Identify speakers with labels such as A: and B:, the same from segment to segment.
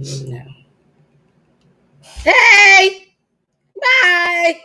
A: No. Hey! Bye!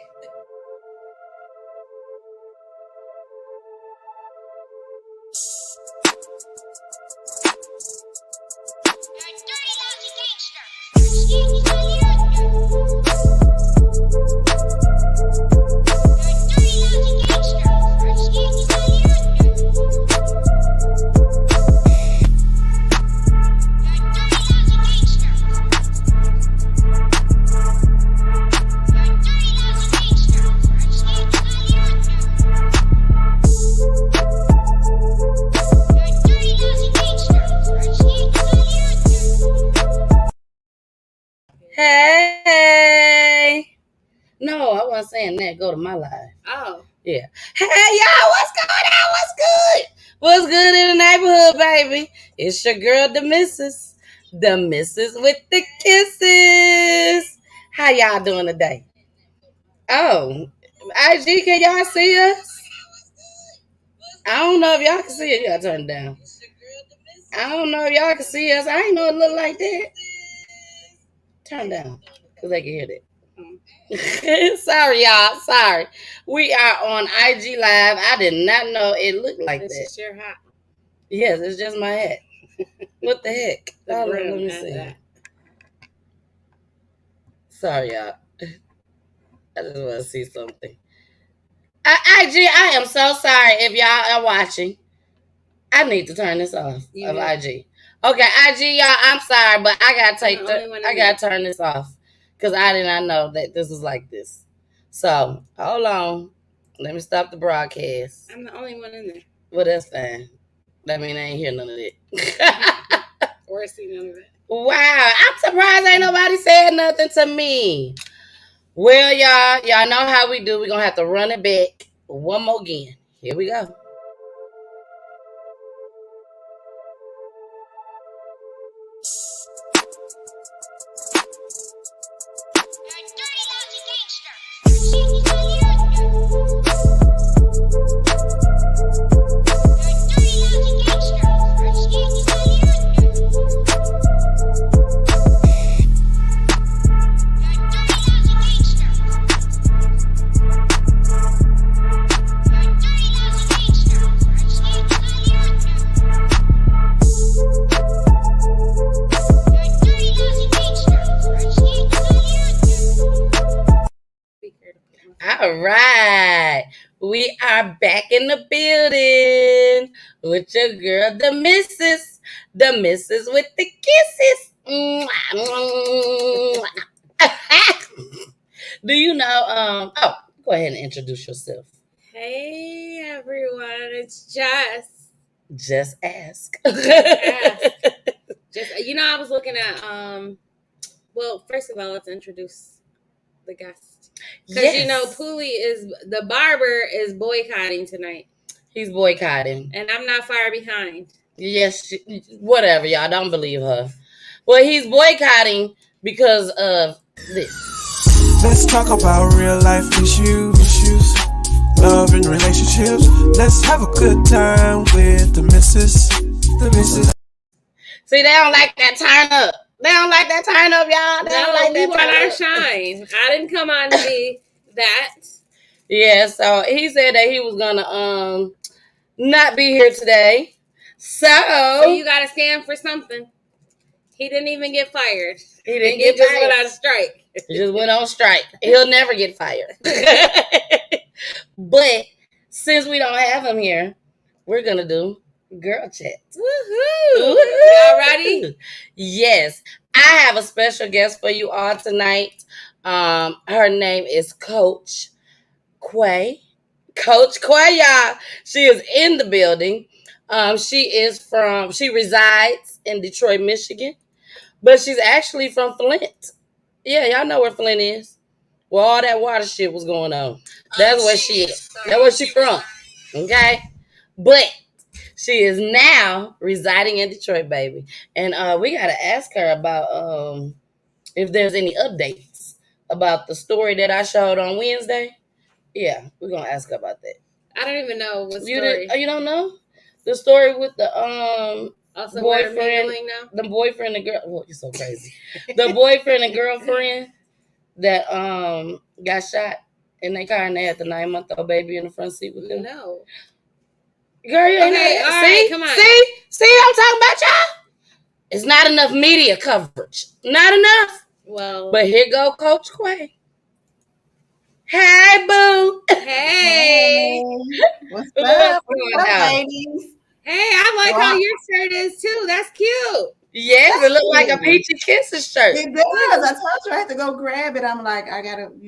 A: Hey! No, I wasn't saying that. Go to my live.
B: Oh.
A: Yeah. Hey, y'all, what's going on? What's good? What's good in the neighborhood, baby? It's your girl, the missus. The missus with the kisses. How y'all doing today? Oh, IG, can y'all see us? I don't know if y'all can see it. You gotta turn it down. I don't know if y'all can see us. I ain't know it look like that. Turn down, because they can hear that. Sorry, y'all. Sorry. We are on IG Live. I did not know it looked like
B: It's
A: that.
B: just your hat.
A: Yes, it's just my hat. What the heck? Hold on, let me see.
B: That.
A: Sorry, y'all. I just want to see something. IG, I am so sorry if y'all are watching. I need to turn this off of IG. Okay, IG, y'all, I'm sorry, but I gotta turn this off because I did not know that this was like this. So hold on, let me stop the broadcast.
B: I'm the only one in there.
A: Well, that's fine. That mean I ain't hear none of that.
B: Or see none of it.
A: Wow, I'm surprised ain't nobody said nothing to me. Well, y'all know how we do. We're gonna have to run it back one more again. Here we go. All right. We are back in the building with your girl, the missus. The missus with the kisses. Do you know? Oh, go ahead and introduce yourself.
B: Hey everyone, it's Jess.
A: Just ask.
B: Just I was looking at well, first of all, let's introduce the guest. Because the barber is boycotting tonight.
A: He's boycotting.
B: And I'm not far behind.
A: Yes, whatever, y'all. Don't believe her. Well, he's boycotting because of this.
C: Let's talk about real life issues, love and relationships. Let's have a good time with the missus.
A: See, they don't like that turn up. They don't like that turn up, y'all. They don't like
B: we
A: that
B: want
A: turn
B: our
A: up.
B: shine. I didn't come on to be that.
A: Yeah, so he said that he was gonna not be here today. So
B: you gotta stand for something. He didn't even get fired.
A: He
B: just went on strike.
A: He just went on strike. He'll never get fired. But since we don't have him here, we're gonna do girl chat.
B: Woohoo! Y'all ready?
A: Yes. I have a special guest for you all tonight. Her name is Coach Quay. Coach Quay, y'all. She is in the building. She resides in Detroit, Michigan, but she's actually from Flint. Yeah, y'all know where Flint is. Where all that water shit was going on. That's where she is. That's where she from. Okay? But she is now residing in Detroit, baby. And we gotta ask her about if there's any updates about the story that I showed on Wednesday. Yeah, we're gonna ask her about that.
B: I don't even know what story.
A: You don't know? The story with the
B: Also, we're
A: boyfriend,
B: mingling now.
A: the boyfriend and girl. Oh, you're so crazy. The boyfriend and girlfriend that got shot in their car and they had the 9-month old baby in the front seat with them.
B: No.
A: Girl, you ain't know
B: Okay,
A: that.
B: all right,
A: See,
B: come on.
A: see, I'm talking about y'all. It's not enough media coverage. Not enough.
B: Well,
A: But here go Coach Quay. Hey, boo.
B: hey.
D: What's
A: What's
D: up?
A: going
D: What's up,
A: on?
D: ladies?
B: Hey, I like how
D: Well,
B: your shirt is too. That's cute.
A: Yes, it
D: thank
A: looked like a
D: you.
A: Peachy Kisses shirt.
D: It does. I told you I had to go grab it. I'm like, I gotta fit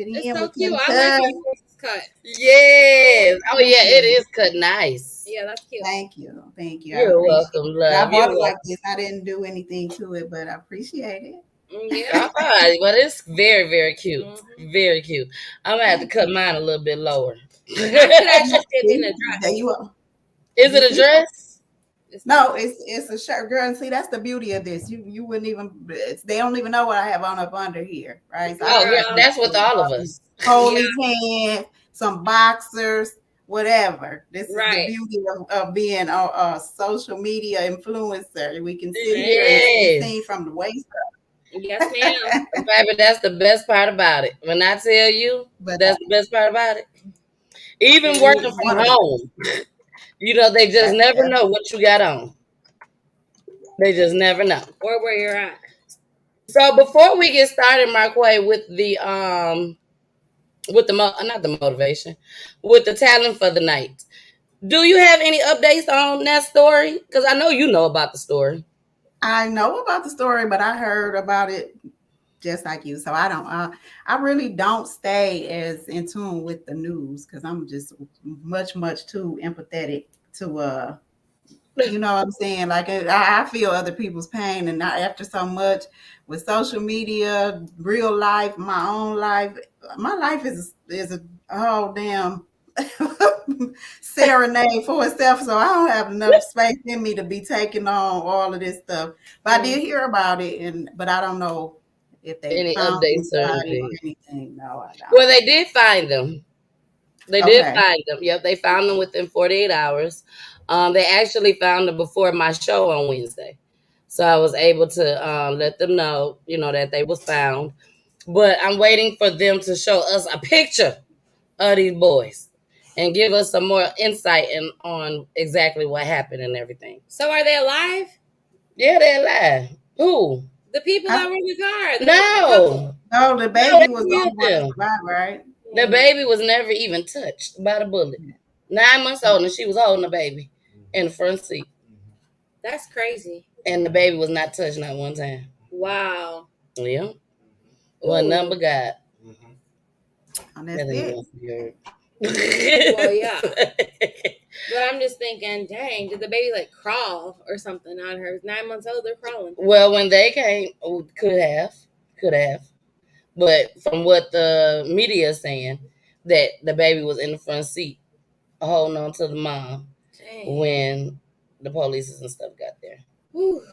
B: It's
D: in
B: so
D: with
B: cute.
D: them.
B: I like how yours is cut.
A: Yes. Oh,
D: Thank
A: yeah, it
D: you.
A: is cut nice.
B: Yeah, that's cute.
D: Thank you. Thank you. I
A: You're
D: appreciate
A: welcome,
D: it. And I
A: love.
D: bought
A: You're
D: it like
A: welcome.
D: this. I didn't do anything to it, but I appreciate it.
B: Yeah.
A: All right, but it's very, very cute.
B: Mm-hmm.
A: Very cute. I'm gonna have to
D: Thank
A: cut
D: you.
A: mine a little bit lower. Is
B: I could
D: You
B: actually see it being
D: see,
B: a
D: there
B: dress.
D: you are. You
A: it a
D: see?
A: dress?
B: It's not.
D: No, it's a shirt, girl. And see, that's the beauty of this. You wouldn't even. They don't even know what I have on up under here, right? So I
A: Oh,
D: just
A: girl,
D: got
B: Girl.
A: that's with all of
D: some
A: us.
B: Yeah.
D: holy pants, some boxers, whatever. This is the
B: Right.
D: beauty of being a social media influencer. We can sit here and
B: Amen.
D: be seen
A: Yes.
D: from the waist
B: Yes,
D: up.
B: ma'am.
A: Baby, that's the best part about it. When I tell you,
D: But
A: that's the best part about it. Even
D: it
A: working
D: is one
A: from
D: of the
A: home, they just never
D: that's
A: know what you got on. They just never know.
B: Or where you're at.
A: So before we get started, Marquay, with the not the motivation, with the talent for the night. Do you have any updates on that story? Because I know you know about the story.
D: I know about the story, but I heard about it just like you. So I don't. I really don't stay as in tune with the news because I'm just much too empathetic to you know what I'm saying? Like I feel other people's pain, and not after so much with social media, real life, my own life. My life is a whole damn serenade for itself. So I don't have enough space in me to be taking on all of this stuff. But I did
B: Mm.
D: hear about it, and but I don't know if they
A: Any
D: found
A: updates or
D: anybody or
A: anything?
D: anything. No, I
A: Well,
D: don't.
A: they did find them. They did
D: Okay.
A: find them. Yep, they found them within 48 hours. They actually found them before my show on Wednesday. So I was able to let them know, that they was found. But I'm waiting for them to show us a picture of these boys and give us some more insight on exactly what happened and everything.
B: So are they alive?
A: Yeah, they're alive. Who?
B: The people
D: I,
B: that were in the car, the couple.
A: No.
D: no, the
A: No,
D: baby
A: they
D: was the
A: killed
D: only one that
A: them.
D: survived, right?
A: The
B: Mm.
A: baby was never even touched by the bullet. 9 months old, and she was holding the baby in the front seat.
B: That's crazy.
A: And the baby was not touched not one time.
B: Wow.
A: Yeah. One
B: Ooh.
A: number God.
D: And that's
A: That ain't
D: it.
A: gonna be heard.
B: Well, yeah. But I'm just thinking, dang, did the baby like crawl or something on her? 9 months old, they're crawling.
A: Well, when they came, could have. But from what the media is saying, that the baby was in the front seat holding on to the mom
B: Dang.
A: when the police and stuff got there.
B: Whew.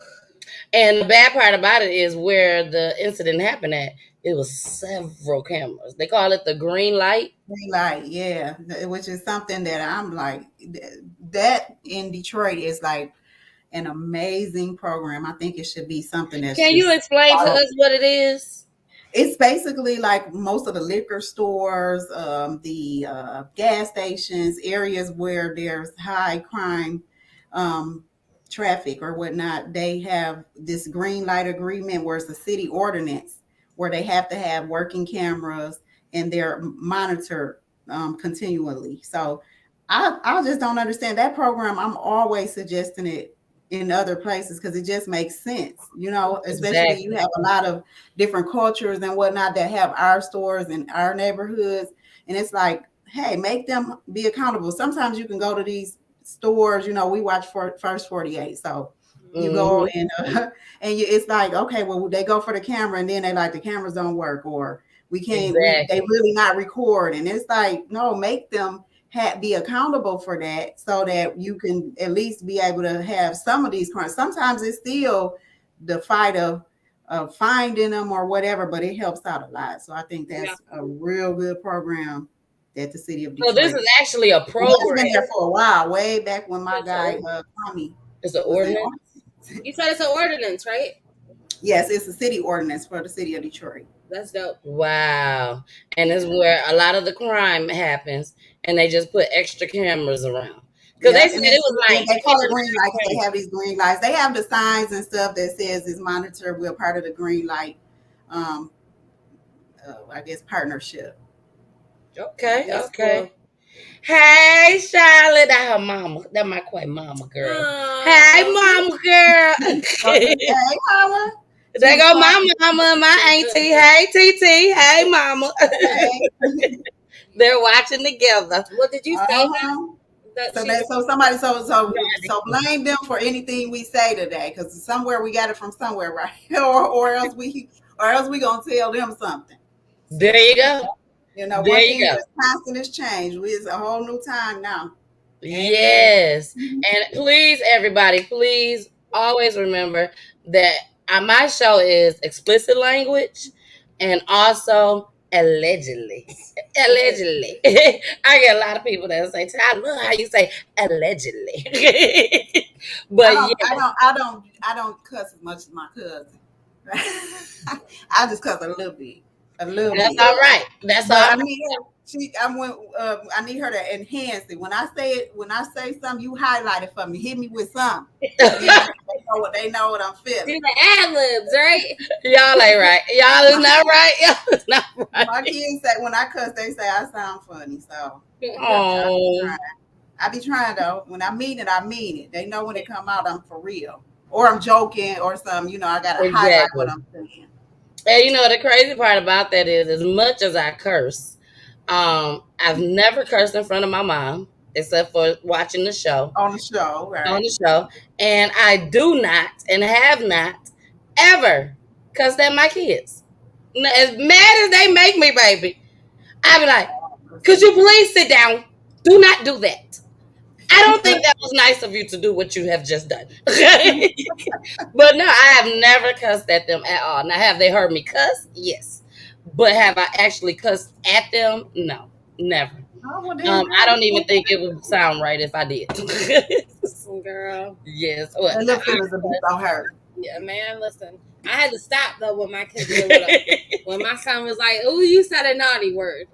A: And the bad part about it is where the incident happened at, it was several cameras. They call it the green light.
D: Like, yeah, which is something that I'm like, that in Detroit is like an amazing program. I think it should be something that's
A: Can you
D: just
A: explain to us what it is?
D: it's basically like most of the liquor stores, the gas stations, areas where there's high crime um, traffic or whatnot. They have this green light agreement where it's a city ordinance where they have to have working cameras and they're monitored continually. So I just don't understand that program. I'm always suggesting it in other places because it just makes sense, especially you
A: Exactly.
D: have a lot of different cultures and whatnot that have our stores and our neighborhoods. And it's like, hey, make them be accountable. Sometimes you can go to these stores, we watch for First 48. So you go
A: Mm-hmm.
D: and it's like, okay, well, they go for the camera and then they like the cameras don't work or they
A: Exactly.
D: really not record. And it's like, no, make them be accountable for that so that you can at least be able to have some of these crimes. Sometimes it's still the fight of finding them or whatever, but it helps out a lot. So I think
B: Yeah.
D: that's a real good program that the city of
A: So this
D: Detroit.
A: is actually a
D: And that's
A: program.
D: been there for a while, way back when my guy Tommy
A: It's an
D: Was in
A: ordinance.
B: You said it's an ordinance, right?
D: Yes, it's a city ordinance for the city of Detroit.
B: That's dope.
A: Wow. And it's where a lot of the crime happens, and they just put extra cameras around. Because they
D: Yeah,
A: said
D: and
A: it
D: it's,
A: was like
D: they call it
A: 10
D: green lights. They
A: cameras.
D: have these green lights. They have the signs and stuff that says it's monitored. We're part of the green light, um, I guess partnership.
A: Okay,
B: That's
A: okay.
B: cool.
A: Hey, Charlotte. That her mama. That my quite mama girl. Hey,
B: Oh,
A: mama girl.
D: So, hey, mama. She
A: There
D: was
A: go my
D: quiet.
A: mama and my auntie. Hey, TT. Hey, mama.
D: Hey.
A: They're watching together.
B: what did you say
D: Uh-huh.
B: that
D: So
B: she's
D: that so somebody so blame them for anything we say today, because somewhere we got it from somewhere, right? or else we gonna tell them something.
A: There you go. There
D: One
A: you
D: thing
A: go.
D: that's constant is change. It's a whole new time now.
B: amen?
A: Yes. And please, everybody, please always remember that my show is explicit language and also allegedly. Allegedly. I get a lot of people that say, I love how you say allegedly.
D: I
A: But
D: don't I
A: yes,
D: don't I don't I don't cuss as much as my cousin. I just cuss a little bit. A little
A: that's
D: bit.
A: all right. That's
D: But
A: all
D: I
A: right.
D: need her. I need her to enhance it. When I say something, you highlight it for me. Hit me with something. So then they know what I'm
B: Do
D: feeling.
B: the ad libs, right?
A: Y'all ain't right. Y'all is
D: My,
A: not right. Y'all is not
D: my
A: right.
D: kids say when I cuss, they say I sound funny. So yeah,
A: Oh,
D: I be trying though. When I mean it, I mean it. They know when it come out, I'm for real, or I'm joking, or something. I gotta highlight what
A: exactly.
D: I'm saying.
A: And the crazy part about that is, as much as I curse, I've never cursed in front of my mom except for watching the show
D: On the show,
A: on
D: right?
A: the show, and I do not and have not ever cussed at my kids. As mad as they make me, baby, I be like, "Could you please sit down? Do not do that. I don't think that was nice of you to do what you have just done." But no, I have never cussed at them at all. Now, have they heard me cuss? Yes. But have I actually cussed at them? No, never.
D: Oh, well, then,
A: I
D: girl,
A: don't even think it would sound right if I did.
B: Girl.
A: Yes. Well,
D: the little feelings will be so hurt.
B: Yeah, man, listen. I had to stop though when my kids were little. When my son was like, "Oh, you said a naughty word,"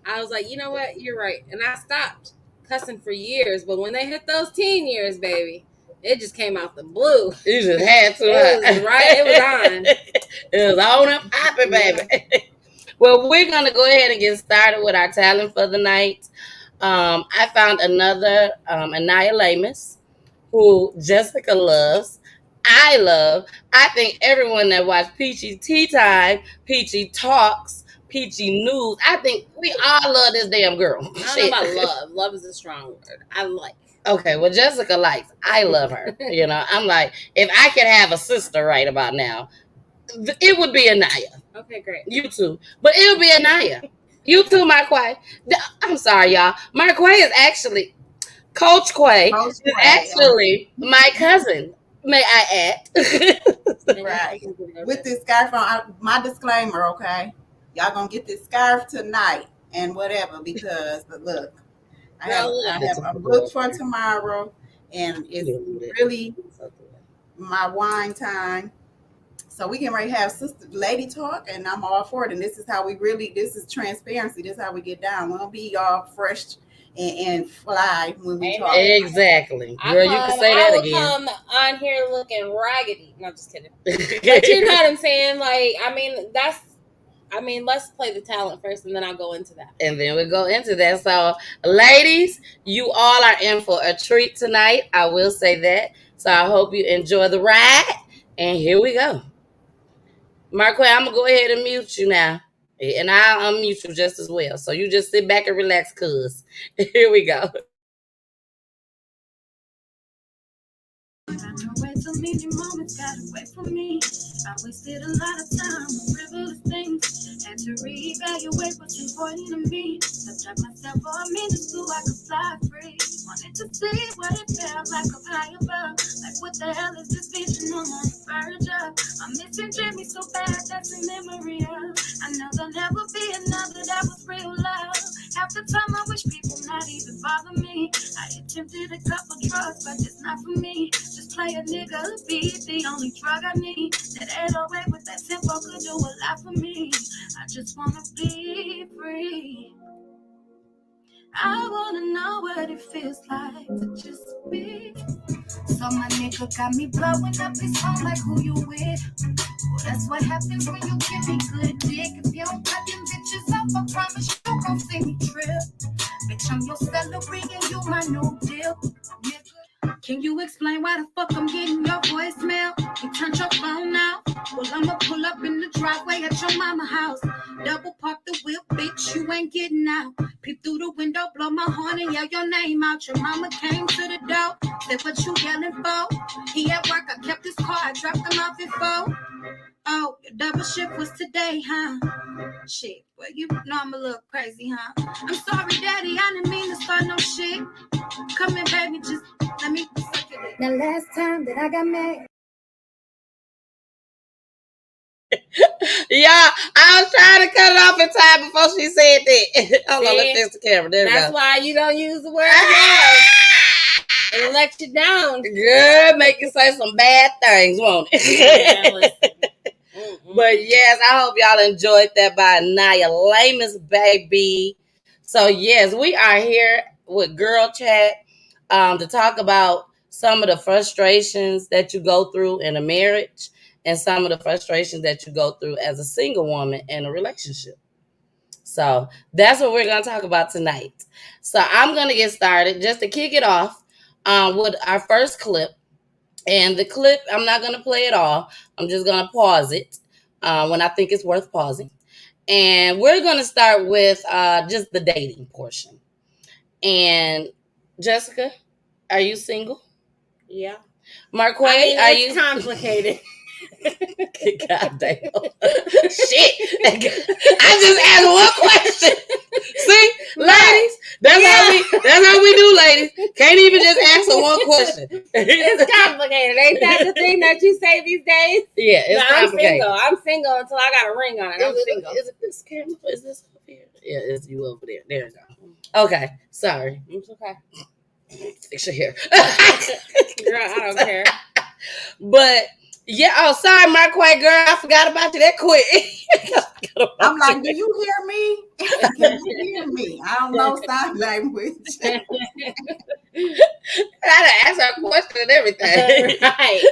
B: I was like, "You know what? You're right," and I stopped cussing for years. But when they hit those teen years, baby, it just came out the blue.
A: you just had to.
B: It was right. It was on.
A: It was on and popping,
B: Yeah.
A: baby. Well, we're gonna go ahead and get started with our talent for the night. I found another Anaya Lamus, who Jessica loves. I love. I think everyone that watched Peachy Tea Time, Peachy Talks, Peachy News, I think we all love this damn girl.
B: I don't know
A: Shit.
B: about love. Love is a strong word. I like.
A: Okay, well, Jessica likes. I love her. I'm like, if I could have a sister right about now, it would be Anaya.
B: Okay, great.
A: You too. But it would be Anaya. You too, Marquay. I'm sorry, y'all. Marquay is actually Coach Quay
D: Coach
A: is
D: Quay,
A: actually my cousin. May I add?
D: right. With this scarf on, my disclaimer, okay? Y'all gonna get this scarf tonight and whatever, because look,
B: Girl,
D: I
B: look.
D: have a book for tomorrow, and it's really my wine time. So we can ready to have sister lady talk, and I'm all for it. And this is transparency. This is how we get down. We don't be all fresh and fly when we talk.
B: Amen.
A: Exactly. Girl, you can say
B: I
A: that
B: will
A: again.
B: come on here looking raggedy. No, just kidding. But you know what I'm saying? Like, let's play the talent first, and then I'll go into that.
A: And then we go into that. So, ladies, you all are in for a treat tonight. I will say that. So I hope you enjoy the ride. And here we go. Marquay, I'm gonna go ahead and mute you now. And I'll unmute you just as well. So you just sit back and relax, cuz. Here we go.
C: I know way too many moments got away from me. I wasted a lot of time on frivolous things. Had to reevaluate what's important to me. Slept up myself for a minute so I could fly free. Wanted to see what it felt like up high above. Like what the hell is this vision I'm on the verge of? I'm missing Jimmy so bad that's a memory of. I know there'll never be another that was real love. Half the time I wish people not even bother me. me. I attempted a couple drugs, but it's not for me. Just play a nigga, be the only drug I need. That 808 with that tempo could do a lot for me. I just wanna be free. I wanna know what it feels like to just be. So my nigga got me blowing up his phone like who you with. Well, that's what happens when you give me good dick. If you don't cut them bitches up, I promise you gon' see me trip. Bitch, I'm your celery and you my new deal. Nigga, can you explain why the fuck I'm getting your voicemail? You turned your phone out. Well, I'ma pull up in the driveway at your mama house. Double park the whip, bitch, you ain't getting out. Peep through the window, blow my horn and yell your name out. Your mama came to the door, said what you yelling for? He at work, I kept his car, I dropped him off at 4. Oh, your double shift was today, huh? Shit, well, you know I'm a little crazy, huh? I'm sorry, daddy, I didn't mean to start no shit. Come in, baby, just let me suck your dick. The last time that I got mad.
A: Yeah, I was trying to cut it off in time before she said that. Hold on, let's
B: See?
A: fix the camera. There we
B: That's
A: go.
B: why you don't use the word love. It'll let you down.
A: Girl, make you say some bad things, won't it? But yes, I hope y'all enjoyed that by Naya Lamus, baby. So yes, we are here with Girl Chat to talk about some of the frustrations that you go through in a marriage and some of the frustrations that you go through as a single woman in a relationship. So that's what we're going to talk about tonight. So I'm going to get started just to kick it off with our first clip. And the clip, I'm not going to play it all. I'm just going to pause it when I think it's worth pausing. And we're going to start with just the dating portion. And Jessica, are you single?
B: Yeah.
A: Marquay,
B: are you complicated?
A: God damn. Shit. I just asked one question. See, ladies, that's how we do, ladies. Can't even just answer one question.
B: It's complicated. Ain't that the thing that you say these days?
A: Yeah, it's complicated.
B: I'm single until I got a ring on it. I'm single.
A: Is it this camera? Is this up here? Yeah, it's you over there. There you go. Okay, sorry.
B: It's okay.
A: Fix your hair.
B: Girl, I don't care.
A: But yeah, oh sorry, Marquay girl, I forgot about you that quick.
D: I'm like, do you hear me? Can you hear me? I don't know sign language.
A: I had to ask her a question and everything.
B: Right.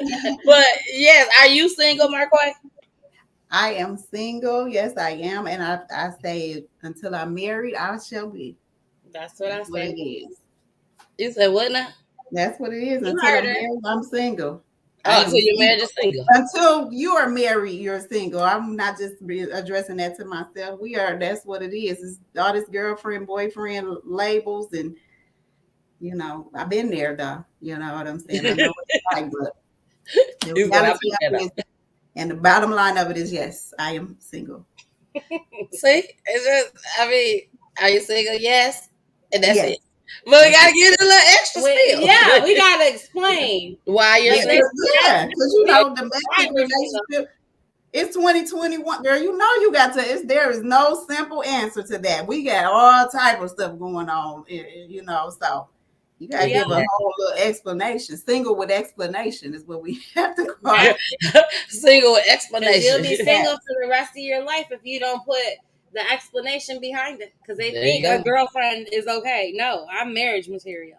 A: But yes, are you single, Marquay?
D: I am single. Yes, I am. And I say until I'm married, I shall be.
B: That's what I
D: That's what it
B: say.
D: is.
A: You said what now?
D: That's what it is.
B: You
D: Until
B: heard
D: I'm
B: her.
D: married, I'm single.
A: Oh, so you're married or single?
D: Until you are married, you're single. I'm not just addressing that to myself. We are. That's what it is. It's all this girlfriend, boyfriend labels, and I've been there, though. You know what I'm saying? I know what it's like, but the
A: You said,
D: reality of it is, and the bottom line of it is, yes, I am single.
A: see, it's just, I mean, are you single? Yes, and that's
D: Yes.
A: it. But we gotta get a little extra still.
B: Yeah, we gotta explain
A: Why you're single?
D: Yeah, because domestic relationship. It's 2021, girl. You got to. There is no simple answer to that. We got all type of stuff going on, So you gotta give a whole little explanation. Single with explanation is what we have to call it.
A: Single with explanation.
B: You'll be single for the rest of your life if you don't put the explanation behind it, because they think a girlfriend is okay. No, I'm marriage material.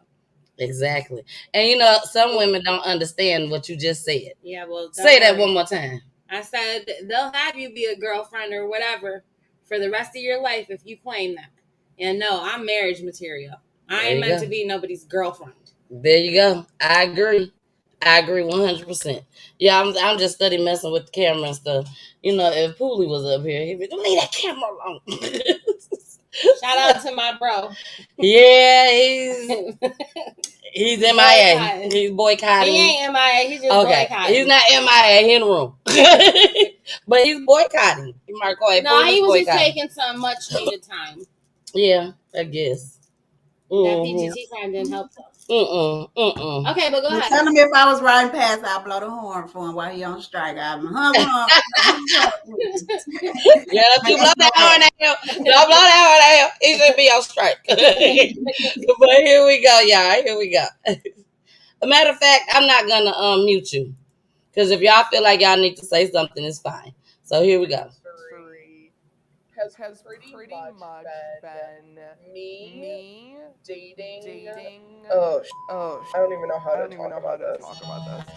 A: Exactly. And some women don't understand what you just said.
B: Yeah, well,
A: say that one more time.
B: I said they'll have you be a girlfriend or whatever for the rest of your life if you claim that. And no, I'm marriage material. I ain't meant to be nobody's girlfriend.
A: There you go. I agree 100%. Yeah, I'm just studying messing with the camera and stuff. If Pooley was up here, he'd be, don't leave that camera alone.
B: Shout out to my bro.
A: Yeah, he's MIA. He's boycotting.
B: He ain't MIA. He's just boycotting.
A: He's not MIA. He in the room. But he's boycotting.
B: No, he was just taking some much needed time.
A: Yeah, I guess.
B: That PGT time didn't help though. Okay, but go
D: Well,
B: ahead.
D: tell him if I was riding past, I'll blow the horn for him while he on strike. I'm
A: Yeah, if
D: I
A: you blow
D: guess
A: that
D: no
A: horn out, don't blow that horn out. He should be on strike. But here we go, y'all. Here we go. A matter of fact, I'm not gonna mute you because if y'all feel like y'all need to say something, it's fine. So here we go.
C: History has pretty much been
E: me
C: me
E: dating.
C: dating.
E: Oh,
C: Oh,
E: I don't even know how
C: I
E: to
C: don't even
E: talk
C: know how
E: about
C: to
E: this.
C: talk about this.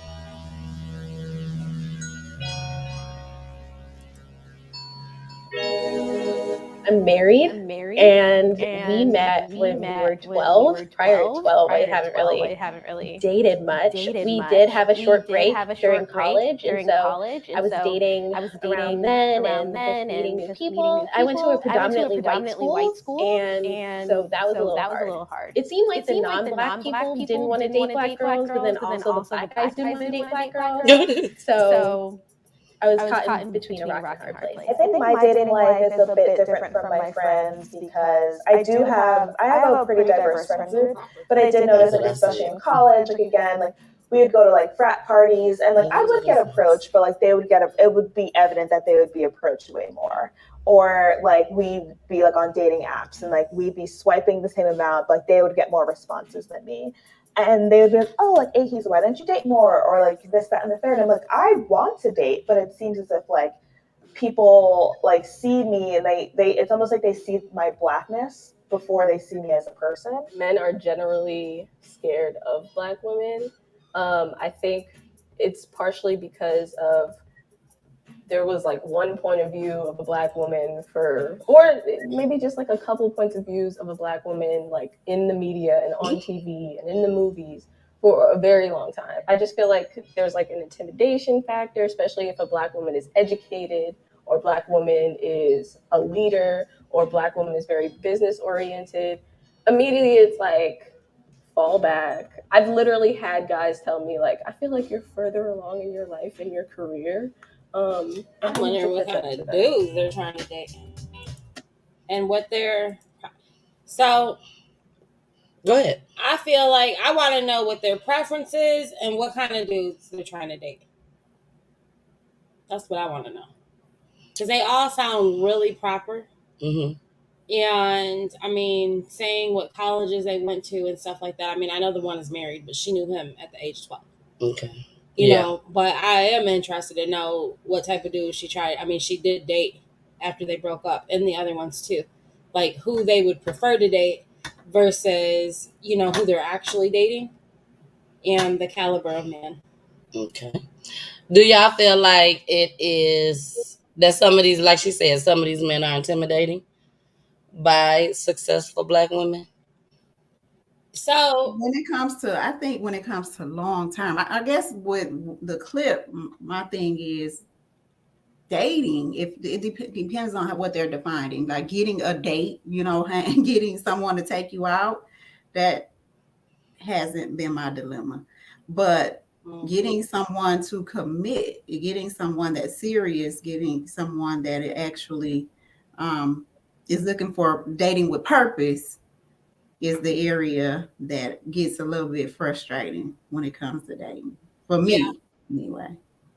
E: I'm married,
C: I'm married,
E: and we
C: and
E: met
C: we
E: when we were
C: met when we
E: 12.
C: were
E: Prior to
C: 12.
E: 12, I
C: Prior to
E: haven't
C: 12, I
E: really
C: haven't really
E: dated much.
C: dated
E: We did
C: much.
E: have a
C: We
E: short
C: did
E: break
C: have a
E: during
C: short break
E: college, and
C: during
E: so
C: college,
E: I
C: and
E: was
C: so
E: dating
C: I was
E: around
C: dating
E: then
C: around
E: and just
C: then
E: meeting
C: and
E: new
C: just meeting
E: people.
C: new
E: I went to a
C: people. I went to a
E: predominantly white
C: predominantly white
E: school,
C: school,
E: and
C: and
E: so that was a
C: so
E: little
C: that was a
E: hard.
C: little hard.
E: It seemed like
C: It
E: the
C: seemed like the
E: non-black
C: non-black
E: people didn't
C: people
E: want to
C: didn't want
E: date
C: to
E: black
C: date black
E: girls, but then
C: girls, but then
E: also the
C: also the
E: black guys
C: black
E: didn't
C: guys
E: want to
C: didn't
E: date
C: want to
E: black
C: date black
E: girls.
C: girls.
E: So
C: So
E: I was
C: I was
E: caught
C: caught
E: in
C: in
E: between a
C: between a
E: rock and
C: rock
E: a
C: and a
E: hard
C: hard
E: place.
C: place.
E: I
C: I
E: think
C: think
E: my
C: my
E: dating
C: dating
E: life
C: life
E: is
C: is
E: a
C: a
E: bit
C: bit
E: different
C: different
E: from
C: from
E: my
C: my
E: friends
C: friends
E: because
C: because
E: I do have I
C: I
E: have
C: have
E: a
C: a
E: pretty
C: pretty
E: diverse
C: diverse
E: friend
C: friend
E: group,
C: group.
E: but
C: But
E: I
C: I
E: did
C: did
E: notice
A: That's
C: notice,
A: what
E: like
A: I
C: like
E: especially
A: said.
E: in
C: especially in
E: college,
C: college,
E: like
C: like
E: again,
C: again,
E: like
C: like
E: we would go to like frat parties and like I would get
A: Mm-hmm.
E: approached, but like they would get it would be evident that they would be approached way more. Or like we'd be like on dating apps and like we'd be swiping the same amount, like they would get more responses than me. And they would be like, oh, like Akeys, why don't you date more? Or like this, that, and the third. And I'm like, I want to date, but it seems as if like people like see me and they it's almost like they see my blackness before they see me as a person. Men are generally scared of black women. I think it's partially because of there was like one point of view of a black woman for, or maybe just like a couple points of views of a black woman, like in the media and on TV and in the movies for a very long time. I just feel like there's like an intimidation factor, especially if a black woman is educated or black woman is a leader or black woman is very business oriented. Immediately it's like, fall back. I've literally had guys tell me like, I feel like you're further along in your life and your career.
B: I'm wondering what kind of dudes they're trying to date and what they're. So
A: Go ahead.
B: I feel like I want to know what their preference is and what kind of dudes they're trying to date. That's what I want to know. Because they all sound really proper.
A: Mm-hmm.
B: And I mean, saying what colleges they went to and stuff like that. I mean, I know the one is married, but she knew him at the age of 12.
A: Okay.
B: You
A: Yeah.
B: know, but I am interested to know what type of dude she tried. I mean, she did date after they broke up, and the other ones too. Like who they would prefer to date versus, you know, who they're actually dating and the caliber of man.
A: Okay. Do y'all feel like it is that some of these, like she said, some of these men are intimidating by successful black women?
B: So
D: When it comes to, I think when it comes to long term, I guess with the clip, my thing is dating. If it depends on what they're defining, like getting a date, and getting someone to take you out, that hasn't been my dilemma. But getting someone to commit, getting someone that's serious, getting someone that actually um, is looking for dating with purpose is the area that gets a little bit frustrating when it comes to dating. For
B: yeah,
D: me, anyway.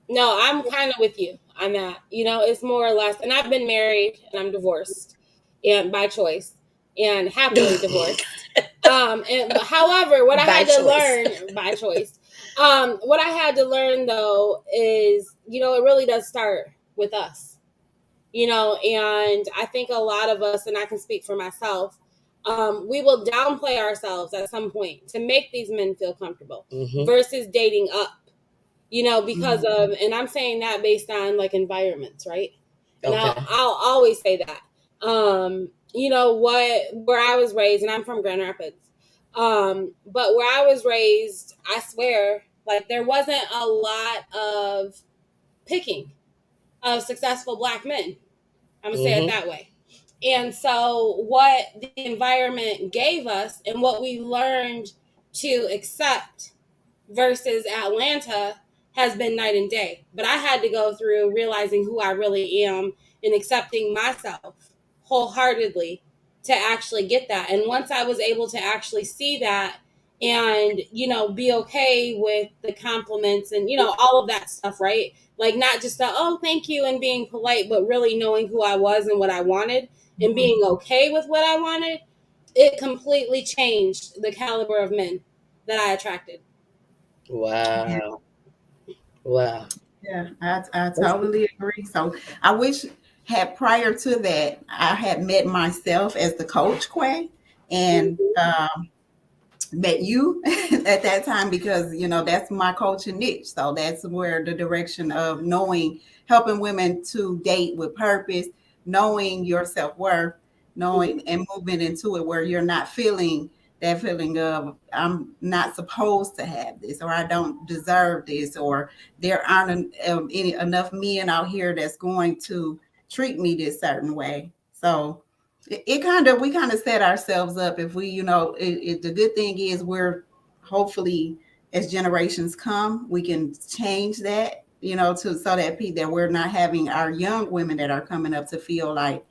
B: no, I'm kind of with you on that. You know, it's more or less, and I've been married and I'm divorced, and by choice, and happily divorced. And however, what I
A: By
B: had to
A: choice.
B: learn by choice, what I had to learn though is, you know, it really does start with us. You know, and I think a lot of us, and I can speak for myself, we will downplay ourselves at some point to make these men feel comfortable
A: Mm-hmm.
B: versus dating up, you know, because
D: Mhm.
B: of, and I'm saying that based on like environments, right? And
A: Okay.
B: I'll always say that. You know where I was raised, and I'm from Grand Rapids. But where I was raised, I swear, like there wasn't a lot of picking of successful black men. I'm gonna say it
A: Mm-hmm.
B: that way. And so, what the environment gave us and what we learned to accept versus Atlanta has been night and day. But I had to go through realizing who I really am and accepting myself wholeheartedly to actually get that. And once I was able to actually see that and be okay with the compliments and all of that stuff, right? Like not just the oh thank you and being polite, but really knowing who I was and what I wanted and being okay with what I wanted. It completely changed the caliber of men that I attracted.
A: Wow. Wow.
D: Yeah, I totally agree. So I wish had prior to that I had met myself as the coach Quay and met you at that time because that's my coaching niche. So that's where the direction of knowing, helping women to date with purpose, knowing your self-worth, knowing and moving into it where you're not feeling that feeling of I'm not supposed to have this or I don't deserve this or there aren't any enough men out here that's going to treat me this certain way. So it kind of we kind of set ourselves up if we the good thing is we're hopefully as generations come we can change that to so that we're not having our young women that are coming up to feel like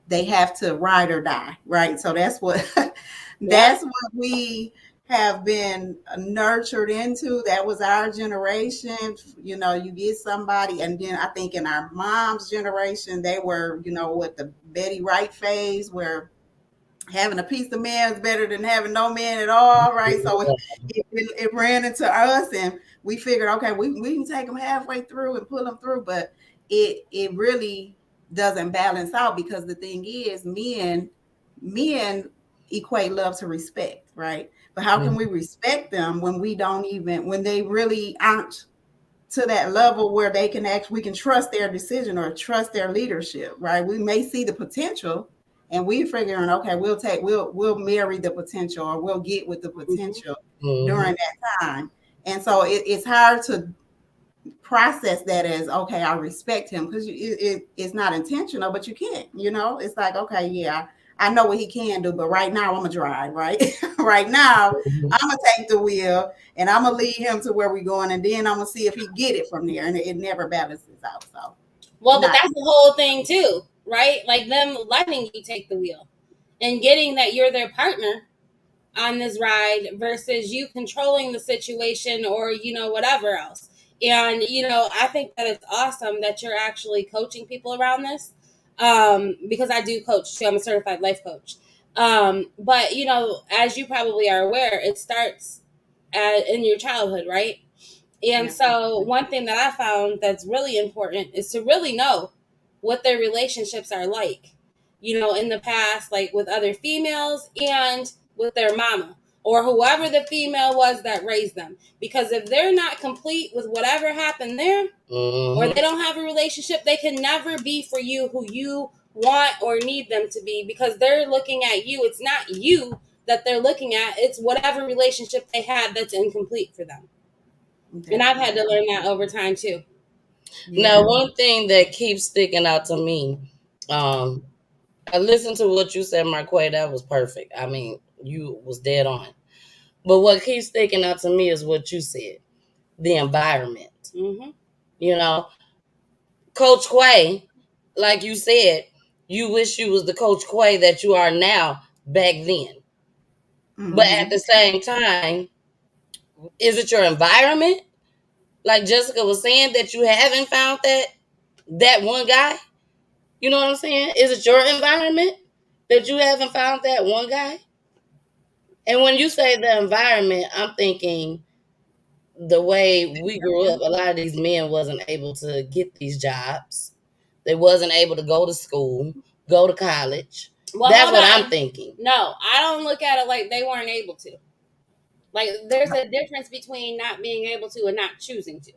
D: they have to ride or die, right? So that's what
B: Yeah.
D: that's what we have been nurtured into. That was our generation. You get somebody, and then I think in our mom's generation, they were, with the Betty Wright phase, where having a piece of man is better than having no man at all, right? So it ran into us, and we figured, okay, we can take them halfway through and pull them through, but it really doesn't balance out because the thing is, men equate love to respect, right? But how can we respect them when when they really aren't to that level where they can we can trust their decision or trust their leadership, right? We may see the potential and we figuring, okay, we'll marry the potential or we'll get with the potential during that time. And so it's hard to process that as okay, I respect him because it's not intentional, but you can't, it's like, okay, yeah, I know what he can do, but right now I'm gonna drive, right? Right now I'm gonna take the wheel and I'm gonna lead him to where we're going, and then I'm gonna see if he get it from there, and it never balances out. So
B: Well, but
D: not
B: that's the whole thing too, right? Like them letting you take the wheel and getting that you're their partner on this ride versus you controlling the situation or whatever else. And I think that it's awesome that you're actually coaching people around this, because I do coach too. I'm a certified life coach. But as you probably are aware, it starts in your childhood, right? And
D: yeah.
B: so, one thing that I found that's really important is to really know what their relationships are like, in the past, like with other females and with their mama or whoever the female was that raised them. Because if they're not complete with whatever happened there, or they don't have a relationship, they can never be for you who you want or need them to be because they're looking at you. It's not you that they're looking at, it's whatever relationship they had that's incomplete for them. And I've had to
D: Definitely.
B: learn that over time too.
A: Now,
D: Yeah.
A: one thing that keeps sticking out to me, um, I listened to what you said, Marquay. That was perfect. I mean, you was dead on. But what keeps sticking out to me is what you said, the environment.
B: Mm-hmm.
A: You know, Coach Quay, like you said, you wish you was the Coach Quay that you are now back then. But at
D: Mm-hmm.
A: the same time, is it your environment? Like Jessica was saying, that you haven't found that one guy? You know what I'm saying? Is it your environment that you haven't found that one guy? And when you say the environment, I'm thinking the way we grew up, a lot of these men wasn't able to get these jobs. They wasn't able to go to school, go to college.
B: Well,
A: That's
B: hold
A: what I'm
B: on.
A: thinking.
B: No, I don't look at it like they weren't able to. Like there's a difference between not being able to and not choosing to.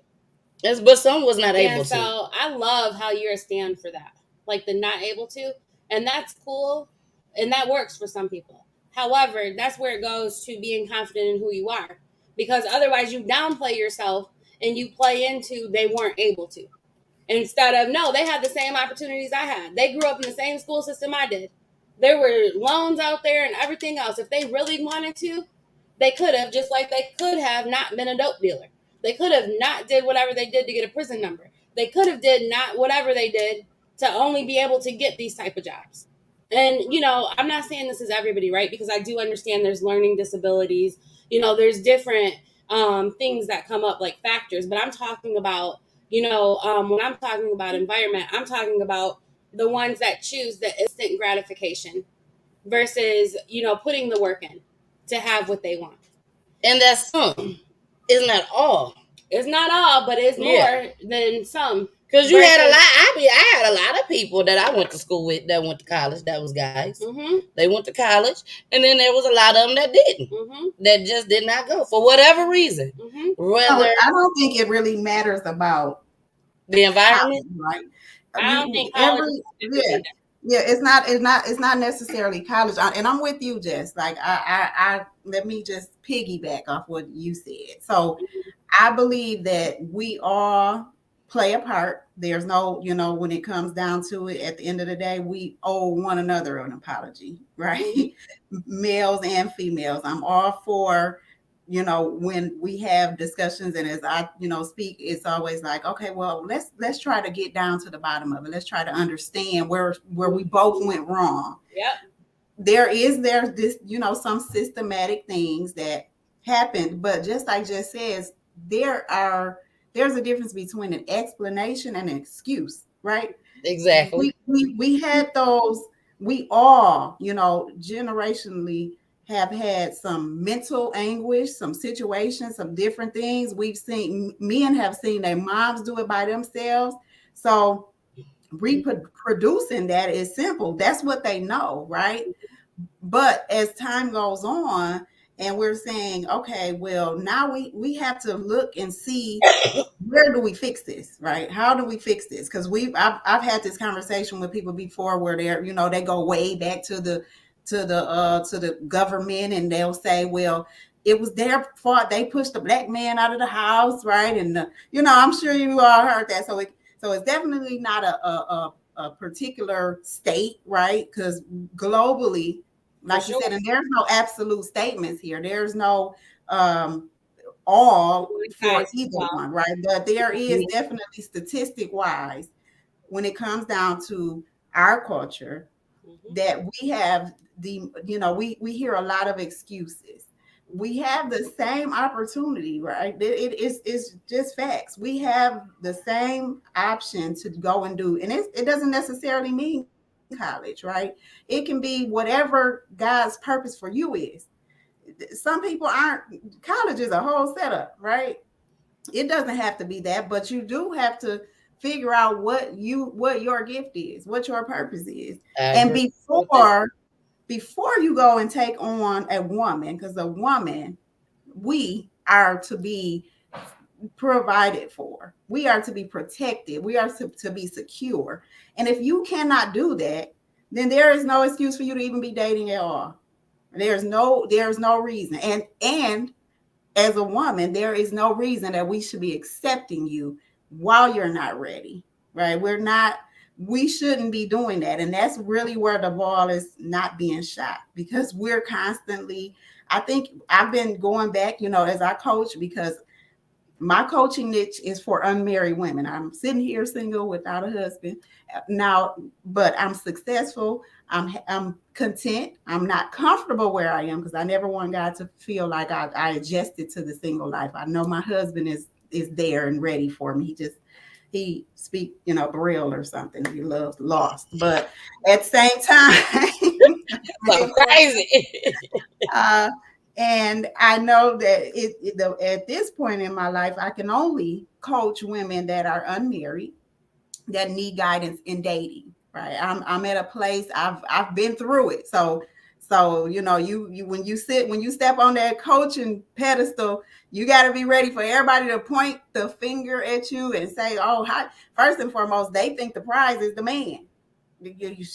A: But some was not
B: And
A: able to.
B: so I love how you're a stand for that. Like the not able to. And that's cool. And that works for some people. However, that's where it goes to being confident in who you are. Because otherwise you downplay yourself and you play into they weren't able to. Instead of, no, they had the same opportunities I had. They grew up in the same school system I did. There were loans out there and everything else. If they really wanted to, they could have, just like they could have not been a dope dealer. They could have not did whatever they did to get a prison number. They could have did not whatever they did to only be able to get these type of jobs. And I'm not saying this is everybody, right? Because I do understand there's learning disabilities. there's different things that come up, like factors. But I'm talking about, when I'm talking about environment, I'm talking about the ones that choose the instant gratification versus, putting the work in to have what they want.
A: And that's some. It's not all.
B: It's not all, but it's more than some.
A: Because you had a lot. I had a lot of people that I went to school with that went to college. That was guys.
B: Mm-hmm.
A: They went to college, and then there was a lot of them that didn't.
B: Mm-hmm.
A: That just did not go for whatever reason.
B: Mm-hmm.
A: Whether
D: I don't think it really matters about
A: the environment,
D: right?
B: I don't think college
D: it's not necessarily college. And I'm with you, Jess. Like I let me just piggyback off what you said. So I believe that we all play a part. There's no, when it comes down to it, at the end of the day, we owe one another an apology, right? Mm-hmm. Males and females. I'm all for, when we have discussions, and as I, speak, it's always like, okay, well, let's try to get down to the bottom of it. Let's try to understand where we both went wrong.
B: Yep.
D: There's this, some systematic things that happened, but just like Jess says, there's a difference between an explanation and an excuse, right?
A: Exactly.
D: We had those. We all, generationally have had some mental anguish, some situations, some different things. Men have seen their moms do it by themselves. So reproducing that is simple. That's what they know, right? But as time goes on, and we're saying, okay, well, now we have to look and see, where do we fix this, right? How do we fix this? Because I've had this conversation with people before where they go way back to the government, and they'll say, well, it was their fault, they pushed the black man out of the house, right? And I'm sure you all heard that. So it's definitely not a particular state, right? Because globally, like you said, and there's no absolute statements here. There's no all for either one, right? But there is definitely, statistic wise, when it comes down to our culture, that we have we hear a lot of excuses. We have the same opportunity, right? It's just facts. We have the same option to go and do, and it doesn't necessarily mean college, right? It can be whatever God's purpose for you is. Some people aren't, college is a whole setup, right? It doesn't have to be that, but you do have to figure out what your gift is, what your purpose is. And before you go and take on a woman, because a woman, we are to be provided for. We are to be protected. We are to be secure. And if you cannot do that, then there is no excuse for you to even be dating at all. There's no reason. And as a woman, there is no reason that we should be accepting you while you're not ready, right? We shouldn't be doing that. And that's really where the ball is not being shot, because we're constantly, I think I've been going back, as I coach, because my coaching niche is for unmarried women. I'm sitting here single without a husband now, but I'm successful. I'm content. I'm not comfortable where I am, because I never want God to feel like I adjusted to the single life. I know my husband is there and ready for me. He speak, Braille or something. He loves lost, but at the same time,
A: so crazy.
D: And I know that at this point in my life, I can only coach women that are unmarried, that need guidance in dating. Right? I'm at a place, I've been through it. So you when you step on that coaching pedestal, you got to be ready for everybody to point the finger at you and say, oh, first and foremost, they think the prize is the man.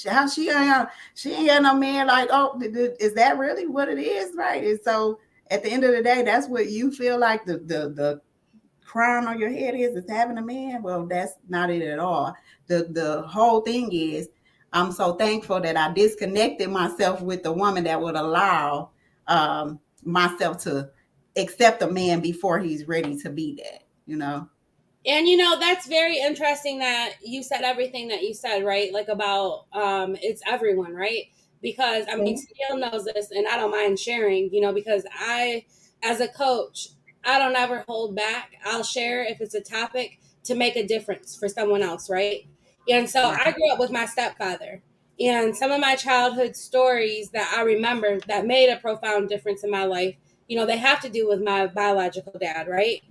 D: How she ain't got no man, like, oh, is that really what it is, right? And so at the end of the day, that's what you feel like the crown on your head is having a man. Well, that's not it at all. The whole thing is, I'm so thankful that I disconnected myself with the woman that would allow myself to accept a man before he's ready to be that,
B: And that's very interesting that you said everything that you said, right? Like about it's everyone, right? Because I mean, Steele knows this, and I don't mind sharing, because I as a coach, I don't ever hold back. I'll share if it's a topic to make a difference for someone else, right? And so
D: Right.
B: I grew up with my stepfather. And some of my childhood stories that I remember that made a profound difference in my life, they have to do with my biological dad, right?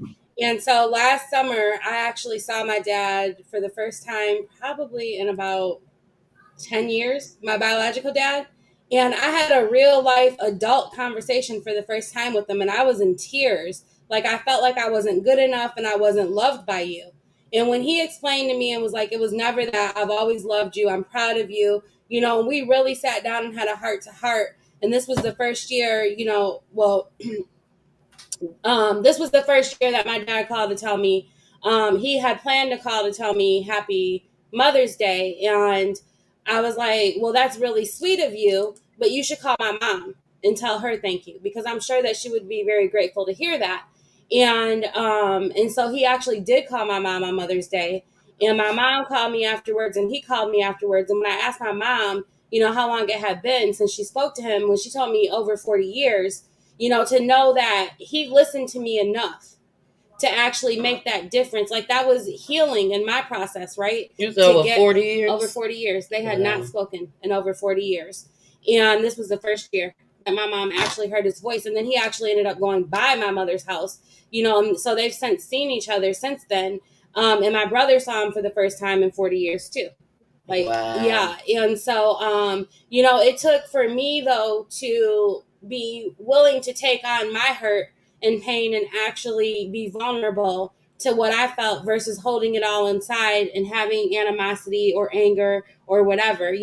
B: And so last summer, I actually saw my dad for the first time, probably in about 10 years, my biological dad. And I had a real life adult conversation for the first time with him, and I was in tears. Like, I felt like I wasn't good enough and I wasn't loved by you. And when he explained to me and was like, it was never that, I've always loved you, I'm proud of you, and we really sat down and had a heart to heart. And this was the first year, this was the first year that my dad called to tell me he had planned to call to tell me happy Mother's Day. And I was like, well, that's really sweet of you, but you should call my mom and tell her thank you, because I'm sure that she would be very grateful to hear that. And so he actually did call my mom on Mother's Day. And my mom called me afterwards and he called me afterwards. And when I asked my mom, how long it had been since she spoke to him, when she told me over 40 years, to know that he listened to me enough to actually make that difference. Like, that was healing in my process, right?
A: You said
B: To
A: over
B: get
A: 40 years?
B: over 40 years. They had
A: Wow.
B: not spoken in over 40 years. And this was the first year that my mom actually heard his voice. And then he actually ended up going by my mother's house, and so they've since seen each other since then. And my brother saw him for the first time in 40 years too. Like,
A: Wow.
B: yeah. And so, it took for me though to be willing to take on my hurt and pain and actually be vulnerable to what I felt versus holding it all inside and having animosity or anger or whatever,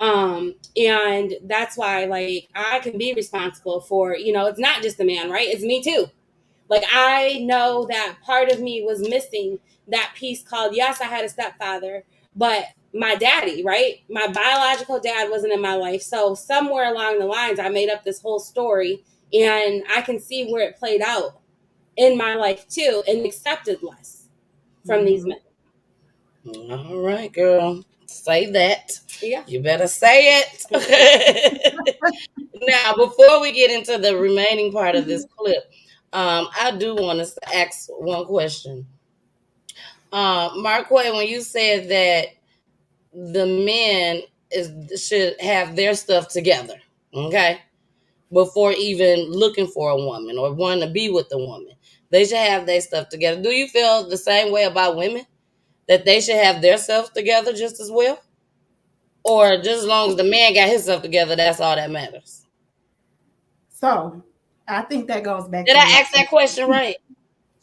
B: and that's why, like, I can be responsible for, it's not just the man, right? It's me too. Like, I know that part of me was missing that piece called, yes, I had a stepfather, but my daddy, right? My biological dad wasn't in my life. So somewhere along the lines, I made up this whole story, and I can see where it played out in my life too, and accepted less from these men.
A: All right, girl. Say that.
B: Yeah.
A: You better say it. Now, before we get into the remaining part of this clip, I do want to ask one question. Marquay, when you said that the men should have their stuff together, okay, before even looking for a woman or wanting to be with a woman, they should have their stuff together. Do you feel the same way about women, that they should have their stuff together just as well, or just as long as the man got his stuff together, that's all that matters?
D: So I think that goes back
A: Did
D: to
A: I
D: what
A: ask that question right?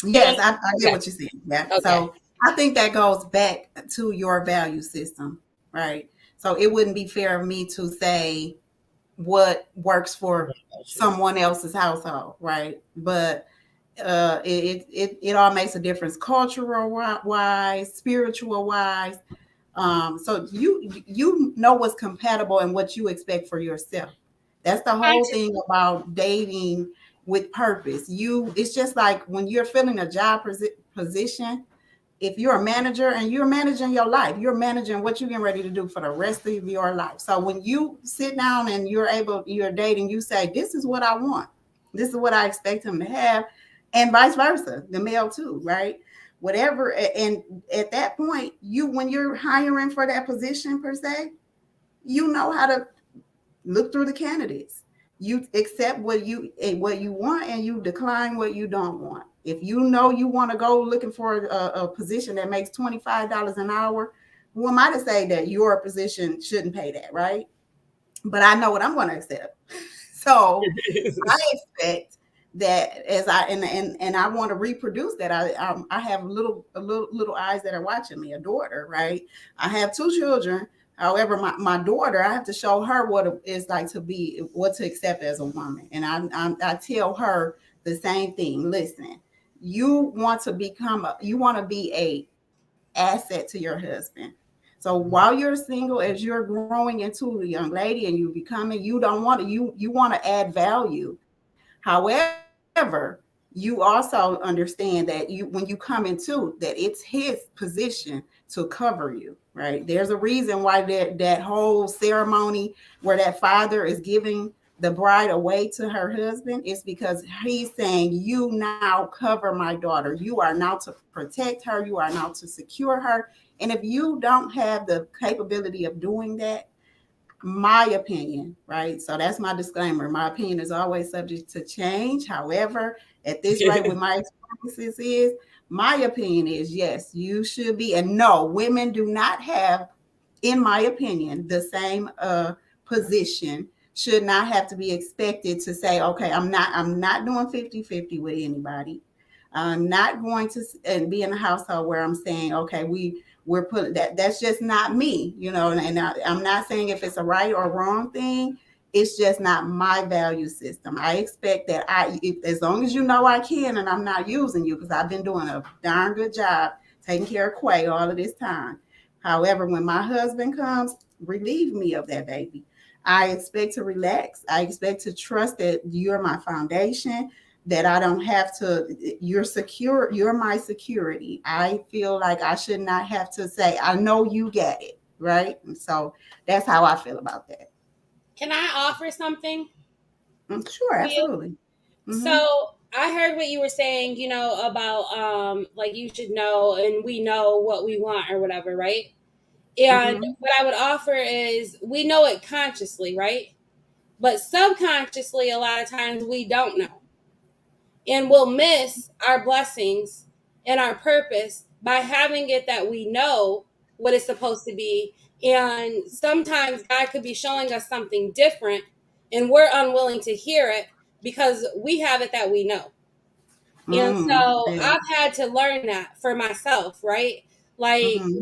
D: yes, I get
A: Okay.
D: what you're saying. Yeah.
A: Okay.
D: So I think that goes back to your value system, right? So it wouldn't be fair of me to say what works for someone else's household, right? But it all makes a difference, cultural wise, spiritual wise. So you know what's compatible and what you expect for yourself. That's the
B: I
D: whole thing about dating with purpose. It's just like when you're filling a job position. If you're a manager and you're managing your life, you're managing what you're getting ready to do for the rest of your life. So when you sit down and you're dating, you say, this is what I want. This is what I expect him to have. And vice versa, the male too, right? Whatever. And at that point, when you're hiring for that position per se, you know how to look through the candidates. You accept what you want and you decline what you don't want. If you know you want to go looking for a position that makes $25 an hour, who am I to say that your position shouldn't pay that, right? But I know what I'm going to accept. So I expect that as and I want to reproduce that. I have little eyes that are watching me, a daughter, right? I have two children. However, my daughter, I have to show her what it is like to be, what to accept as a woman. And I tell her the same thing. Listen, you want to be a asset to your husband. So while you're single, as you're growing into a young lady and you becoming, you don't want to, you want to add value. However, you also understand that when you come into that, it's his position to cover you, right? There's a reason why that whole ceremony where that father is giving the bride away to her husband is because he's saying, you now cover my daughter. You are now to protect her. You are now to secure her. And if you don't have the capability of doing that, my opinion, right? So that's my disclaimer. My opinion is always subject to change. However, at this rate, with my experiences is, my opinion is yes, you should be. And no, women do not have, in my opinion, the same position, should not have to be expected to say, okay, I'm not doing 50-50 with anybody. I'm not going to and be in a household where I'm saying, okay, we're putting that's just not me, and I'm not saying if it's a right or wrong thing. It's just not my value system. I expect that as long as I can and I'm not using you, because I've been doing a darn good job taking care of Quay all of this time. However, when my husband comes, relieve me of that baby. I expect to relax. I expect to trust that you're my foundation, that I don't have to, you're secure, you're my security. I feel like I should not have to say, I know you get it, right? And so that's how I feel about that.
B: Can I offer something
D: Sure,
B: to you?
D: absolutely. Mm-hmm.
B: So I heard what you were saying, about like you should know and we know what we want or whatever, right? And
D: Mm-hmm.
B: what I would offer is we know it consciously, right? But subconsciously, a lot of times we don't know. And we'll miss our blessings and our purpose by having it that we know what it's supposed to be. And sometimes God could be showing us something different and we're unwilling to hear it because we have it that we know. And so
D: Yeah.
B: I've had to learn that for myself, right? Like,
D: Mm-hmm.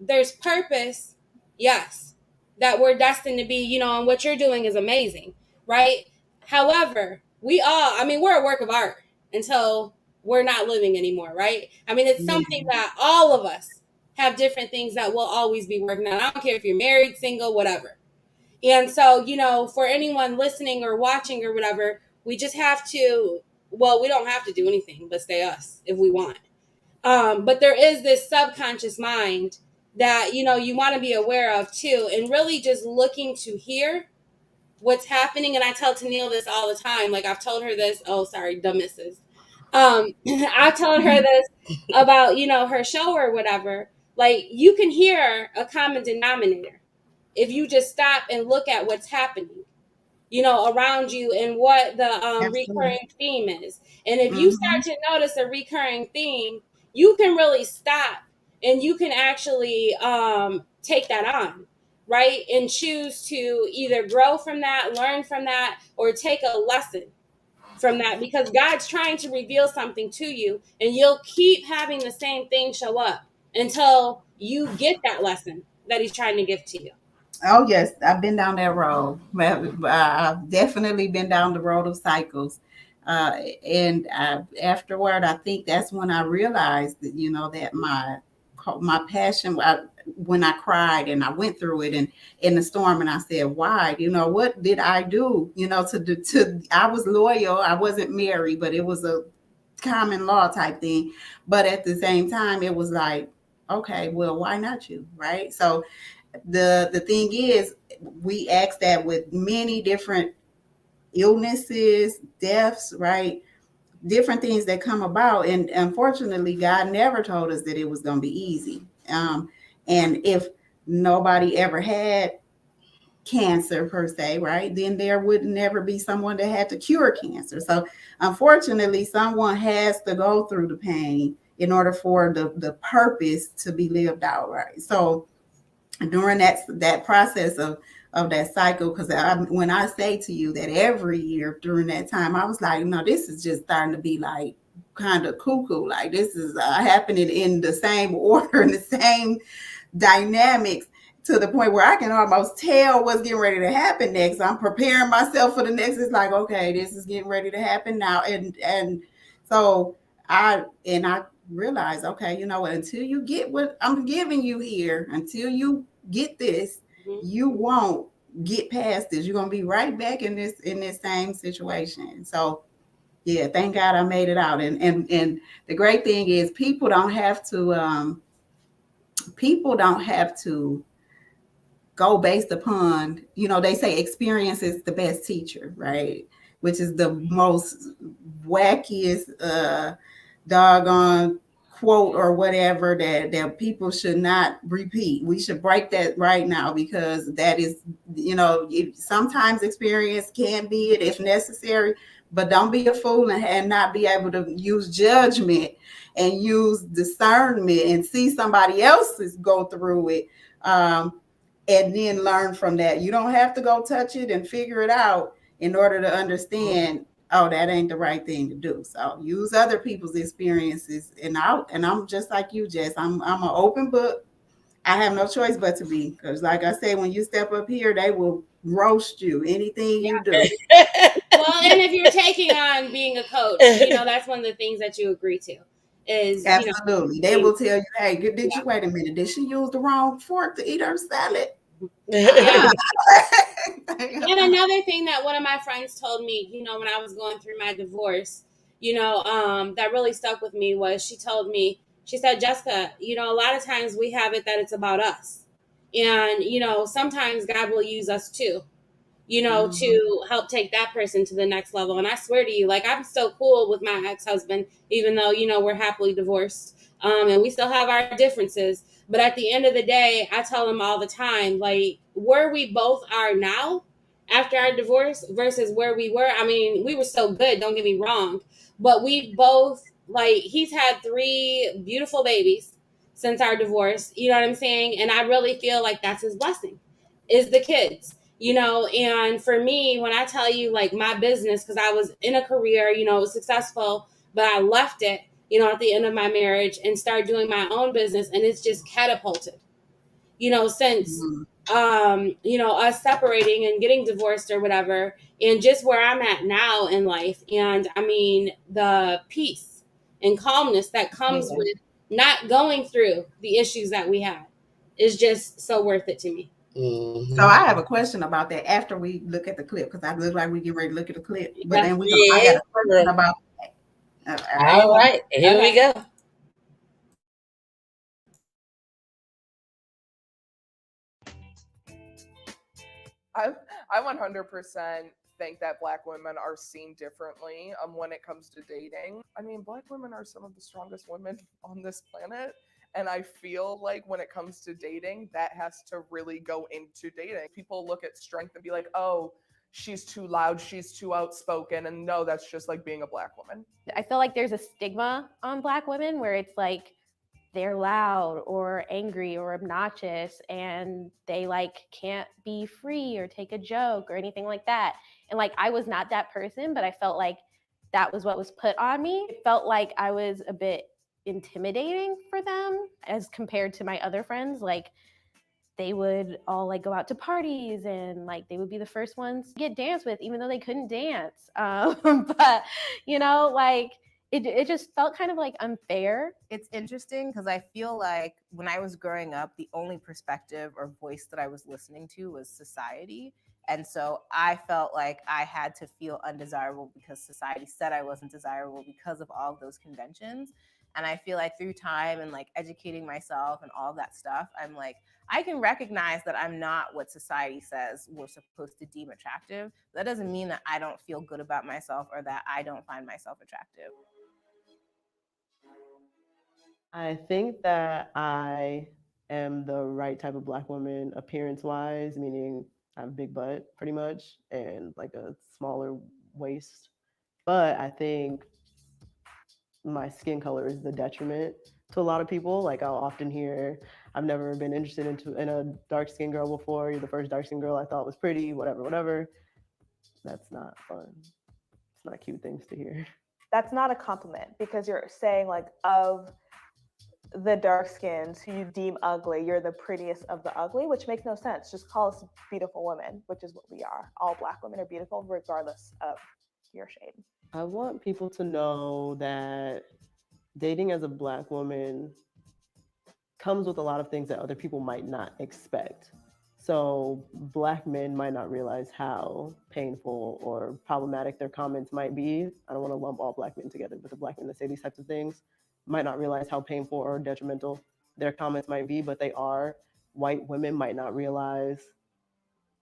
B: there's purpose, yes, that we're destined to be, and what you're doing is amazing, right? However, we're a work of art until we're not living anymore, right? I mean, it's
D: Yeah.
B: something that all of us have different things that we'll always be working on. I don't care if you're married, single, whatever. And so, for anyone listening or watching or whatever, we just have to, well, we don't have to do anything but stay us if we want. But there is this subconscious mind that, you want to be aware of too, and really just looking to hear what's happening. And I tell Tennille this all the time. Like I've told her this, oh, sorry, dumb missus. I told her this about, her show or whatever. Like you can hear a common denominator if you just stop and look at what's happening, around you and what the
D: Absolutely.
B: recurring theme is. And if you
D: Mm-hmm.
B: start to notice a recurring theme, you can really stop and you can actually take that on, right? And choose to either grow from that, learn from that, or take a lesson from that because God's trying to reveal something to you and you'll keep having the same thing show up until you get that lesson that he's trying to give to you.
D: Oh yes, I've been down that road. I've definitely been down the road of cycles, uh, and afterward, I think that's when I realized that that my passion. When I cried and I went through it and in the storm, and I said, "Why? What did I do? I was loyal. I wasn't married, but it was a common law type thing. But at the same time, it was like, okay, well, why not you, right? So the thing is, we ask that with many different illnesses, deaths, right? Different things that come about, and unfortunately, God never told us that it was going to be easy. And if nobody ever had cancer per se, right, then there would never be someone that had to cure cancer. So unfortunately, someone has to go through the pain in order for the purpose to be lived out, right? So during that process of that cycle, because when I say to you that every year during that time, I was like, no, this is just starting to be like kind of cuckoo. Like this is happening in the same order and the same dynamics, to the point where I can almost tell what's getting ready to happen next. I'm preparing myself for the next. It's like, okay, this is getting ready to happen now. And so I realized, okay, you know what, until you get what I'm giving you here, until you get this,
B: Mhm.
D: you won't get past this. You're gonna be right back in this same situation. So yeah, thank God I made it out. And the great thing is people don't have to go based upon, they say experience is the best teacher, right? Which is the most wackiest doggone quote or whatever that people should not repeat. We should break that right now, because that is, sometimes experience can be it if necessary, but don't be a fool and not be able to use judgment and use discernment and see somebody else's go through it, and then learn from that. You don't have to go touch it and figure it out in order to understand, oh, that ain't the right thing to do. So use other people's experiences. And I'm just like you, Jess. I'm an open book. I have no choice but to be, because like I say, when you step up here, they will roast you. Anything you do.
B: Well, and if you're taking on being a coach, that's one of the things that you agree to is,
D: Absolutely. They will tell you, hey, did you wait a minute? Did she use the wrong fork to eat her salad?
B: yeah. And another thing that one of my friends told me, when I was going through my divorce, that really stuck with me was she said, Jessica, a lot of times we have it that it's about us. And, sometimes God will use us too, to help take that person to the next level. And I swear to you, like, I'm still cool with my ex-husband, even though, we're happily divorced. And we still have our differences. But at the end of the day, I tell him all the time, like, where we both are now after our divorce versus where we were. I mean, we were so good, don't get me wrong. But we both, like, he's had 3 beautiful babies since our divorce. You know what I'm saying? And I really feel like that's his blessing, is the kids. And for me, when I tell you, like, my business, because I was in a career, it was successful, but I left it, at the end of my marriage and started doing my own business, and it's just catapulted, since us separating and getting divorced or whatever, and just where I'm at now in life. And I mean, the peace and calmness that comes with not going through the issues that we had is just so worth it to me.
A: Mm-hmm.
D: So I have a question about that after we look at the clip, because I look like we get ready to look at the clip. But
B: Yeah.
D: then I got a question about that.
A: All right, here we go.
F: I 100% think that Black women are seen differently when it comes to dating. I mean, Black women are some of the strongest women on this planet. And I feel like when it comes to dating, that has to really go into dating. People look at strength and be like, oh, she's too loud, she's too outspoken. And no, that's just like being a Black woman.
C: I feel like there's a stigma on Black women where it's like they're loud or angry or obnoxious and they like can't be free or take a joke or anything like that. And like I was not that person, but I felt like that was what was put on me. It felt like I was a bit intimidating for them as compared to my other friends. Like they would all like go out to parties and like they would be the first ones to get danced with, even though they couldn't dance. But like it just felt kind of like unfair.
G: It's interesting because I feel like when I was growing up, the only perspective or voice that I was listening to was society. And so I felt like I had to feel undesirable because society said I wasn't desirable because of all of those conventions. And I feel like through time and like educating myself and all of that stuff, I'm like, I can recognize that I'm not what society says we're supposed to deem attractive. That doesn't mean that I don't feel good about myself or that I don't find myself attractive.
H: I think that I am the right type of Black woman appearance wise, meaning I have a big butt pretty much and like a smaller waist. But I think my skin color is the detriment to a lot of people. Like I'll often hear, I've never been interested in a dark skinned girl before. You're the first dark skinned girl I thought was pretty, whatever. That's not fun. It's not cute things to hear.
E: That's not a compliment because you're saying like of the dark skins who you deem ugly, you're the prettiest of the ugly, which makes no sense. Just call us beautiful women, which is what we are. All Black women are beautiful regardless of your shade.
H: I want people to know that dating as a Black woman comes with a lot of things that other people might not expect. So Black men might not realize how painful or problematic their comments might be. I don't want to lump all Black men together, but the Black men that say these types of things might not realize how painful or detrimental their comments might be, but they are. white women might not realize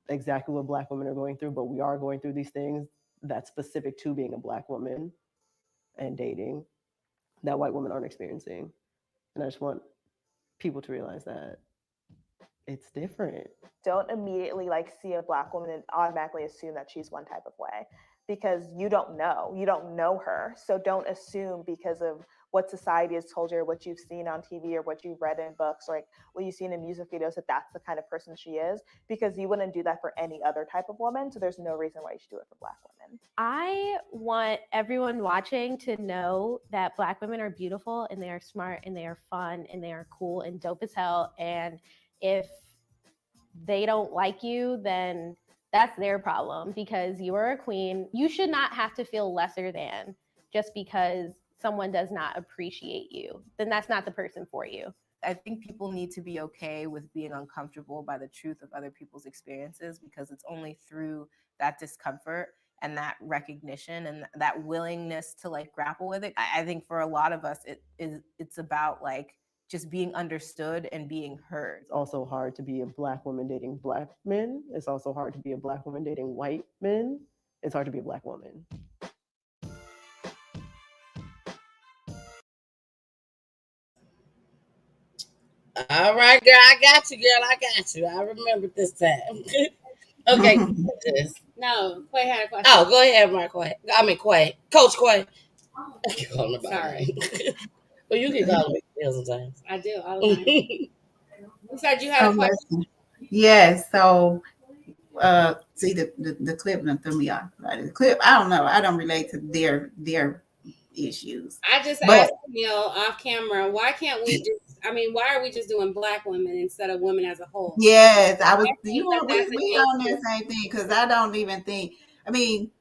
H: exactly what black women are going through, but we are going through these things that's specific to being a black woman and dating that white women aren't experiencing. And I just want people to realize that it's different.
E: Don't immediately like see a black woman and automatically assume that she's one type of way, because you don't know her. So don't assume because of what society has told you or what you've seen on TV or what you've read in books or like what you've seen in music videos that that's the kind of person she is, because you wouldn't do that for any other type of woman. So there's no reason why you should do it for black women.
C: I want everyone watching to know that black women are beautiful and they are smart and they are fun and they are cool and dope as hell. And if they don't like you, then that's their problem, because you are a queen. You should not have to feel lesser than just because someone does not appreciate you. Then that's not the person for you.
G: I think people need to be okay with being uncomfortable by the truth of other people's experiences, because it's only through that discomfort and that recognition and that willingness to like grapple with it. I think for a lot of us, it's about like just being understood and being heard.
H: It's also hard to be a black woman dating black men. It's also hard to be a black woman dating white men. It's hard to be a black woman.
A: All right, girl. I got you, girl. I got you. I remember this time. Okay.
B: No, Quay had a question.
A: Oh, go ahead, Mark Quay. I mean, Quay. Coach Quay. I keep calling him by
B: Sorry.
A: name. Well, you can call me Bill sometimes.
B: I do all the time. You said you had
D: So
B: a question.
D: listen. Yes. So see the clip done threw me off. Right? The clip, I don't know. I don't relate to their issues.
B: I just
D: But
B: asked Neil off camera, why can't we just? I mean, why are we just doing black women instead of women as a whole?
D: yes, I was.
B: I
D: You
B: think
D: know,
B: that that's
D: we
B: an
D: on
B: issue.
D: that same thing because I don't even think. I mean,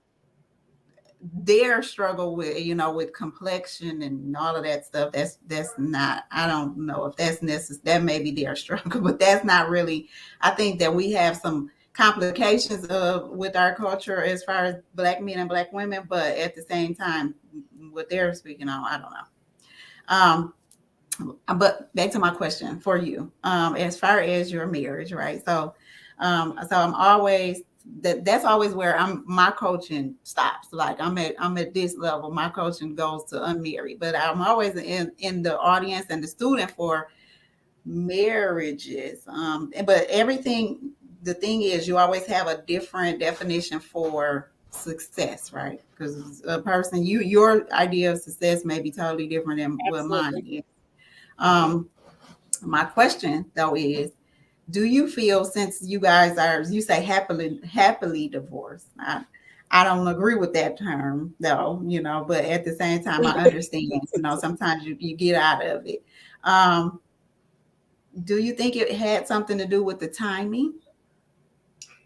D: their struggle with with complexion and all of that stuff. That's not. I don't know if that's necessary. That may be their struggle, but that's not really. I think that we have some complications with our culture as far as black men and black women, but at the same time, what they're speaking on, I don't know. But back to my question for you, as far as your marriage, right? So I'm always that's always where my coaching stops. Like I'm at this level. My coaching goes to unmarried, but I'm always in the audience and the student for marriages. But everything, the thing is, you always have a different definition for success, right? Because a person, your idea of success may be totally different than what mine
B: Absolutely.
D: is. Um, my question though is, do you feel, since you guys are, you say happily divorced? I don't agree with that term though, but at the same time I understand, sometimes you get out of it. Um, do you think it had something to do with the timing?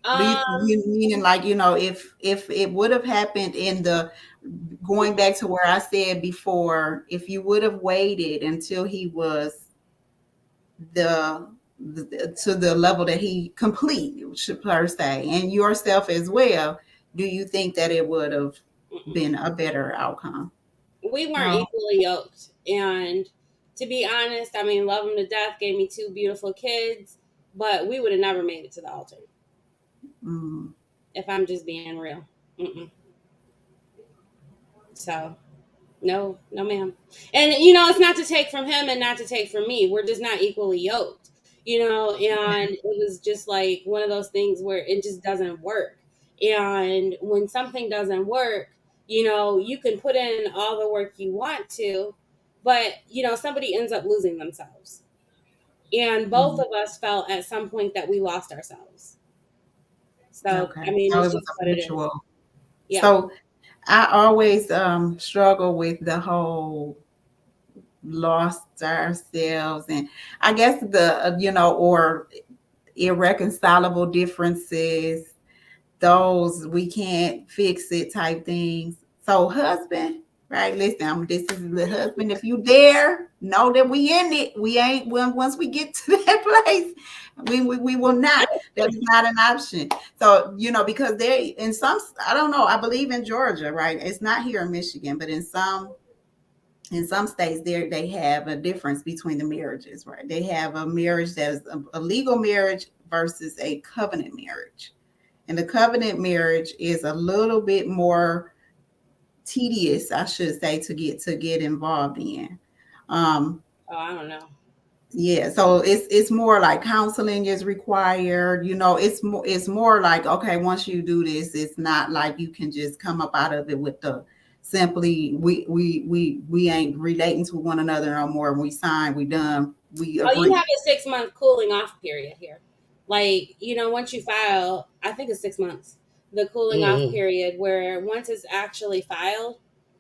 D: Do you meaning like, if it would have happened in the, going back to where I said before, if you would have waited until he was the, to the level that he complete, should per se, and yourself as well, do you think that it would have been a better outcome?
B: We weren't
D: No.
B: equally yoked, and to be honest, I mean, love him to death, gave me 2 beautiful kids, but we would have never made it to the altar.
D: Mm.
B: If I'm just being real. Mm-mm. So no, no, ma'am. And it's not to take from him and not to take from me. We're just not equally yoked, and it was just like one of those things where it just doesn't work. And when something doesn't work, you can put in all the work you want to, but somebody ends up losing themselves. And both
D: Mm.
B: of us felt at some point that we lost ourselves. So,
D: Okay,
B: I mean,
D: so
B: it's
D: it was
B: just
D: a
B: what it is.
D: mutual.
B: Yeah.
D: So I always struggle with the whole lost ourselves, and I guess the or irreconcilable differences, those we can't fix it type things. So husband, right? Listen, this is the husband. If you dare, know that we in it. We ain't, once we get to that place, we will not. That is not an option. So because they, in some, I don't know. I believe in Georgia, right? It's not here in Michigan, but in some in some states there they have a difference between the marriages, right? They have a marriage that's a legal marriage versus a covenant marriage. And the covenant marriage is a little bit more tedious, I should say, to get involved in. Um,
B: Oh, I don't know.
D: yeah, so it's more like counseling is required. It's more like, okay, once you do this, it's not like you can just come up out of it with the simply we ain't relating to one another no more. We signed, we done, we
B: Oh, you
D: agree.
B: have a 6 month cooling off period here. Like, once you file, I think it's 6 months, the cooling off
A: Hmm.
B: period, where once it's actually filed,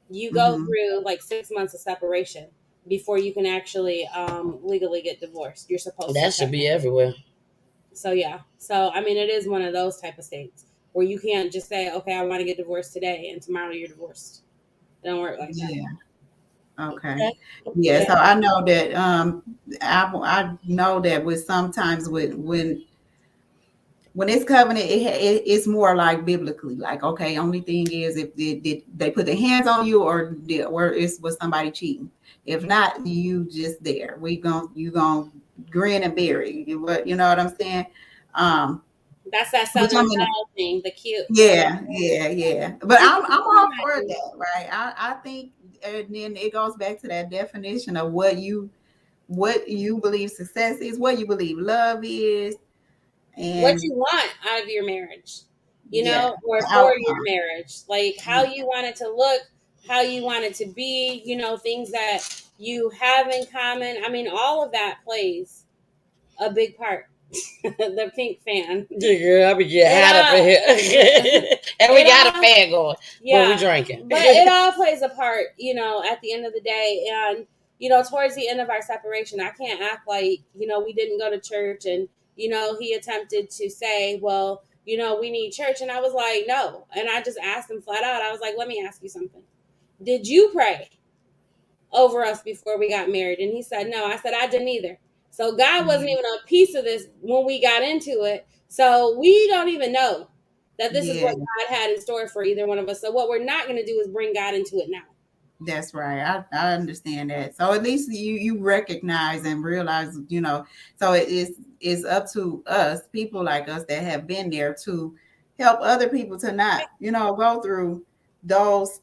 B: you go
D: Hmm.
B: through like 6 months of separation before you can actually legally get divorced. You're supposed to
A: That should be
B: technically.
A: everywhere.
B: So yeah. So I mean, it is one of those type of states where you can't just say, okay, I want to get divorced today, and tomorrow you're divorced. It don't work like that.
D: Yeah. Okay.
A: Okay.
D: Yeah.
A: Okay.
D: So I know that I know that with sometimes with when it's covenant, it's more like biblically, like, okay, only thing is if did they put their hands on you, or was somebody cheating. If not, you just there. You gonna grin and bear it. You know what I'm saying? Um,
B: That's that
D: which
B: Southern
D: I mean,
B: Belle thing, the cute.
D: yeah, yeah, yeah. But I'm all for that, right? I think, and then it goes back to that definition of what you believe success is, what you believe love is,
B: What
D: and
B: you want out of your marriage,
D: yeah,
B: or
D: the
B: for your
D: outcome.
B: marriage, like how you want it to look, how you want it to be, things that you have in common. I mean, all of that plays a big part. The pink fan.
A: Yeah, girl, I be getting
B: It
A: hot up in here. And we
B: it
A: got a
B: all
A: fan going. What we
B: yeah,
A: drinking?
B: but it all plays a part, at the end of the day. And towards the end of our separation, I can't act like we didn't go to church, and he attempted to say, well, we need church, and I was like, no. And I just asked him flat out. I was like, let me ask you something. Did you pray over us before we got married? And he said, no. I said, I didn't either. So God wasn't
D: Yeah,
B: even a piece of this when we got into it. So we don't even know that this is
D: yeah,
B: what God had in store for either one of us. So what we're not going to do is bring God into it now.
D: that's right. I understand that. So at least you recognize and realize, so it's up to us, people like us that have been there, to help other people to not, go through those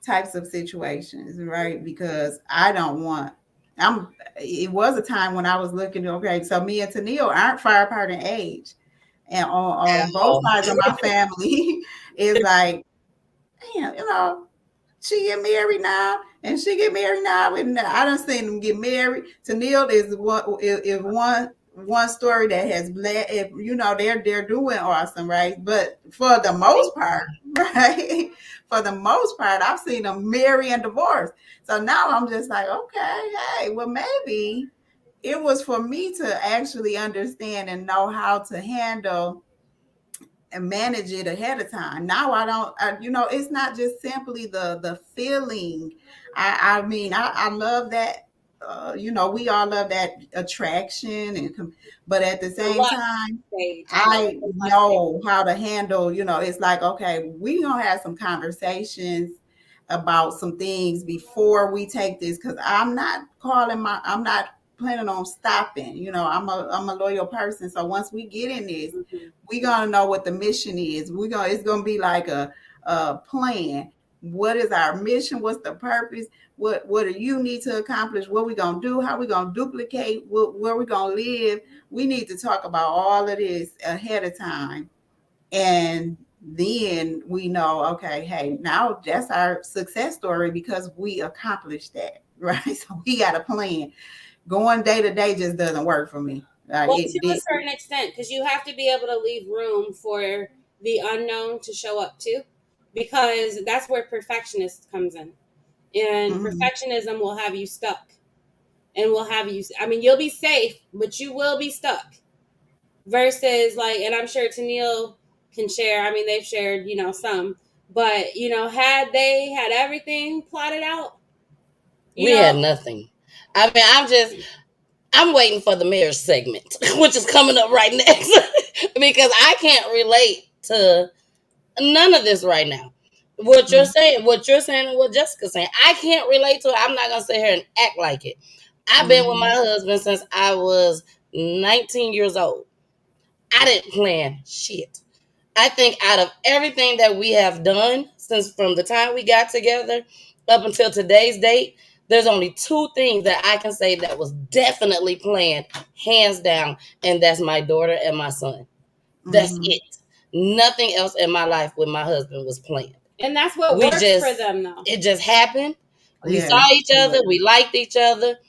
D: types of situations, right? Because I don't want I'm it was a time when I was looking, okay, so me and Tennille aren't far apart in age. And on both
A: Oh.
D: sides of my family, is like, damn, she get married now, and she get married now, and I done seen them get married. Tennille is one story that has led. They're doing awesome, right? But for the most part, right? For the most part, I've seen them marry and divorce. So now I'm just like, okay, hey, well, maybe it was for me to actually understand and know how to handle and manage it ahead of time. Now I don't, it's not just simply the feeling. I mean, I love that. We all love that attraction, but at the
B: The
D: same
B: lust
D: time,
B: stage. I know
D: I
B: it's the lust stage.
D: know how to handle. It's like, okay, we gonna have some conversations about some things before we take this, because I'm not planning on stopping. I'm a loyal person, so once we get in this,
B: Mhm.
D: we're gonna know what the mission is. It's gonna be like a plan. What is our mission? What's the purpose? What do you need to accomplish? What we gonna do? How we gonna duplicate? Where we gonna live? We need to talk about all of this ahead of time, and then we know, okay, hey, now that's our success story because we accomplished that, right? So we got a plan. Going day to day just doesn't work for me.
B: Well,
D: It
B: to a
D: did.
B: certain extent, because you have to be able to leave room for the unknown to show up too, because that's where perfectionist comes in. And
D: Mhm.
B: perfectionism will have you stuck, and will have you, I mean, you'll be safe, but you will be stuck. Versus, like, and I'm sure Tennille can share, I mean, they've shared, some, but, had they had everything plotted out, you
A: We
B: know,
A: had nothing. I mean, I'm waiting for the marriage segment, which is coming up right next, because I can't relate to none of this right now. what you're saying, and what Jessica's saying. I can't relate to it. I'm not gonna sit here and act like it. I've been with my husband since I was 19 years old. I didn't plan shit. I think out of everything that we have done since from the time we got together up until today's date, there's only two things that I can say that was definitely planned, hands down, and that's my daughter and my son. That's it. Nothing else in my life with my husband was planned.
B: And that's what
A: We
B: works
A: just
B: for them, though.
A: it just happened. We
D: Yeah.
A: saw each other, we liked each other,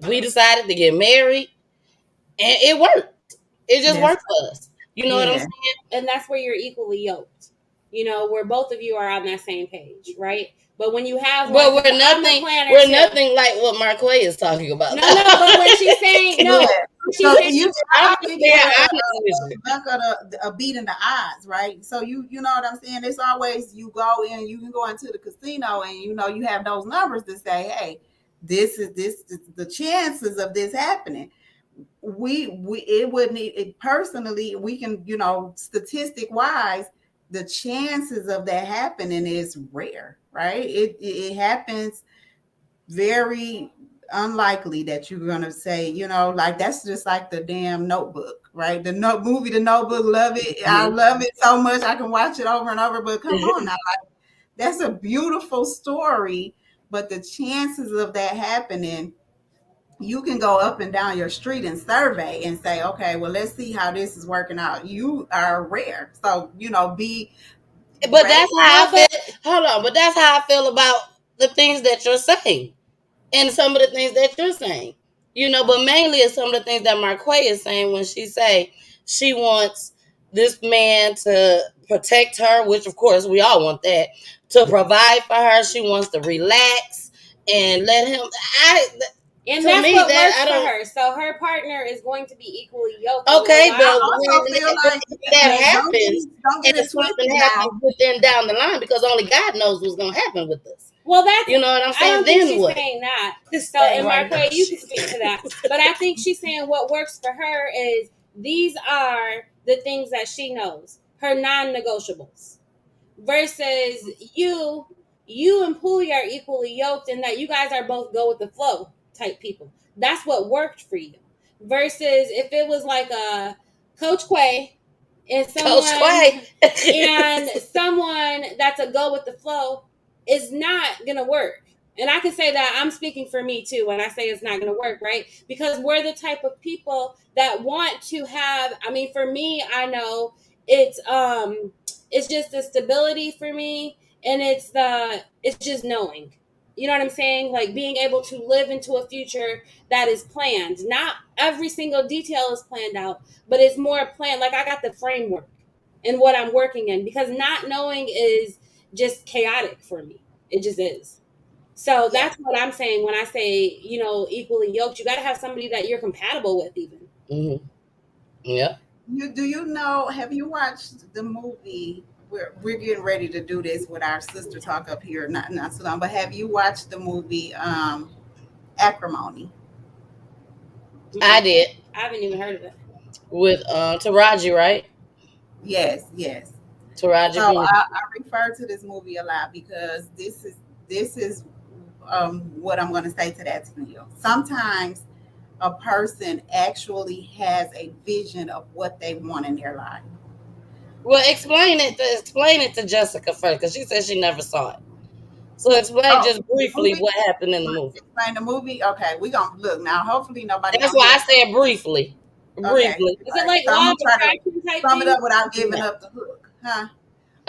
A: we decided to get married, and it worked. It just
D: That's
A: worked for us. You know what I'm
D: yeah.
A: saying?
B: And that's where you're equally yoked. You know, where both of you are on that same page, right? But when you have one,
A: But we're
B: I'm the
A: nothing.
B: planner
A: We're
B: too.
A: nothing like what Marquay is talking about.
B: No, but when she's saying no,
D: Yeah.
B: she's
D: So
B: saying
D: you,
A: I'm
D: I think
A: being
D: it's
A: honest with you.
D: a beat in the odds, right? So you know what I'm saying? It's always you go in, you can go into the casino and you know you have those numbers to say, hey, this is the chances of this happening. We it wouldn't it personally we can statistic wise the chances of that happening is rare, right? It happens very unlikely that you're gonna say, like that's just like the damn Notebook, right? Movie The Notebook, love it. I love it so much I can watch it over and over. But come on now, like, that's a beautiful story, but the chances of that happening, you can go up and down your street and survey and say, okay, well, let's see how this is working out. You are rare, so be
A: But
D: ready.
A: that's how I feel. Hold on, but that's how I feel about the things that you're saying, and some of the things that you're saying. But mainly it's some of the things that Marquay is saying when she say she wants this man to protect her, which of course we all want that, to provide for her. She wants to relax and let him.
B: and
A: To
B: that's
A: me,
B: what
A: that
B: works
A: I
B: for
A: don't.
B: her. So her partner is going to be equally yoked.
A: Okay,
D: I
A: but
D: also feel like
A: when that happens,
D: don't
A: and
D: get it
A: something
D: twisted now.
A: happens within down the line, because only God knows what's gonna happen with us.
B: Well, that's
A: You know what I'm
B: I
A: saying?
B: don't think
A: Then
B: she's
A: what?
B: saying that.
A: This
B: So,
A: thing
B: and
A: right
B: Marquay,
A: here.
B: you can speak to that. But I think she's saying what works for her is these are the things that she knows, her non-negotiables. Versus you and Pooey are equally yoked in that you guys are both go with the flow type people. That's what worked for you. Versus if it was like a Coach Quay and
A: Coach Quay.
B: someone that's a go with the flow is not gonna work. And I can say that I'm speaking for me too when I say it's not gonna work, right? Because we're the type of people that want to have. I mean, for me, I know it's just the stability for me, and it's just knowing. You know what I'm saying? Like being able to live into a future that is planned. Not every single detail is planned out, but it's more planned. Like I got the framework in what I'm working in because not knowing is just chaotic for me. It just is. So
D: Yeah.
B: that's what I'm saying when I say, equally yoked. You got to have somebody that you're compatible with, even.
A: Mm-hmm. Yeah.
D: Have you watched the movie? We're getting ready to do this with our sister talk up here, not so long. But have you watched the movie Acrimony?
A: I did
B: I haven't even heard of it.
A: with Taraji, right?
D: Yes, yes. So
A: Taraji P.
D: I refer to this movie a lot because this is what I'm going to say to that, Neil. Sometimes a person actually has a vision of what they want in their life.
A: Well, explain it to Jessica first, because she said she never saw it. So explain
D: Oh,
A: just
D: the
A: briefly
D: movie?
A: what happened in the movie.
D: Explain the movie? Okay, we gonna look now. Hopefully nobody
A: That's
D: gonna
A: why
D: hear.
A: I said briefly.
D: Okay,
A: Briefly.
B: Is it
D: right.
B: like
D: So I'm
B: law
D: gonna
B: of
D: try to
B: attraction type
D: sum it
B: thing?
D: up without giving
A: Yeah.
D: up the hook, huh?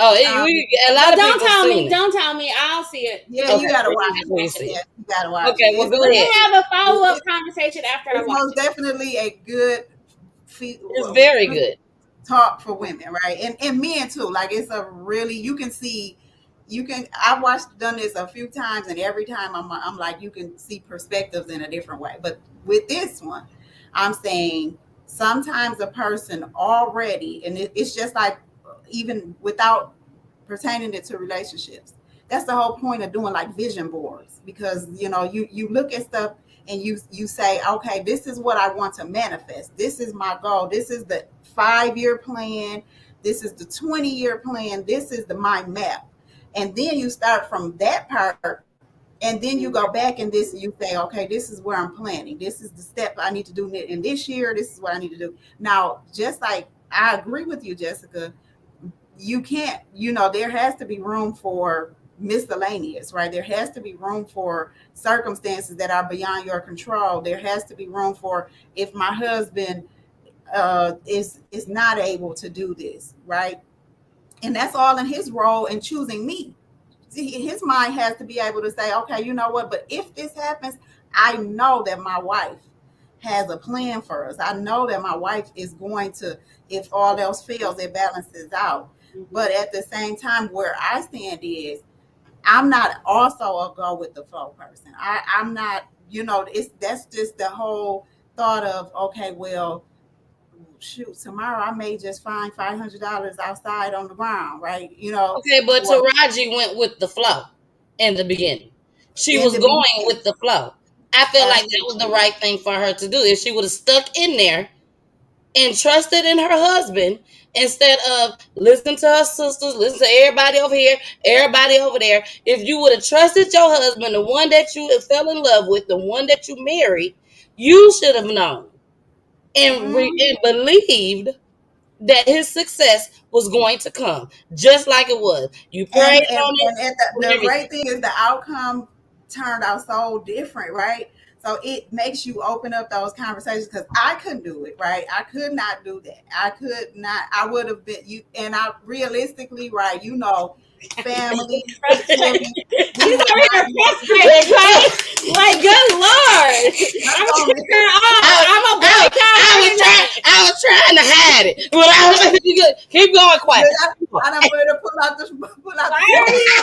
A: Oh,
D: Um,
A: a lot
B: But
A: of
B: don't
A: people
B: tell
A: seen
B: me.
A: it.
B: Don't tell me. I'll see it.
D: yeah,
A: Okay,
D: you gotta
A: read
D: watch
A: it
D: it.
A: before you see it.
D: Yes, you gotta watch
A: Okay,
D: it.
A: well
D: It's
A: go
B: We
A: ahead.
B: can have a follow up
D: it,
B: conversation after I
D: it's
B: watch
D: most
B: it.
D: definitely a good
A: It's very
D: good
A: good.
D: talk for women, right? And men too. Like it's a really you can see I watched done this a few times and every time I'm like you can see perspectives in a different way. But with this one, I'm saying sometimes a person already and it's just like even without pertaining it to relationships. That's the whole point of doing like vision boards because you look at stuff and you say, okay, this is what I want to manifest. This is my goal. This is the 5-year plan. This is the 20-year plan. This is my map. And then you start from that part, and then you go back and this, and you say, okay, this is where I'm planning. This is the step I need to do in this year. This is what I need to do. Now, just like I agree with you, Jessica, you can't, there has to be room for miscellaneous, right? There has to be room for circumstances that are beyond your control. There has to be room for if my husband is not able to do this, right? And that's all in his role in choosing me. His mind has to be able to say, okay, you know what? But if this happens, I know that my wife has a plan for us. I know that my wife is going to, if all else fails, it balances out. But at the same time, where I stand is, I'm not also a go with the flow person. I'm not, that's just the whole thought of, okay, well, shoot, tomorrow I may just find $500 outside on the ground, right?
A: Okay, but
D: Or
A: Taraji went with the flow in the beginning. She
D: in
A: was
D: the
A: going
D: beginning,
A: with the flow. I feel like that was the
D: absolutely.
A: right thing for her to do. If she would have stuck in there and trusted in her husband instead of listen to her sisters, listen to everybody over here, everybody over there. If you would have trusted your husband, the one that you fell in love with, the one that you married, you should have known and believed that his success was going to come, just like it was. You prayed on it
D: And
A: and
D: the
A: everything.
D: great thing is the outcome turned out so different, right? So it makes you open up those conversations, because I couldn't do it, right? I could not do that. I could not. I would have been you, and I realistically, right? Family, children, we
B: She's
D: would
B: over
D: not
B: here
D: be.
B: frustrated, right? Like, good lord.
D: That's
B: I'm
D: on
B: gonna
D: me.
B: turn off. I'm a boycott everything.
A: I was trying to hide it, but I was keep going, quiet.
D: I don't better pull out
B: Why
D: the
B: are
D: phone.
B: you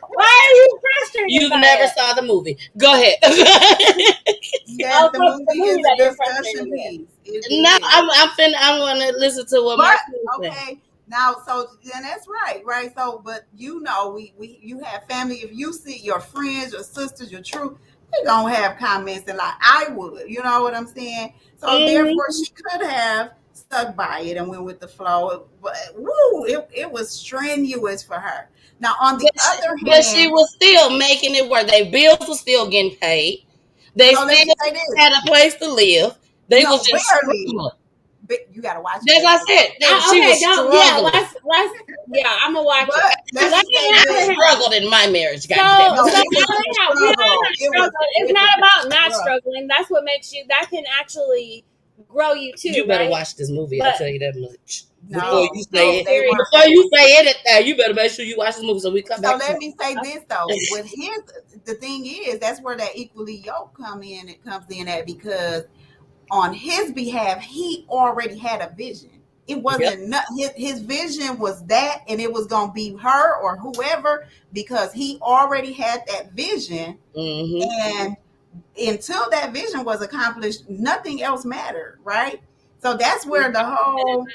B: why are you frustrated
A: You
B: by
A: never
B: it?
A: saw the movie. Go ahead.
D: Yes,
B: Oh,
D: the
B: so it's the
D: movie
B: movie
D: is a
B: that you're
D: discussion
B: frustrated with.
D: piece. It
A: No,
D: is.
A: I'm gonna listen to what
D: But
A: my kids say.
D: okay, now so then that's right, right? So, but we you have family. If you see your friends, your sisters, your truth, they gonna have comments and like I would. You know what I'm saying? So
A: Hmm.
D: therefore, she could have stuck by it and went with the flow. But woo, it was strenuous for her. Now, on the other
A: But she
D: hand,
A: was still making it work. Their bills were still getting paid. They
D: so let me
A: still
D: say this:
A: had a place to live. They was
D: no,
A: just
D: barely.
A: struggling.
D: But you got to watch it,
A: That's what
D: Jessica.
A: I said. She
B: Okay,
A: was
B: don't yeah,
A: struggling.
B: let's I'm gonna watch it.
D: But let
B: Let
D: me
B: me
D: say
B: ask
A: I
D: this:
B: her.
A: struggled in my marriage.
B: So,
A: God damn
D: no,
B: so
A: it.
D: it was a
B: anyhow, we are
D: struggle.
B: not struggling. It's
D: It
B: not
D: was
B: about not
D: rough.
B: struggling. That's what makes you. That can actually grow you too,
A: You better
B: right?
A: watch this movie. I
B: But
A: tell you that much. Before
B: see,
A: you
D: No,
B: see,
A: say
D: no,
A: it,
D: they
B: serious.
D: weren't
A: before you
D: going to.
A: say anything, you better make sure you watch this movie so we come
D: So
A: back to
D: let
A: it.
D: me say this though, with his, the thing is, that's where that equally yoke comes in at, because on his behalf, he already had a vision. It
A: Yep.
D: wasn't his vision was that, and it was gonna be her or whoever, because he already had that vision,
A: Mm-hmm.
D: and until that vision was accomplished, nothing else mattered, right? So that's where the whole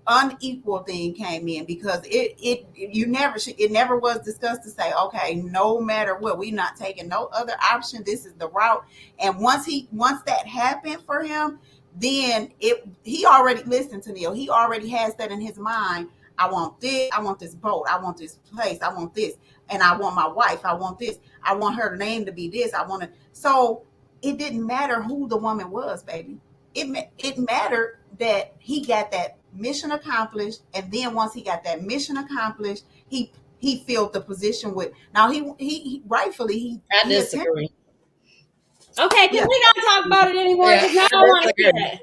D: unequal thing came in, because it never was discussed to say, okay, no matter what, we're not taking no other option, this is the route. And once that happened for him, then it he already listened to Neil, he already has that in his mind. I want this boat, I want this place, I want this, and I want my wife, I want this, I want her name to be this, I want to. So it didn't matter who the woman was, baby. It mattered that he got that mission accomplished, and then once he got that mission accomplished, he filled the position with. Now he rightfully
A: I
D: he attempted.
A: disagree.
B: Okay, can
D: Yeah,
B: we not talk about it anymore?
A: Yeah,
B: Because now
A: I
B: I want to hear
A: disagree.
B: it.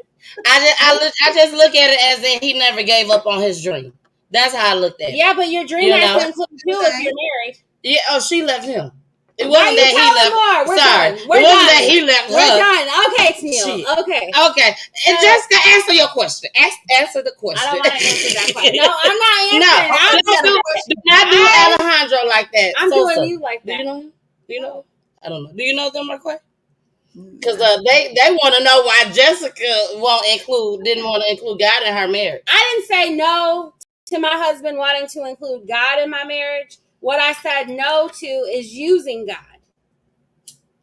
A: I just look at it as in he never gave up on his dream. That's how I looked at it.
B: Yeah, but your dream
A: You
B: has
A: know?
B: to include
D: the
B: you if
D: same.
B: you're married.
A: Yeah. Oh, she left him. It
B: Why are
A: wasn't
B: you
A: that he
B: telling
A: left.
B: more? We're
A: Sorry,
B: done.
A: it
B: We're
A: wasn't that
B: done.
A: he left
B: We're
A: her.
B: done. Okay, Tennille.
A: Shit.
B: Okay.
A: Okay, and
B: So
A: just to answer your question, answer the
B: I
A: question.
B: don't want to answer that question. No, I'm not
A: No,
B: answering.
D: Okay,
B: I'm
D: you got a
A: do
D: question.
A: not do
B: I
A: Alejandro like that.
B: I'm doing
A: Sosa.
B: you like
A: Do you
B: that.
A: know him? Do you know him? I don't know. Do you know them, Marquette? Because
D: I don't know.
A: they want to know why Jessica didn't want to include God in her marriage.
B: I didn't say no to my husband wanting to include God in my marriage. What I said no to is using God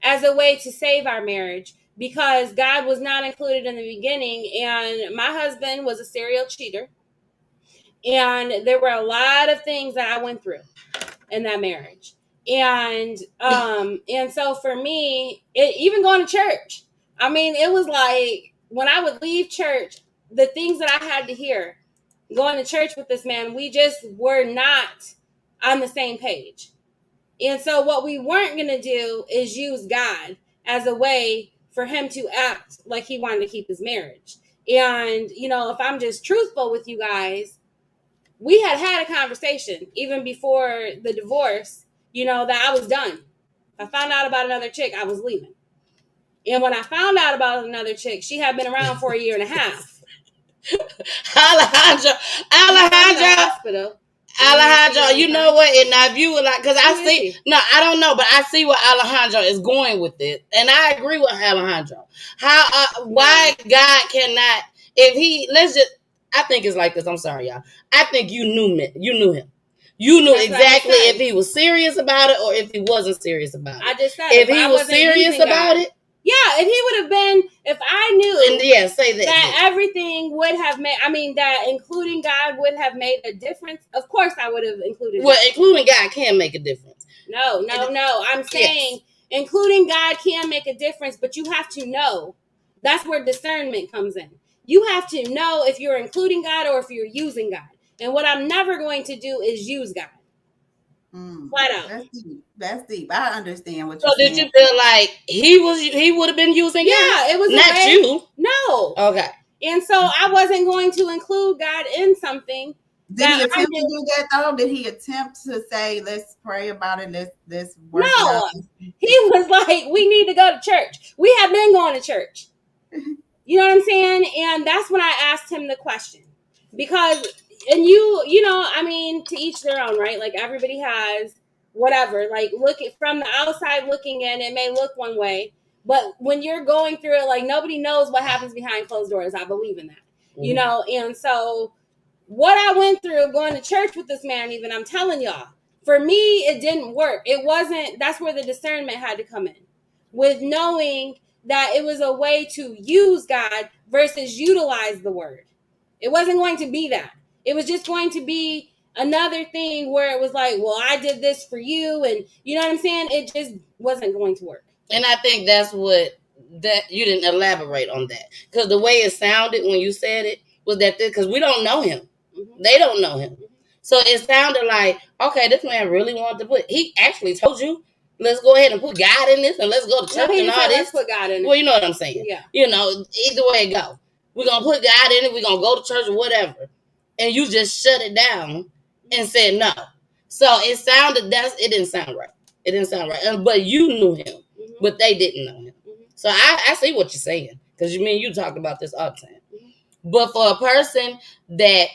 B: as a way to save our marriage, because God was not included in the beginning, and my husband was a serial cheater, And there were a lot of things that I went through in that marriage. And so for me, even going to church, I mean, it was like when I would leave church, the things that I had to hear going to church with this man, we just were not on the same page. And so what we weren't going to do is use God as a way for him to act like he wanted to keep his marriage. And, if I'm just truthful with you guys, we had a conversation even before the divorce, that I was done. If I found out about another chick, I was leaving. And when I found out about another chick, she had been around for a year and a half.
A: Alejandro, you know what? And now if you were like, because I see, no, I don't know, but I see what Alejandro is going with it, and I agree with Alejandro. Why God cannot? If he, I think it's like this. I'm sorry, y'all. I think you knew him. You knew exactly if he was serious about it or if he wasn't serious about it.
B: I just said
A: if he was serious about it.
B: Yeah, if he would have been, if I knew
A: say that
B: everything would have made, that including God would have made a difference, of course I would have included
A: God.
B: Including
A: God can make a difference.
B: No. I'm saying including God can make a difference, but you have to know. That's where discernment comes in. You have to know if you're including God or if you're using God. And what I'm never going to do is use God. Flat out.
D: That's deep. I understand what you're saying.
A: So did you feel like he would have been using God?
B: Yeah, it was
A: not you.
B: No.
A: Okay.
B: And so I wasn't going to include God in something.
D: Did he attempt to do that though? Did he attempt to say, "Let's pray about it. Let's work it out"?
B: He was like, "We need to go to church." We have been going to church. You know what I'm saying? And that's when I asked him the question, because, and to each their own, right? Like everybody has whatever. Like from the outside looking in, it may look one way, but when you're going through it, like nobody knows what happens behind closed doors. I believe in that, and so what I went through going to church with this man, even, I'm telling y'all, for me, it didn't work. It wasn't, that's where the discernment had to come in, with knowing that it was a way to use God versus utilize the word. It wasn't going to be that. It was just going to be another thing where it was like, well, I did this for you. And you know what I'm saying? It just wasn't going to work.
A: And I think that's that you didn't elaborate on that. Because the way it sounded when you said it was that, because we don't know him. Mm-hmm. They don't know him. Mm-hmm. So it sounded like, okay, this man really wanted to he actually told you, let's go ahead and put God in this and let's go to church and all this.
B: Let's put God in it.
A: Well, you know what I'm saying.
B: Yeah.
A: Either way it go. We're going to put God in it. We're going to go to church or whatever. And you just shut it down and said no. So it didn't sound right. It didn't sound right. But you knew him, mm-hmm. but they didn't know him. Mm-hmm. So I see what you're saying. Because you talk about this all the time. Mm-hmm. But for a person that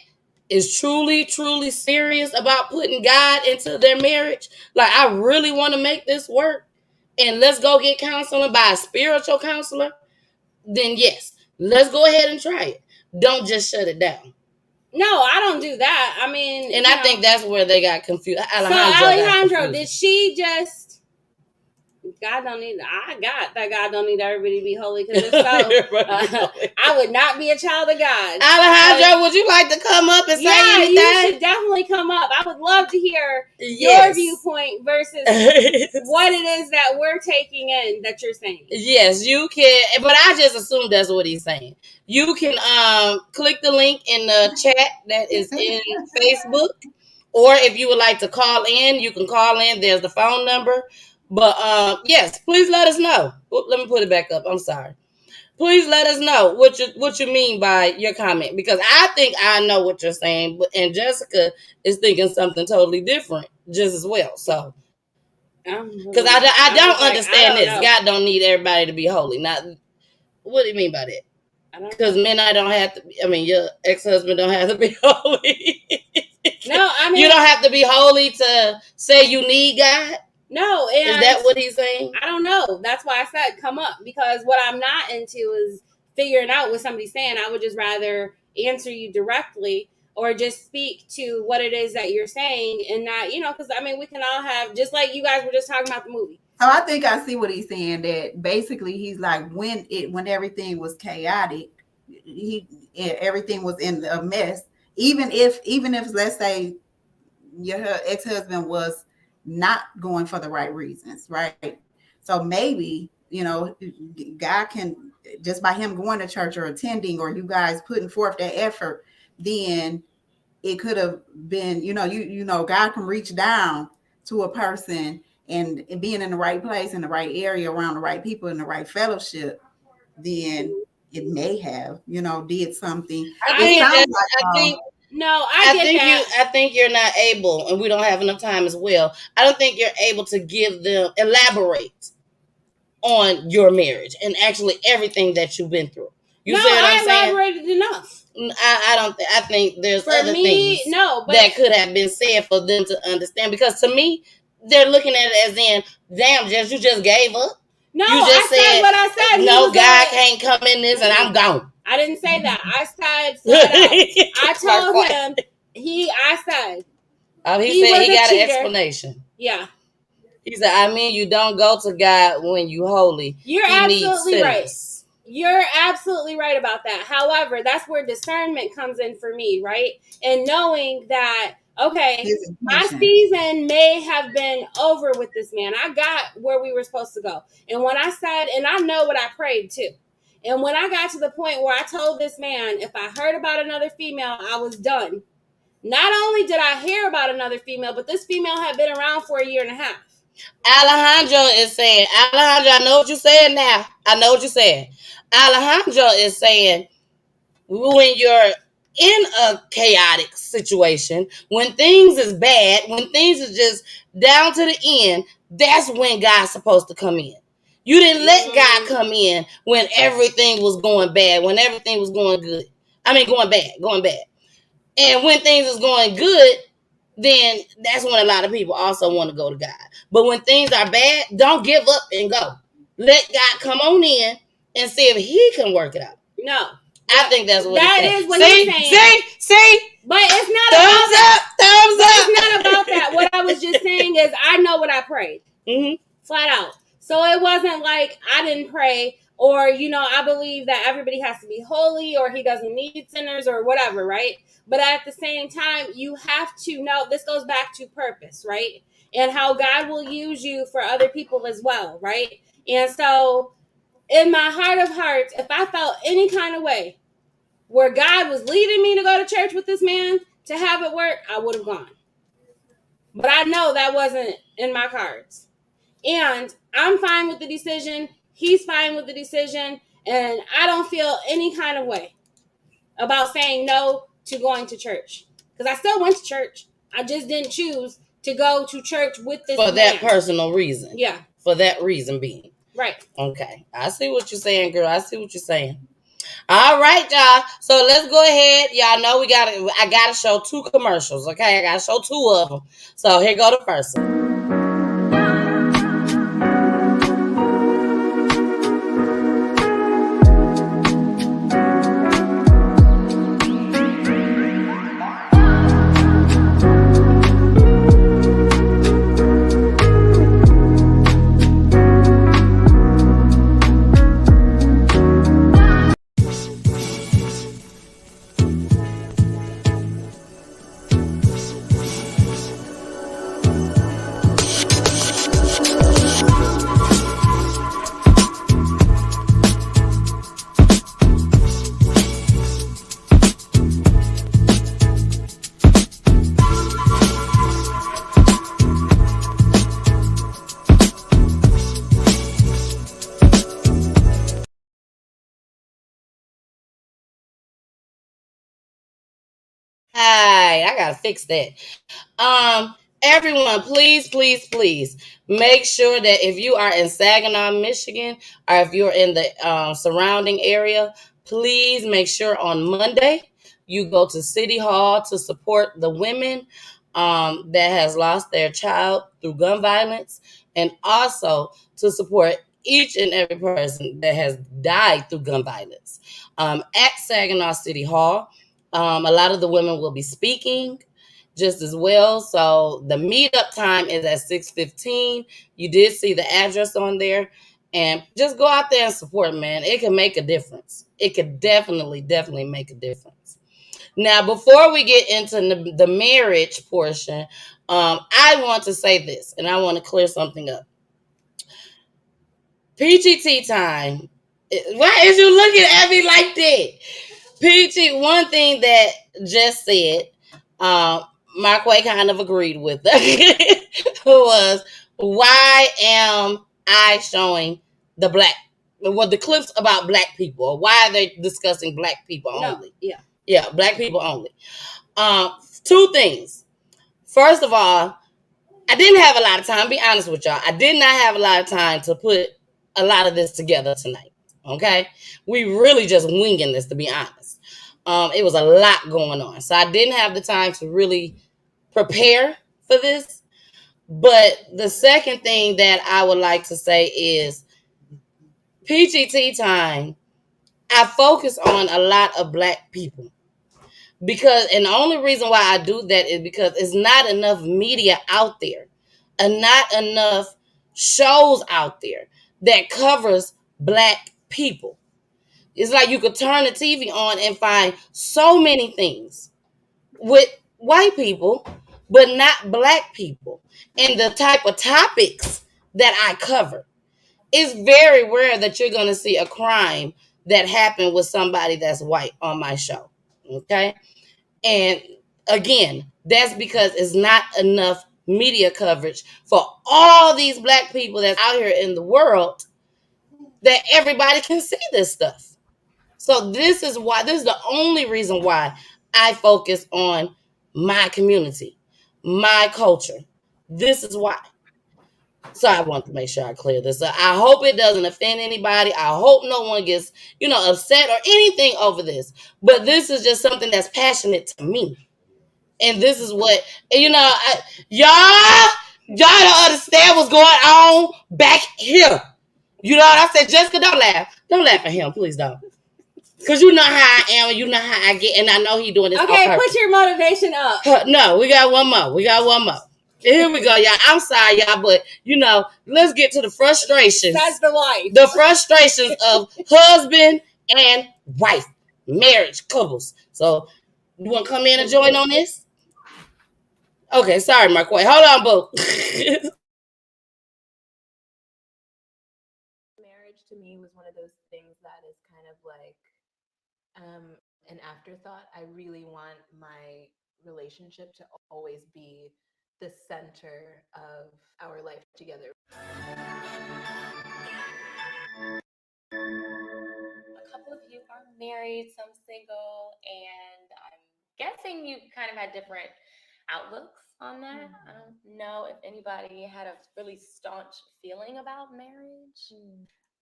A: is truly, truly serious about putting God into their marriage, like, I really want to make this work, and let's go get counseling by a spiritual counselor, then yes, let's go ahead and try it. Don't just shut it down.
B: No, I don't do that. And
A: I think that's where they got confused.
B: Alejandro, did she just? God don't need. I got that. God don't need everybody to be holy. Because if so, I would not be a child of God.
A: Alejandro, would you like to come up and say anything?
B: Yeah, you should definitely come up. I would love to hear your viewpoint versus what it is that we're taking in that you're saying.
A: Yes, you can. But I just assume that's what he's saying. You can click the link in the chat that is in Facebook, or if you would like to call in, you can call in. There's the phone number. But yes, please let us know. Let me put it back up. I'm sorry. Please let us know what you mean by your comment, because I think I know what you're saying, and Jessica is thinking something totally different just as well. So, because I don't understand this. God don't need everybody to be holy. Not what do you mean by that? Because men, don't have to. Your ex-husband don't have to be holy.
B: No,
A: you don't have to be holy to say you need God.
B: No, and
A: is that what he's saying?
B: I don't know. That's why I said come up, because what I'm not into is figuring out what somebody's saying. I would just rather answer you directly or just speak to what it is that you're saying, and not, because we can all have, just like you guys were just talking about the movie.
D: So I think I see what he's saying, that basically he's like, when everything was chaotic, everything was in a mess, even if let's say your ex-husband was not going for the right reasons, right? So maybe, God can, just by him going to church or attending, or you guys putting forth that effort, then it could have been, God can reach down to a person, and being in the right place, in the right area, around the right people, in the right fellowship, then it may have, did something.
A: I
D: It
A: think
D: sounds
A: that
D: like
A: I think
B: No, I get that.
A: I think you're not able, and we don't have enough time as well. I don't think you're able to give them elaborate on your marriage and actually everything that you've been through. You
B: No,
A: see what I'm
B: I
A: saying?
B: elaborated enough.
A: I don't. I think there's
B: For
A: other
B: me,
A: things
B: no, but
A: that could have been said for them to understand. Because to me, they're looking at it as in, damn, you just gave up.
B: no,
A: You
B: I
A: just
B: said what I said. He
A: no,
B: was
A: God can't come in this, and I'm gone.
B: I didn't say that. I said flat out. I told
A: Like,
B: him I said
A: he
B: he
A: said
B: was
A: he
B: a
A: got an
B: cheater.
A: explanation.
B: Yeah.
A: He said, I mean, you don't go to God when you holy.
B: You're
A: He needs
B: absolutely right.
A: sinners.
B: You're absolutely right about that. However, that's where discernment comes in for me, right? And knowing that, okay,
D: his
B: my
D: intention.
B: season may have been over with this man. I got where we were supposed to go. And when I said, and I know what I prayed too. And when I got to the point where I told this man, if I heard about another female, I was done. Not only did I hear about another female, but this female had been around for a year and a half.
A: Alejandro is saying, Alejandro, I know what you're saying now. I know what you're saying. Alejandro is saying, when you're in a chaotic situation, when things is bad, when things is just down to the end, that's when God's supposed to come in. You didn't let God come in when everything was going bad, when everything was going good. I mean, going bad. And when things is going good, then that's when a lot of people also want to go to God. But when things are bad, don't give up and go. Let God come on in and see if He can work it out.
B: No.
A: I think that's what
B: that
A: he's saying.
B: Is what he's saying.
A: See?
B: But it's not
A: Thumbs
B: about that.
A: Thumbs
B: but
A: up.
B: It's not about that. What I was just saying is I know what I prayed.
A: Mm-hmm.
B: Flat out. So it wasn't like I didn't pray, or, I believe that everybody has to be holy, or he doesn't need sinners, or whatever, right? But at the same time, you have to know, this goes back to purpose, right? And how God will use you for other people as well, right? And so in my heart of hearts, if I felt any kind of way where God was leading me to go to church with this man to have it work, I would have gone. But I know that wasn't in my cards. And I'm fine with the decision. He's fine with the decision. And I don't feel any kind of way about saying no to going to church. Because I still went to church. I just didn't choose to go to church with this
A: for
B: man.
A: that personal reason.
B: Yeah.
A: For that reason being.
B: Right.
A: Okay. I see what you're saying, girl. I see what you're saying. All right, y'all. So let's go ahead. Y'all know I gotta show 2 commercials. Okay, I gotta show 2 of them. So here go the first one. Hi, I gotta fix that. Everyone, please make sure that if you are in Saginaw, Michigan, or if you're in the surrounding area, please make sure on Monday you go to City Hall to support the women that has lost their child through gun violence, and also to support each and every person that has died through gun violence at Saginaw City Hall. A lot of the women will be speaking just as well. So the meetup time is at 6:15. You did see the address on there. And just go out there and support, man. It can make a difference. It could definitely make a difference. Now, before we get into the marriage portion, I want to say this, and I want to clear something up. Peachy tea time. Why is you looking at me like that? Peachy, one thing that just said, um, Marquay kind of agreed with was, why am I showing the black, the clips about black people? Or why are they discussing black people only?
B: Yeah.
A: Yeah, black people only. Two things. First of all, I didn't have a lot of time. Be honest with y'all. I did not have a lot of time to put a lot of this together tonight. Okay, we really just winging this, to be honest. It was a lot going on, so I didn't have the time to really prepare for this. But the second thing that I would like to say is PGT time. I focus on a lot of black people because, and the only reason why I do that is because it's not enough media out there, and not enough shows out there that covers black people. It's like you could turn the TV on and find so many things with white people, but not black people. And the type of topics that I cover, it's very rare that you're going to see a crime that happened with somebody that's white on my show. Okay. And again, that's because it's not enough media coverage for all these black people that's out here in the world that everybody can see this stuff. So this is why, this is the only reason why I focus on my community, my culture. This is why. So I want to make sure I clear this up. I hope it doesn't offend anybody. I hope no one gets, upset or anything over this. But this is just something that's passionate to me. And this is what, y'all don't understand what's going on back here. You know what I said? Jessica, don't laugh. Don't laugh at him. Please don't. Because you know how I am and you know how I get. And I know he doing this on
B: Okay,
A: purpose.
B: put your motivation up.
A: No, we got one more. Here we go, y'all. I'm sorry, y'all, but let's get to the frustrations.
B: That's the life.
A: The frustrations of husband and wife, marriage couples. So, you want to come in and join on this? Okay, sorry, Marquay. Hold on, boo.
G: Marriage to me was one of those things that is kind of like an afterthought. I really want my relationship to always be the center of our life together.
C: A couple of you are married, some single, and I'm guessing you kind of had different outlooks on that. I don't know if anybody had a really staunch feeling about marriage.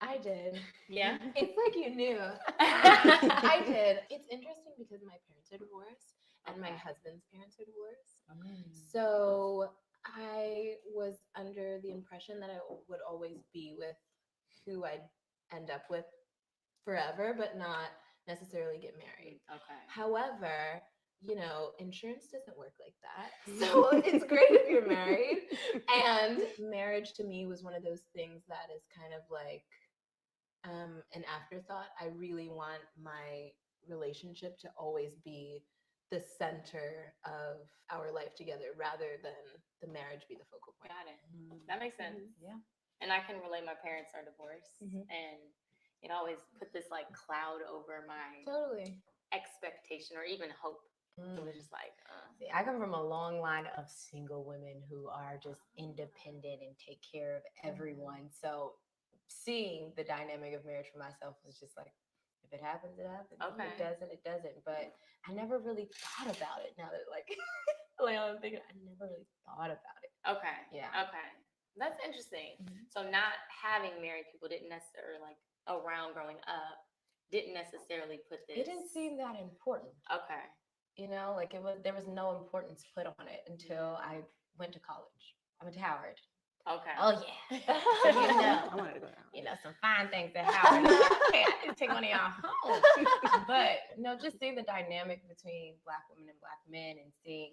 G: I did.
C: Yeah.
G: It's like you knew. I did. It's interesting because my parents are divorced and my husband's parents are divorced. So I was under the impression that I would always be with who I'd end up with forever, but not necessarily get married.
C: Okay.
G: However, insurance doesn't work like that. So it's great if you're married. And marriage to me was one of those things that is kind of like an afterthought. I really want my relationship to always be the center of our life together rather than the marriage be the focal point.
C: Got it. That makes sense.
G: Yeah.
C: And I can relate. My parents are divorced, and it always put this like cloud over my
G: Totally.
C: expectation or even hope. It was just like,
I: See, I come from a long line of single women who are just independent and take care of everyone. So seeing the dynamic of marriage for myself was just like, if it happens, it happens.
C: Okay.
I: If it doesn't, it doesn't. But I never really thought about it now that like I'm thinking, I never really thought about it.
C: okay.
I: Yeah.
C: Okay. That's interesting. So not having married people didn't necessarily like around growing up didn't necessarily put this.
I: It didn't seem that important.
C: Okay.
I: Like there was no importance put on it until I went to college. I went to Howard.
C: Okay.
I: Oh yeah.
H: I wanted to go down.
I: Some fine things at Howard. Hey, I need to take one of y'all home. But just seeing the dynamic between Black women and Black men and seeing,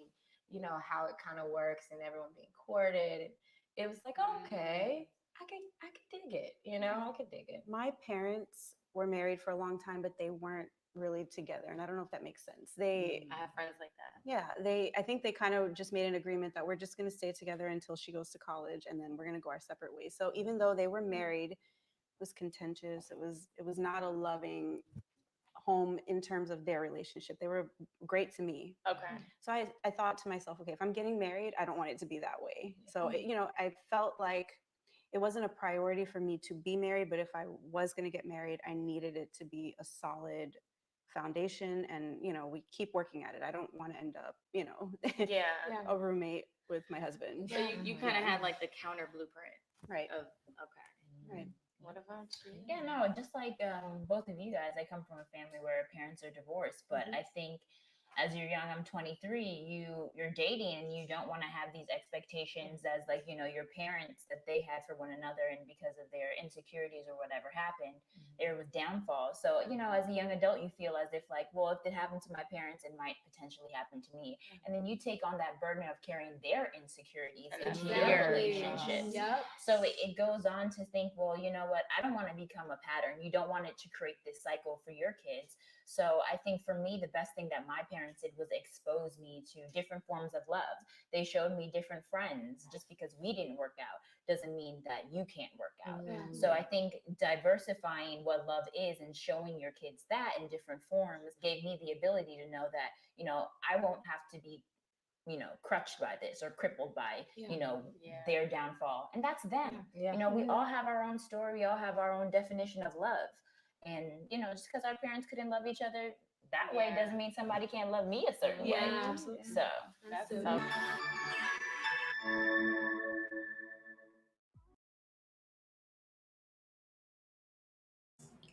I: how it kind of works and everyone being courted. It was like, okay, I could dig it. I could dig it.
J: My parents were married for a long time, but they weren't
C: really together, and I don't know if that makes sense. They
I: I have friends like that.
C: yeah, I think they kind of just made an agreement that we're just going to stay together until she goes to college, and then we're going to go our separate ways. So even though they were married, it was contentious. It was not a loving home in terms of their relationship. They were great to me.
I: Okay.
C: So I thought to myself, okay, if I'm getting married, I don't want it to be that way. So I felt like it wasn't a priority for me to be married, but if I was going to get married, I needed it to be a solid foundation, and we keep working at it. I don't want to end up
I: Yeah.
C: a roommate with my husband.
I: So you kind of had like the counter blueprint
C: Right.
I: of okay.
C: Right.
I: What about you?
J: Yeah, no, just like both of you guys, I come from a family where parents are divorced, but I think as you're young, I'm 23, you're dating and you don't want to have these expectations as like, your parents that they had for one another, and because of their insecurities or whatever happened, there was downfall. So, as a young adult, you feel as if like, well, if it happened to my parents, it might potentially happen to me. And then you take on that burden of carrying their insecurities into your relationships.
I: Yep.
J: So it goes on to think, well, you know what? I don't want to become a pattern. You don't want it to create this cycle for your kids. So I think for me, the best thing that my parents did was expose me to different forms of love. They showed me different friends. Just because we didn't work out doesn't mean that you can't work out. So I think diversifying what love is and showing your kids that in different forms gave me the ability to know that, I won't have to be crutched by this or crippled by their downfall, and that's them. We all have our own story, we all have our own definition of love, and just because our parents couldn't love each other that way doesn't mean somebody can't love me a certain way.
I: Absolutely.
J: So
I: That's
J: so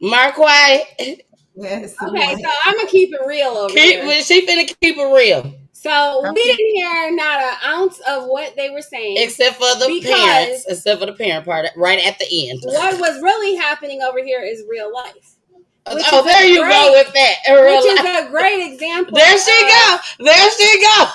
A: Mark White.
D: Yes.
B: Okay, so I'm gonna keep it real over here.
A: She finna keep it real.
B: So we didn't hear not an ounce of what they were saying,
A: Except for the
B: because
A: parents. Except for the parent part right at the end.
B: what was really happening over here is real life.
A: Oh, there you go with that.
B: Which is a great example.
A: There she go. There she go.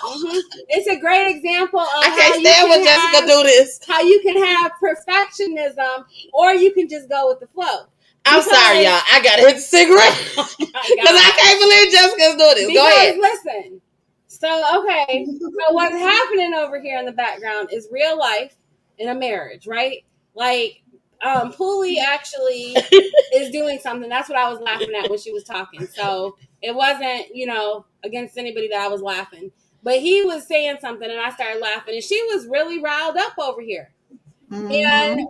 B: It's a great example of
A: I can't stand when Jessica do this.
B: How you can have perfectionism, or you can just go with the flow.
A: I'm sorry, y'all. I gotta hit the cigarette because I can't believe Jessica's doing this. Go ahead.
B: Listen. So okay. So what's happening over here in the background is real life in a marriage, right? Like Pooley actually is doing something. That's what I was laughing at when she was talking. So it wasn't, against anybody that I was laughing. But he was saying something and I started laughing. And she was really riled up over here. And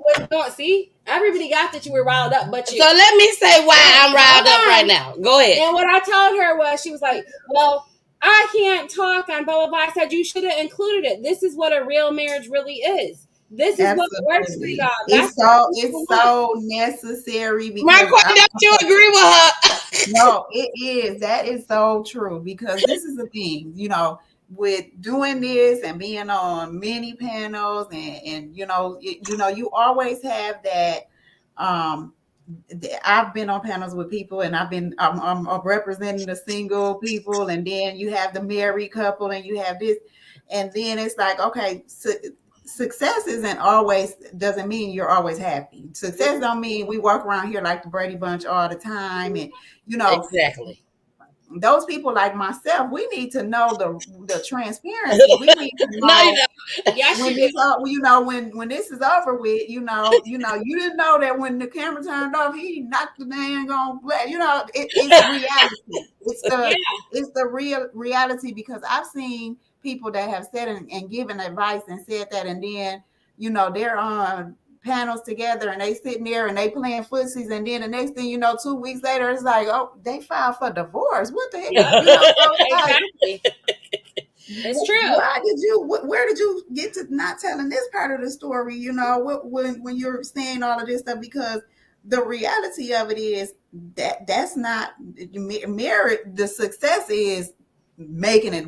B: see, everybody got that you were riled up, but you.
A: So let me say why I'm riled up right now. Go ahead.
B: And what I told her was, she was like, well, I can't talk on blah, blah, blah. I said, you should have included it. This is what a real marriage really is. This is what works for y'all.
D: It's so necessary. Because
A: Mark, why don't you agree with her?
D: No, it is. That is so true, because this is the thing, with doing this and being on many panels, and you always have that. I've been on panels with people, and I'm representing the single people, and then you have the married couple, and you have this, and then it's like, okay, success doesn't mean you're always happy. Success don't mean we walk around here like the Brady Bunch all the time, and
A: exactly.
D: Those people like myself, we need to know the transparency. We need to know when this is over with. You didn't know that when the camera turned off, he knocked the dang on black. It's reality. It's the real reality, because I've seen people that have said and given advice and said that, and then they're on panels together and they sitting there and they playing footsies, and then the next thing 2 weeks later, it's like, oh, they filed for divorce. What the heck?
B: Exactly. It's true.
D: Where did you get to not telling this part of the story? When you're saying all of this stuff, because the reality of it is that's not merit. The success is making it,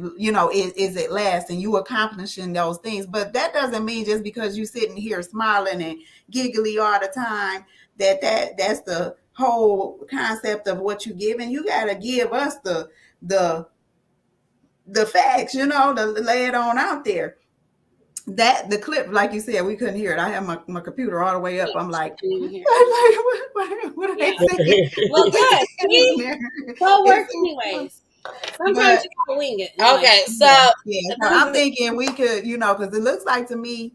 D: is it last, and you accomplishing those things. But that doesn't mean just because you sitting here smiling and giggly all the time that's the whole concept of what you give. And you got to give us the facts, to lay it on out there. that the clip, like you said, we couldn't hear it. I have my computer all the way up. I'm like,
B: Couldn't even hear.
D: what are
B: Yeah.
D: they saying?
B: Well,
D: What they
B: good.
D: saying in
B: See?
D: there?
B: So it works
D: It's so funny.
B: anyways. Sometimes
D: But
B: you gotta wing it. in life.
A: Okay, so
D: yeah, yeah. So I'm thinking we could, because it looks like to me,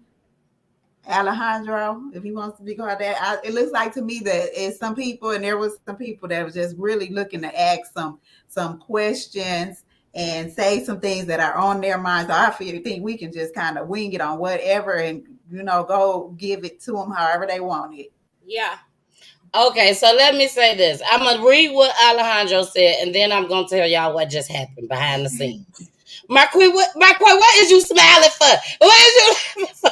D: Alejandro, if he wants to be called that, it looks like to me that it's some people, and there was some people that was just really looking to ask some questions and say some things that are on their minds. So think we can just kind of wing it on whatever, and go give it to them however they want it.
B: Yeah.
A: okay, so let me say this. I'm gonna read what Alejandro said, and then I'm gonna tell y'all what just happened behind the scenes. Marquis, what is you smiling for? What is you laughing for?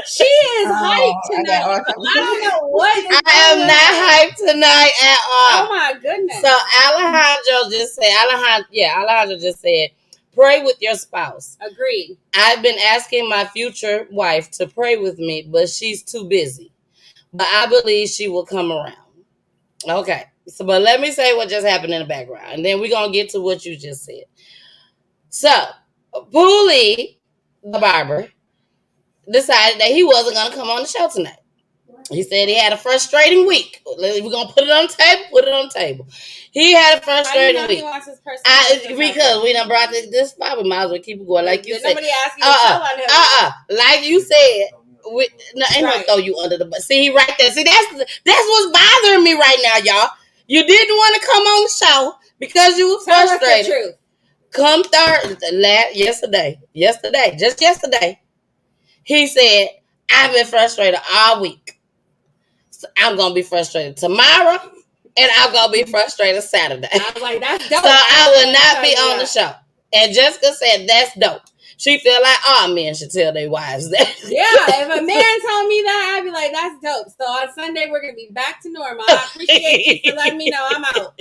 B: She is
D: Oh,
B: hyped
D: I
B: tonight.
D: got
B: I don't know what is
A: I am
B: wrong with
A: not
B: her.
A: hyped tonight at all.
B: Oh my goodness.
A: So Alejandro just said, pray with your spouse.
B: Agreed.
A: I've been asking my future wife to pray with me, but she's too busy. But I believe she will come around. Okay. So, but let me say what just happened in the background, and then we're gonna get to what you just said. So, Poolie, the barber, decided that he wasn't gonna come on the show tonight. He said he had a frustrating week. We're gonna put it on the table. Put it on the table. He had a frustrating week.
B: He wants his person.
A: Because we done brought this spot, we might as well keep it going. Like you said,
B: nobody asked you to tell on him.
A: like you said, ain't no throw you under the bus. See, he right there. See, that's what's bothering me right now, y'all. You didn't want to come on the show because you were
B: Tell us the
A: frustrated.
B: truth.
A: Come yesterday, just yesterday, he said, I've been frustrated all week. So I'm gonna be frustrated tomorrow, and I'm gonna be frustrated Saturday.
B: I was like, that's dope.
A: So I will not be on the show. And Jessica said that's dope. She feel like all men should tell their wives that.
B: Yeah, if a man told me that, I'd be like, that's dope. So on Sunday we're gonna be back to normal. I appreciate you for letting me know I'm out.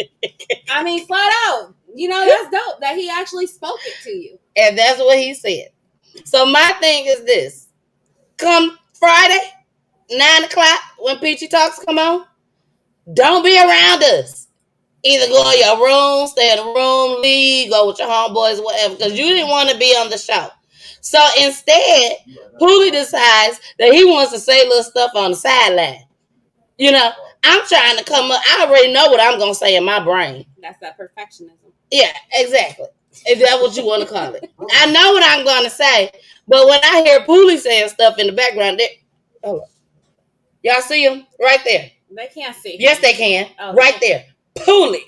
B: I mean, flat out. That's dope that he actually spoke it to you.
A: And that's what he said. So my thing is this. Come Friday, 9:00, when Peachy Talks come on, don't be around us. Either go in your room, stay in the room, leave, go with your homeboys, whatever, because you didn't want to be on the show. So instead, Poolie decides that he wants to say little stuff on the sideline. I'm trying to come up. I already know what I'm going to say in my brain.
B: That's that perfectionism.
A: Yeah, exactly. If that's what you want to call it. I know what I'm going to say, but when I hear Poolie saying stuff in the background, y'all see him right there?
B: They can't see him.
A: Yes, they can.
B: Oh,
A: right there. Poolie.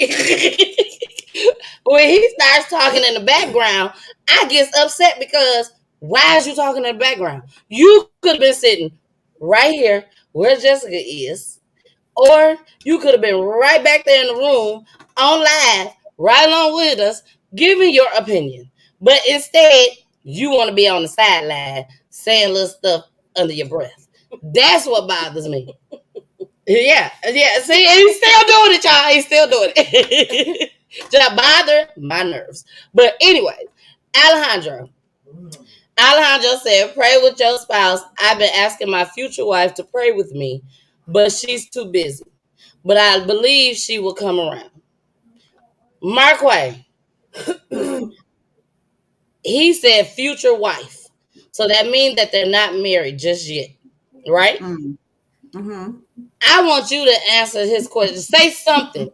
A: When he starts talking in the background, I get upset because why is you talking in the background? You could have been sitting right here where Jessica is, or you could have been right back there in the room on live, right along with us, giving your opinion. But instead, you want to be on the sideline saying little stuff under your breath. That's what bothers me. Yeah. See, and he's still doing it, y'all. He's still doing it. Just bother my nerves. But anyway, Alejandro said, pray with your spouse. I've been asking my future wife to pray with me, but she's too busy. But I believe she will come around. Marquay, he said future wife. So that means that they're not married just yet, right?
D: Mm-hmm.
A: I want you to answer his question. Say something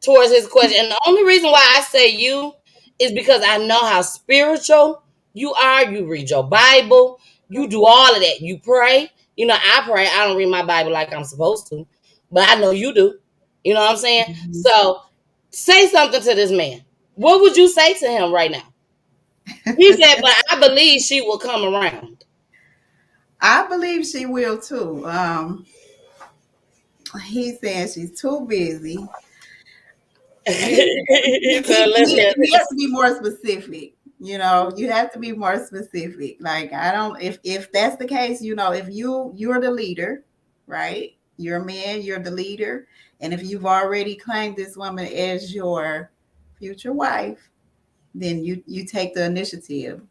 A: towards his question. And the only reason why I say you is because I know how spiritual you are. You read your Bible. You do all of that. You pray. I pray. I don't read my Bible like I'm supposed to, but I know you do. You know what I'm saying?
D: Mm-hmm.
A: So say something to this man. What would you say to him right now? He said, but I believe she will come around.
D: I believe she will too. He's saying she's too busy. He has to be more specific. You have to be more specific. Like, I don't, if that's the case, if you're the leader, right? You're a man, you're the leader. And if you've already claimed this woman as your future wife, then you take the initiative,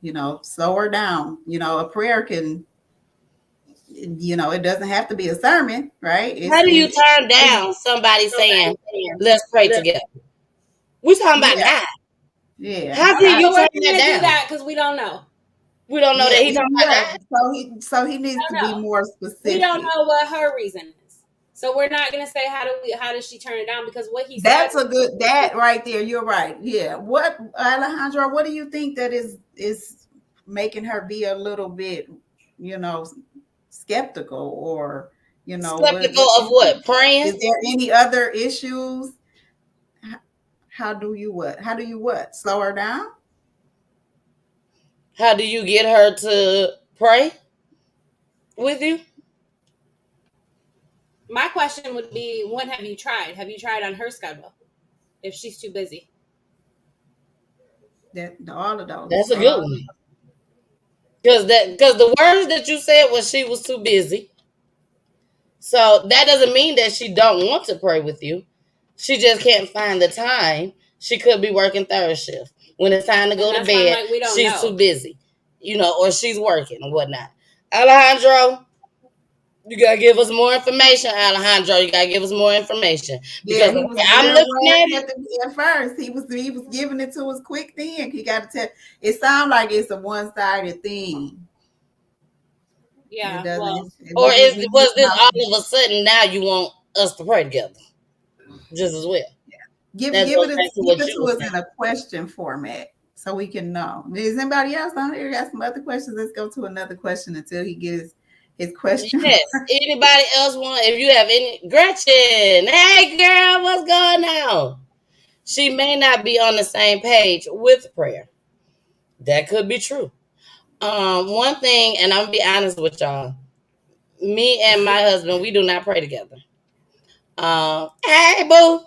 D: slow her down. A prayer can, it doesn't have to be a sermon, right?
A: How do you turn down somebody saying, let's pray together? We're talking about God.
D: Yeah.
A: How can you turn that down?
B: Do that because we don't know.
A: We don't know that
D: Yeah,
A: he talking about that.
D: so he needs to be
B: No.
D: more
B: We don't
D: specific.
B: know what her reason is. So we're not gonna say how does she turn it down, because what he said
D: That's a good that right there. You're right. Yeah. What Alejandro? What do you think that is making her be a little bit, you know, skeptical, or
A: Skeptical
D: what do
A: of
D: you
A: what?
D: think?
A: Praying?
D: Is there any other issues? How do you what? How do you what? Slow her down?
A: How do you get her to pray with you?
B: my question would be, when have you tried? Have you tried on her schedule if she's too busy?
D: That all of those.
A: That's a good one. Because the words that you said was she was too busy. So that doesn't mean that she don't want to pray with you. She just can't find the time. She could be working third shift. When it's time to
B: And
A: go to
B: that's why I'm
A: bed,
B: like, we don't
A: she's too
B: know.
A: busy. Or she's working or whatnot. Alejandro, you gotta give us more information, Alejandro. You gotta give us more information.
D: Yeah,
A: Because the
D: he
A: way
D: was
A: I'm
D: real
A: looking at
D: wordy
A: it,
D: at first. He was giving it to us quick. Then he got to tell. It sounds like it's a one-sided thing. It
B: Yeah, well,
D: doesn't.
A: or
D: We
A: was
D: listen
A: this
D: out.
A: all of a sudden now you want us to pray together just as well?
D: Give
A: That
D: give
A: goes
D: it a,
A: back to
D: give
A: what
D: it
A: you
D: to
A: were
D: us
A: saying.
D: in a question format so we can know. Is anybody else on here got some other questions? Let's go to another question until he gets his question.
A: Yes. Anybody else want? If you have any, Gretchen. Hey, girl, what's going on? She may not be on the same page with prayer. That could be true. One thing, and I'm gonna be honest with y'all. Me and my husband, we do not pray together. Hey, boo,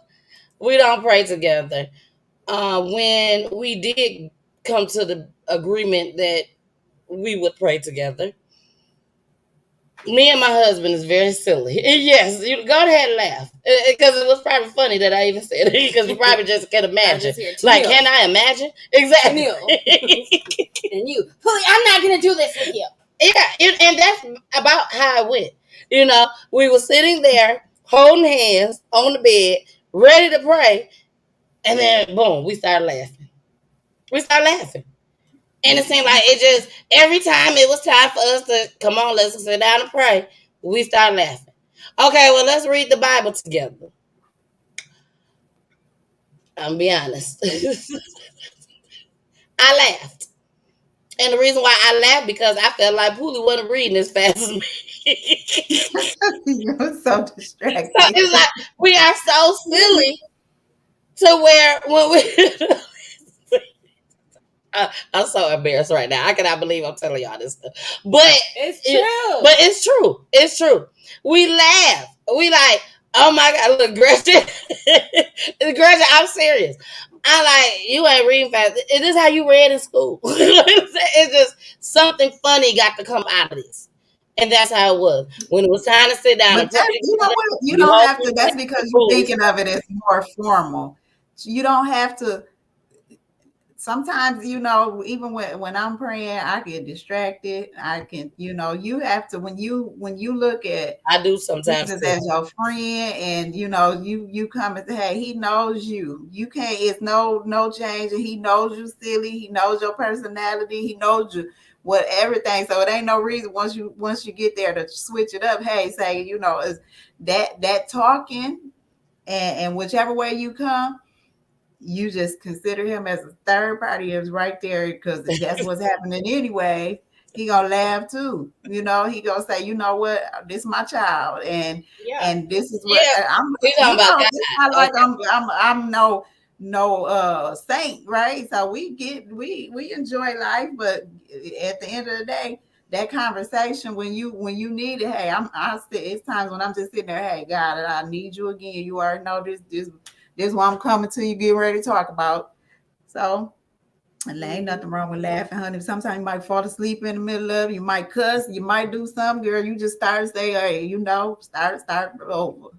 A: we don't pray together. When we did come to the agreement that we would pray together, me and my husband is very silly. Yes, you go ahead and laugh because it was probably funny that I even said it because you probably just can
B: I
A: imagine.
B: just hear
A: Like,
B: Tennille.
A: can I imagine? Exactly.
B: And you, Pooey, I'm not gonna do this with you.
A: Yeah, and that's about how it went. We were sitting there holding hands on the bed, ready to pray, and then boom, we started laughing. We started laughing. And it seemed like it just every time it was time for us to come on, let's sit down and pray, we started laughing. Okay, well, let's read the Bible together. I'm be honest. I laughed. And the reason why I laughed because I felt like Poolie wasn't reading as fast as me.
D: You're so
A: So
D: distracted.
A: it's like we are so silly to where when we I'm so embarrassed right now. I cannot believe I'm telling y'all this stuff. But
B: It's true.
A: but it's true. It's true. We laugh. We like, oh my God, look, Gretchen. Gretchen, I'm serious. I like, you ain't reading fast. Is this how you read in school? It's just something funny got to come out of this. And that's how it was. When it was time to sit down
D: But
A: and pray
D: that's, you know
A: together,
D: what? You
A: we
D: don't
A: hold
D: have to. That's because you're
A: hands.
D: thinking of it as more formal. You don't have to. Sometimes, even when I'm praying, I get distracted. I can, you have to, when you look at
A: I do sometimes
D: Jesus
A: too.
D: as your friend, and you come and say, hey, he knows you. You can't. It's no change, and he knows you silly. He knows your personality. He knows you what everything. So it ain't no reason once you get there to switch it up. Hey, say is that talking, and whichever way you come, you just consider him as a third party is right there because that's what's happening anyway. He gonna laugh too. He gonna say, you know what, this is my child, and
B: Yeah.
D: and this is what
A: Yeah,
D: I'm.
A: we talking about
D: It's not
A: God.
D: like I'm no saint, right? So we enjoy life, but at the end of the day, that conversation when you need it, hey, it's times when I'm just sitting there, hey, God, I need you again. You already know this is what I'm coming to you, getting ready to talk about. So, and there ain't nothing wrong with laughing, honey. Sometimes you might fall asleep in the middle of it. You might cuss. You might do something, girl. You just start to say, hey, start over.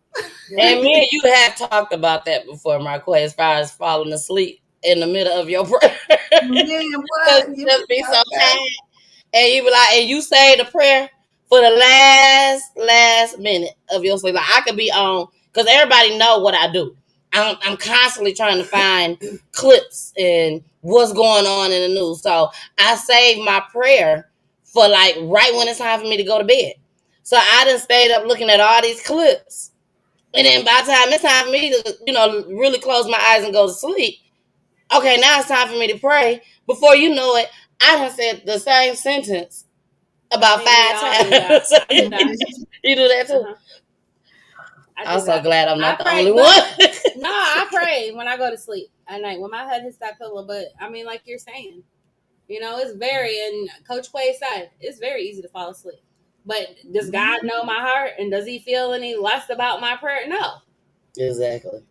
A: And me and you had talked about that before, Marquez, as far as falling asleep in the middle of your prayer.
D: Man,
A: Because
D: what?
A: you just be so tired. And you be like, and you say the prayer for the last minute of your sleep. Like I could be on, because everybody know what I do. I'm constantly trying to find clips and what's going on in the news. So I save my prayer for like right when it's time for me to go to bed. So I done stayed up looking at all these clips. And then by the time it's time for me to, really close my eyes and go to sleep, okay, now it's time for me to pray. Before you know it, I done said the same sentence about
B: I mean, we
A: 5
B: all do that.
A: times.
B: I do that.
A: You do that too?
B: Uh-huh. I
A: I'm
B: do
A: so
B: that.
A: glad I'm
B: I
A: not the
B: pray,
A: only
B: but
A: one.
B: no, I pray when I go to sleep at night when my head hits that pillow. But I mean, like you're saying, it's very, and Coach Quay said, it's very easy to fall asleep. But does God know my heart, and does He feel any less about my prayer? No.
A: Exactly.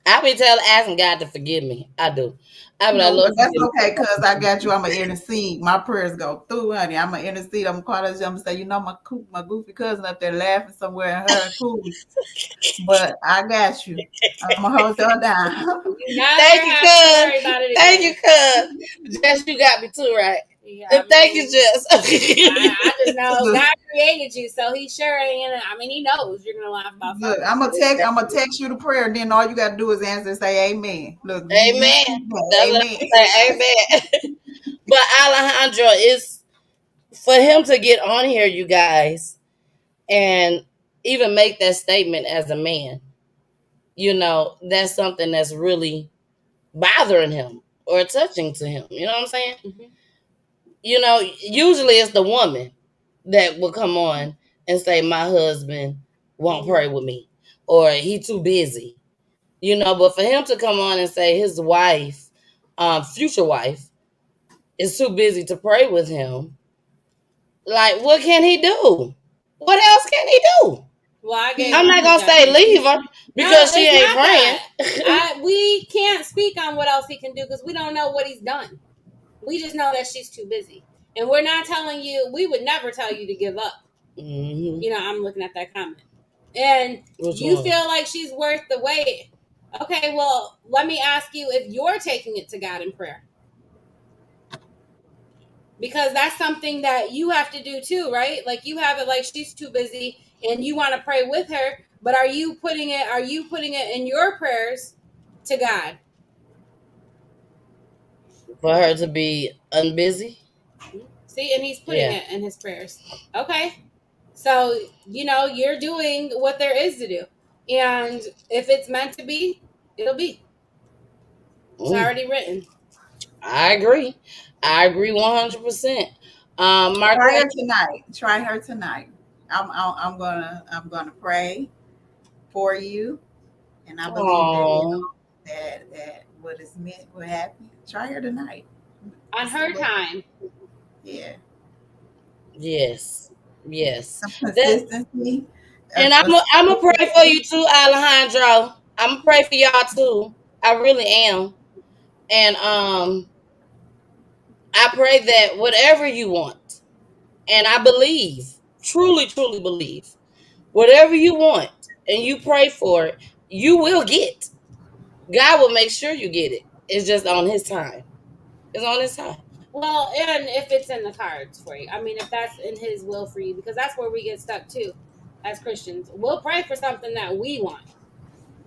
A: I be asking God to forgive me. I do. I be like,
D: No,
A: Lord,
D: but that's
A: forgive
D: okay because I got you. I'm gonna intercede. My prayers go through, honey. I'm gonna intercede. I'm gonna call us. I'm gonna say, my goofy cousin up there laughing somewhere in her cool. But I got you. I'm gonna hold y'all down.
B: You
A: me.
B: never
A: Thank you,
B: have to worry
A: cuz.
B: about it
A: Thank you,
B: again.
A: cuz. Jess, you got me too, right?
B: Yeah,
A: And thank you, Jess.
B: I just know
D: Look,
B: God created you, so He sure ain't gonna. I mean, He knows you're gonna laugh about
D: look,
B: something.
D: I'm gonna text you the prayer, and then all you gotta do is answer and say Amen. Look, you
A: Amen.
D: speak that.
A: That's what
D: Amen.
A: I say. Amen. But Alejandro, is for him to get on here, you guys, and even make that statement as a man, that's something that's really bothering him or touching to him. You know what I'm saying?
B: Mhm.
A: Usually it's the woman that will come on and say, my husband won't pray with me or he too busy. But for him to come on and say his wife, future wife, is too busy to pray with him, like, what can he do? What else can he do?
B: Well, I gave
A: I'm
B: my
A: not gonna say
B: suggestions.
A: leave her
B: No,
A: because she
B: it's
A: ain't
B: not
A: praying.
B: that. We can't speak on what else he can do because we don't know what he's done. We just know that she's too busy, and we're not telling you. We would never tell you to give up.
A: Mm-hmm.
B: I'm looking at that comment, and
A: Which
B: you
A: one?
B: feel like she's worth the wait. Okay, well, let me ask you if you're taking it to God in prayer. Because that's something that you have to do too, right? Like you have it like she's too busy and you want to pray with her, but are you putting it in your prayers to God?
A: For her to be unbusy?
B: See, and he's putting
A: Yeah.
B: it in his prayers. Okay. So, you're doing what there is to do. And if it's meant to be, it'll be. It's
A: Mm,
B: already written.
A: I agree. I agree 100%.
D: Try
A: Marquette.
D: her tonight. Try her tonight. I'm gonna pray for you, and I believe that
A: Oh,
D: that what is meant will happen. Try her tonight.
B: On
D: See
B: her
D: what.
B: time.
D: Yeah,
A: yes. Yes.
D: some
A: That
D: consistency.
A: and I'm gonna pray for you too, Alejandro. I'm gonna pray for y'all too. I really am. And I pray that whatever you want, and I believe, truly, truly believe, whatever you want and you pray for it, you will get. God will make sure you get it. It's just on his time. It's on his time.
B: Well, and if it's in the cards for you. I mean, if that's in his will for you, because that's where we get stuck too as Christians. We'll pray for something that we want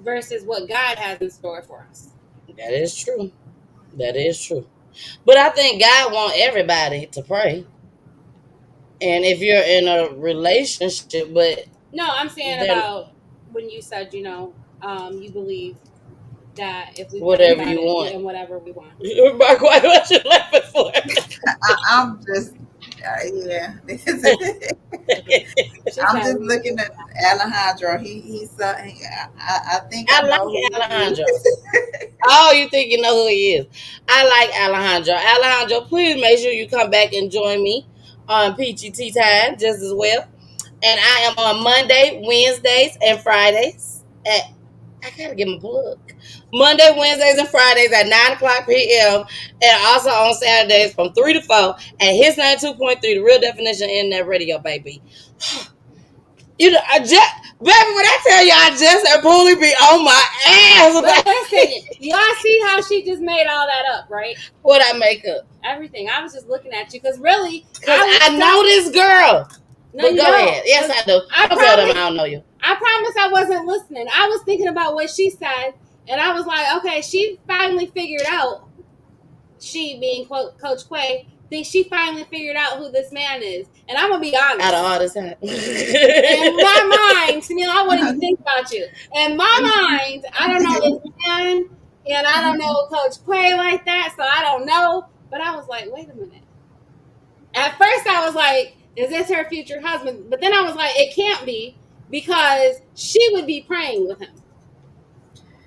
B: versus what God has in store for us.
A: That is true. That is true. But I think God wants everybody to pray. And if you're in a relationship, but
B: No, I'm saying
A: then
B: about when you said, you believe that if we pray
A: whatever
B: about
A: you
B: it
A: want.
B: and whatever we want.
A: Mark, what you laughing for?
D: I'm just, yeah.
B: She
D: I'm
B: said,
D: just looking at Alejandro. I think
A: I
D: I know who
A: like
D: he
A: Alejandro.
D: is.
A: Oh, you think you know who he is? I like Alejandro. Alejandro, please make sure you come back and join me on Peachy Tea Time just as well. And I am on Monday, Wednesdays, and Fridays at I gotta give him a plug. Monday, Wednesdays, and Fridays at 9 o'clock p.m. And also on Saturdays from 3 to 4 at His 92.3, the real definition in that radio, baby. I just, baby, when I tell you I just and Bully be on my ass
B: but
A: about
B: listen, y'all see how she just made all that up, right?
A: what I make up.
B: Everything. I was just looking at you because really,
A: Because I know this girl.
B: No,
A: But
B: you
A: go
B: don't.
A: ahead. Yes, I do.
B: I
A: Don't tell them
B: promise.
A: I don't know you.
B: I promise I wasn't listening. I was thinking about what she said, And I was like, okay, she finally figured out, she being Coach Quay, think she finally figured out who this man is. And I'm going to be honest.
A: Out of all this time.
B: In my mind, Tennille, I wouldn't even think about you. In my mind, I don't know this man, and I don't know Coach Quay like that, so I don't know. But I was like, wait a minute. At first, I was like, is this her future husband? But then I was like, it can't be, because she would be praying with him.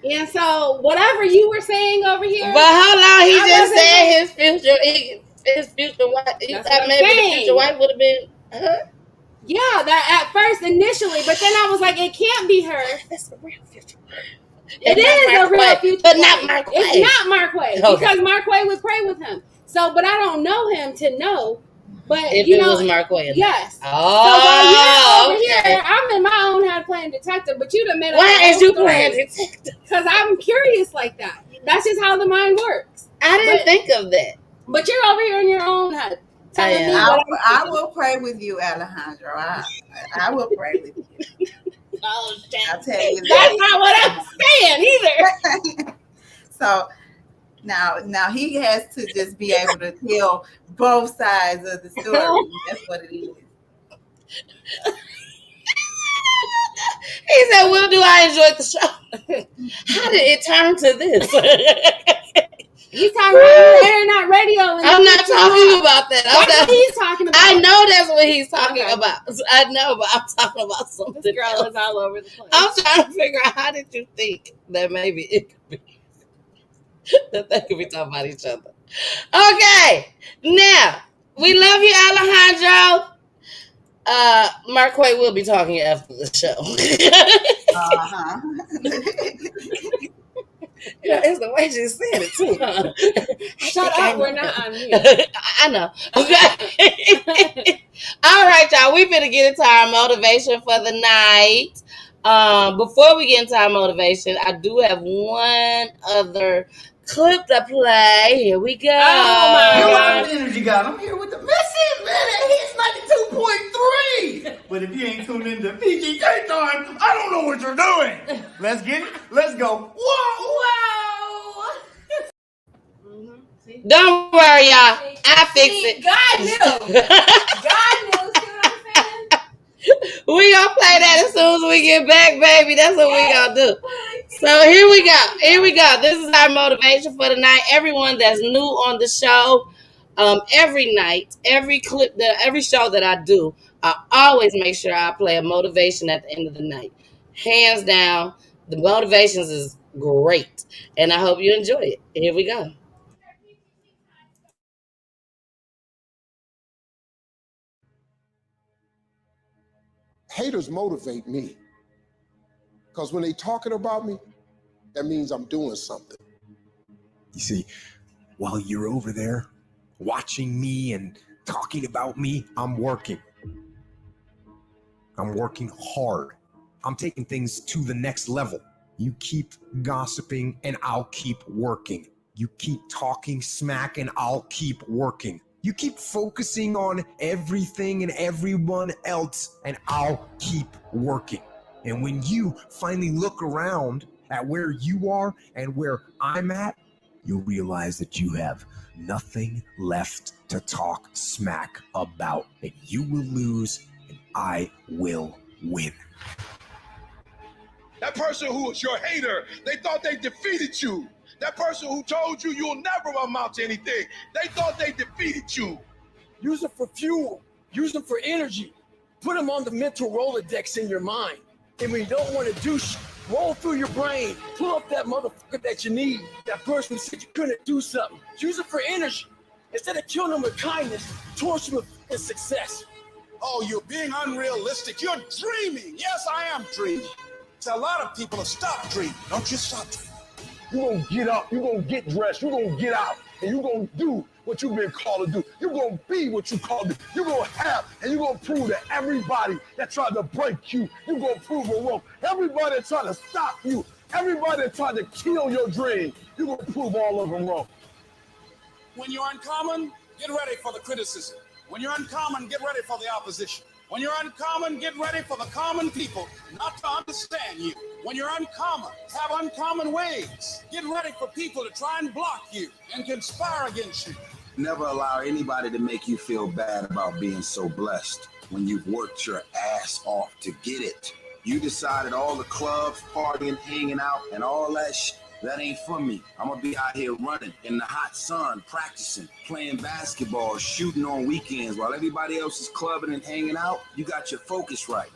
B: And so, whatever you were saying over here.
A: But hold on, he just said his future wife. You thought maybe the future wife would have been her?
B: Yeah, that at first initially, but then I was like, it can't be her.
A: That's a real future wife.
B: It is a real future
A: but
B: wife.
A: not Mark Quay.
B: It's not Mark Quay,
A: Okay.
B: because Mark Quay would pray with him. So, but I don't know him to know. But
A: if
B: you
A: it
B: know,
A: was Mark Quay.
B: Yes.
A: Oh,
B: so over
A: okay.
B: here, I'm in my own head playing detective, but you done made up.
A: Why is you playing detective?
B: Because I'm curious like that. That's just how the mind works.
A: I didn't think of that.
B: But you're over here in your own head. Telling me what
D: I will pray with you, Alejandro. I will pray with you.
B: Oh, shit.
D: I'll tell you.
B: That's not what I'm saying either.
D: So now he has to just be able to tell both sides of the story. That's what it is.
A: He said, well, do I enjoy the show? How did it turn to this?
B: He's talking about internet radio.
A: I'm not talking about that.
B: That's what he's talking about.
A: I know that's what he's talking about. I know, but I'm talking about something.
B: This girl is all over the place.
A: I'm trying to figure out, how did you think that maybe it could be that they could be talking about each other? Okay, now we love you, Alejandro. Mark Quay will be talking after the show. Yeah, it's the way she said it too. Huh?
B: Shut up, we're not on mute.
A: I know. Okay. All right, y'all. We finna get into our motivation for the night. Before we get into our motivation, I do have one other clip to play. Here we go.
B: Oh my God.
K: Energy God. I'm here with the message, man. He's 92.3. But if you ain't tuned into Peachy Time, I don't know what you're doing. Let's get it. Let's go. Whoa.
A: Don't worry, y'all. I fix it.
B: God knew. God knew. See what I'm saying?
A: We gonna play that as soon as we get back, baby. That's what we gonna do. So here we go. Here we go. This is our motivation for the night. Everyone that's new on the show, every night, every clip, every show that I do, I always make sure I play a motivation at the end of the night. Hands down, the motivations is great, and I hope you enjoy it. Here we go.
L: Haters motivate me, because when they talking about me, that means I'm doing something.
M: You see, while you're over there watching me and talking about me, I'm working. I'm working hard. I'm taking things to the next level. You keep gossiping and I'll keep working. You keep talking smack and I'll keep working. You keep focusing on everything and everyone else and I'll keep working. And when you finally look around at where you are and where I'm at, you'll realize that you have nothing left to talk smack about. And you will lose and I will win.
L: That person who was your hater, they thought they defeated you. That person who told you you'll never amount to anything, they thought they defeated you.
N: Use them for fuel. Use them for energy. Put them on the mental Rolodex in your mind. And when you don't want to do shit, roll through your brain. Pull up that motherfucker that you need. That person who said you couldn't do something. Use it for energy. Instead of killing them with kindness, torch them with success.
L: Oh, you're being unrealistic. You're dreaming. Yes, I am dreaming. So a lot of people have stopped dreaming. Don't you stop dreaming.
N: You're going to get up. You're going to get dressed. You're going to get out. And you're going to do what you've been called to do. You're going to be what you called to do. You're going to have, and you're going to prove to everybody that tried to break you, you're going to prove them wrong. Everybody that tried to stop you, everybody that tried to kill your dream, you're going to prove all of them wrong.
L: When you're uncommon, get ready for the criticism. When you're uncommon, get ready for the opposition.
K: When you're uncommon, get ready for the common people not to understand you. When you're uncommon, have uncommon ways. Get ready for people to try and block you and conspire against you. Never allow anybody to make you feel bad about being so blessed when you've worked your ass off to get it. You decided all the clubs, partying, hanging out, and all that shit, that ain't for me. I'm gonna be out here running in the hot sun, practicing, playing basketball, shooting on weekends while everybody else is clubbing and hanging out. You got your focus right.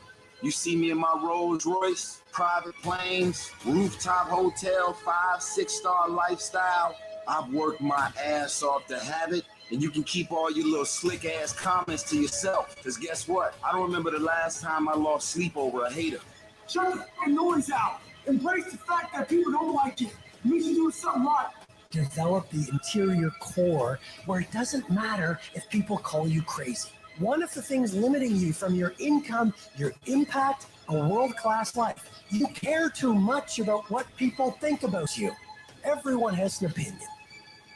K: You see me in my Rolls Royce, private planes, rooftop hotel, 5-6-star lifestyle. I've worked my ass off to have it, and you can keep all your little slick ass comments to yourself. Because guess what? I don't remember the last time I lost sleep over a hater.
O: Shut the fucking noise out. Embrace the fact that people don't like you. You need to do something right.
P: Develop the interior core where it doesn't matter if people call you crazy. One of the things limiting you from your income, your impact, a world-class life. You care too much about what people think about you. Everyone has an opinion.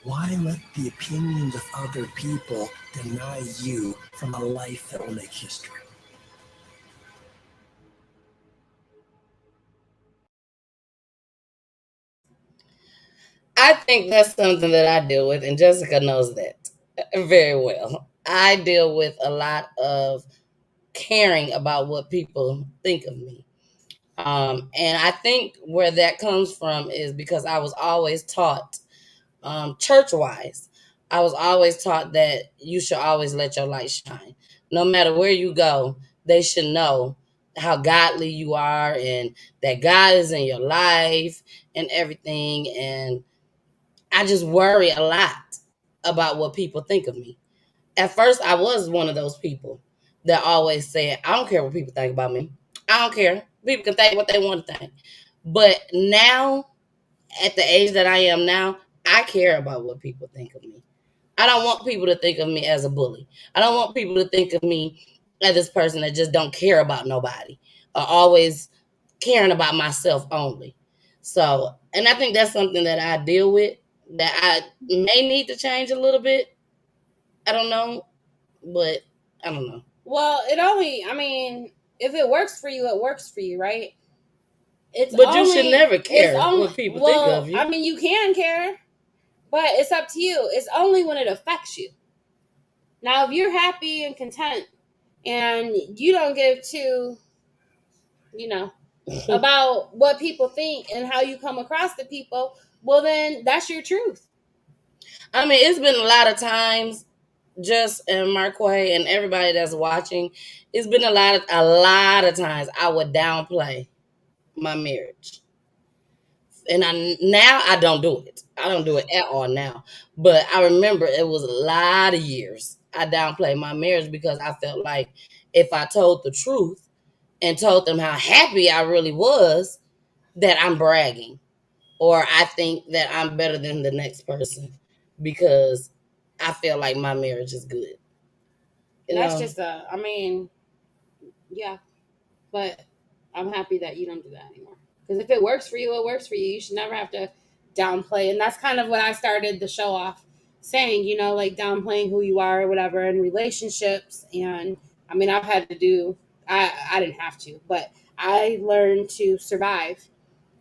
P: Why let the opinions of other people deny you from a life that will make history?
A: I think that's something that I deal with, and Jessica knows that very well. I deal with a lot of caring about what people think of me. And I think where that comes from is because I was always taught, church wise, I was always taught that you should always let your light shine. No matter where you go, they should know how godly you are and that God is in your life and everything. And I just worry a lot about what people think of me. At first, I was one of those people that always said, I don't care what people think about me. I don't care. People can think what they want to think. But now, at the age that I am now, I care about what people think of me. I don't want people to think of me as a bully. I don't want people to think of me as this person that just don't care about nobody or always caring about myself only. So, and I think that's something that I deal with that I may need to change a little bit. I don't know, but I don't know.
B: Well, I mean, if it works for you, it works for you, right?
A: But you should never care what people think of you.
B: I mean, you can care, but it's up to you. It's only when it affects you. Now, if you're happy and content and you don't give two, about what people think and how you come across to people, well, then that's your truth.
A: I mean, it's been a lot of times, just and Marquay and everybody that's watching, it's been a lot of times I would downplay my marriage. And now I don't do it. I don't do it at all now. But I remember it was a lot of years I downplayed my marriage because I felt like if I told the truth and told them how happy I really was, that I'm bragging. Or I think that I'm better than the next person because I feel like my marriage is good.
B: That's just yeah. But I'm happy that you don't do that anymore. Because if it works for you, it works for you. You should never have to downplay. And that's kind of what I started the show off saying, like downplaying who you are or whatever in relationships. And I mean, I've had to I didn't have to, but I learned to survive.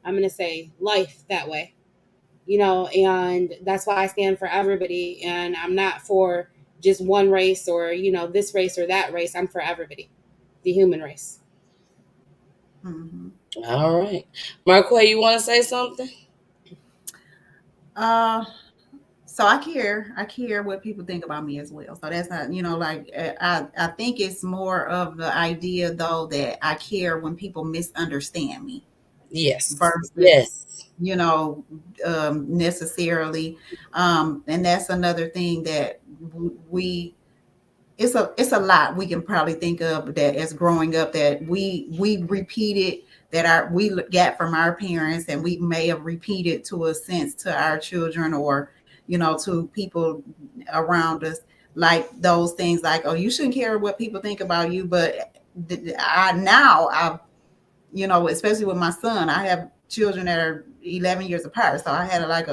B: I'm going to say life that way, and that's why I stand for everybody. And I'm not for just one race or, this race or that race. I'm for everybody, the human race.
D: Mm-hmm.
A: All right. Marquay, you want to say something?
D: So I care. I care what people think about me as well. So that's not, like I think it's more of the idea though that I care when people misunderstand me.
A: Yes.
D: Versus,
A: yes.
D: Necessarily. And that's another thing that we it's a lot we can probably think of that as growing up that we repeated that we got from our parents, and we may have repeated to a sense to our children or to people around us, like those things like, oh, you shouldn't care what people think about you. But I especially with my son, I have children that are 11 years apart, so I had like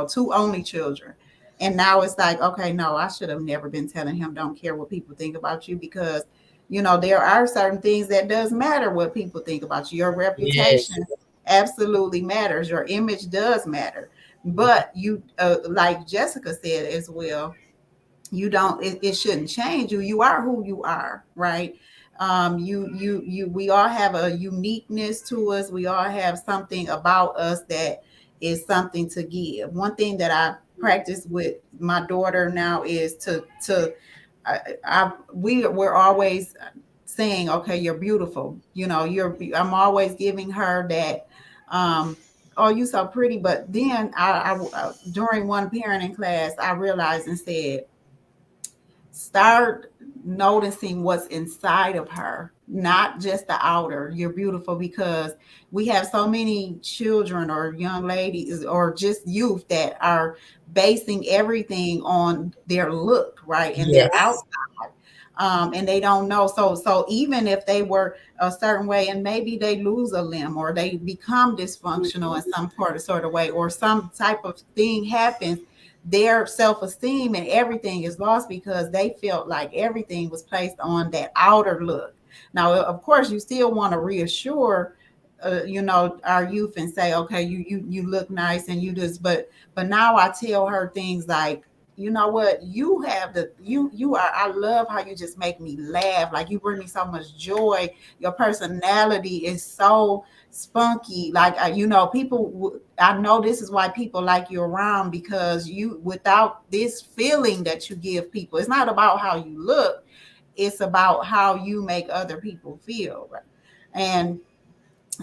D: two only children. And now it's like, okay, no, I should have never been telling him don't care what people think about you, because there are certain things that does matter what people think about you. Your
A: Yes.
D: reputation absolutely matters. Your image does matter. But like Jessica said as well, you don't it shouldn't change you. You are who you are, right? We all have a uniqueness to us. We all have something about us that is something to give. One thing that I practice with my daughter now is we're always saying, okay, you're beautiful, I'm always giving her that, oh, you so pretty. But then during one parenting class, I realized and said, start noticing what's inside of her, not just the outer. You're beautiful, because we have so many children or young ladies or just youth that are basing everything on their look, right, and their
A: Yes.
D: outside. And they don't know. So even if they were a certain way and maybe they lose a limb or they become dysfunctional in some sort of way, or some type of thing happens, their self-esteem and everything is lost because they felt like everything was placed on that outer look. Now, of course, you still want to reassure our youth and say, okay, you look nice and you just, but now I tell her things like, you know what, you have you are, I love how you just make me laugh, like you bring me so much joy. Your personality is so spunky, like people, I know this is why people like you around, because you, without this feeling that you give people, it's not about how you look, it's about how you make other people feel, right? And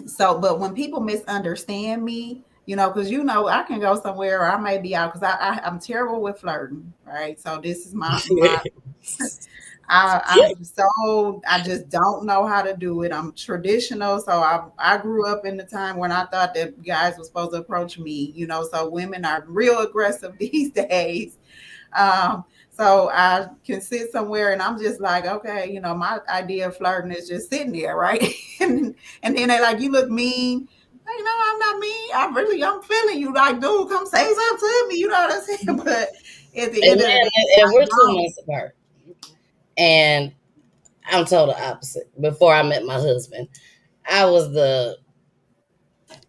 D: so, but when people misunderstand me, because I can go somewhere or I may be out, because I'm terrible with flirting, right? So this is my I just don't know how to do it. I'm traditional, so I grew up in the time when I thought that guys were supposed to approach me, so women are real aggressive these days. So I can sit somewhere and I'm just like, okay, my idea of flirting is just sitting there, right? And then they like, you look mean. I'm not mean. I'm feeling you. Like, dude, come say something to me. You know what I'm saying? But at the
A: And
D: end of the
A: then
D: day,
A: and we're
D: I
A: 2 months apart. And I'm total opposite. Before I met my husband, I was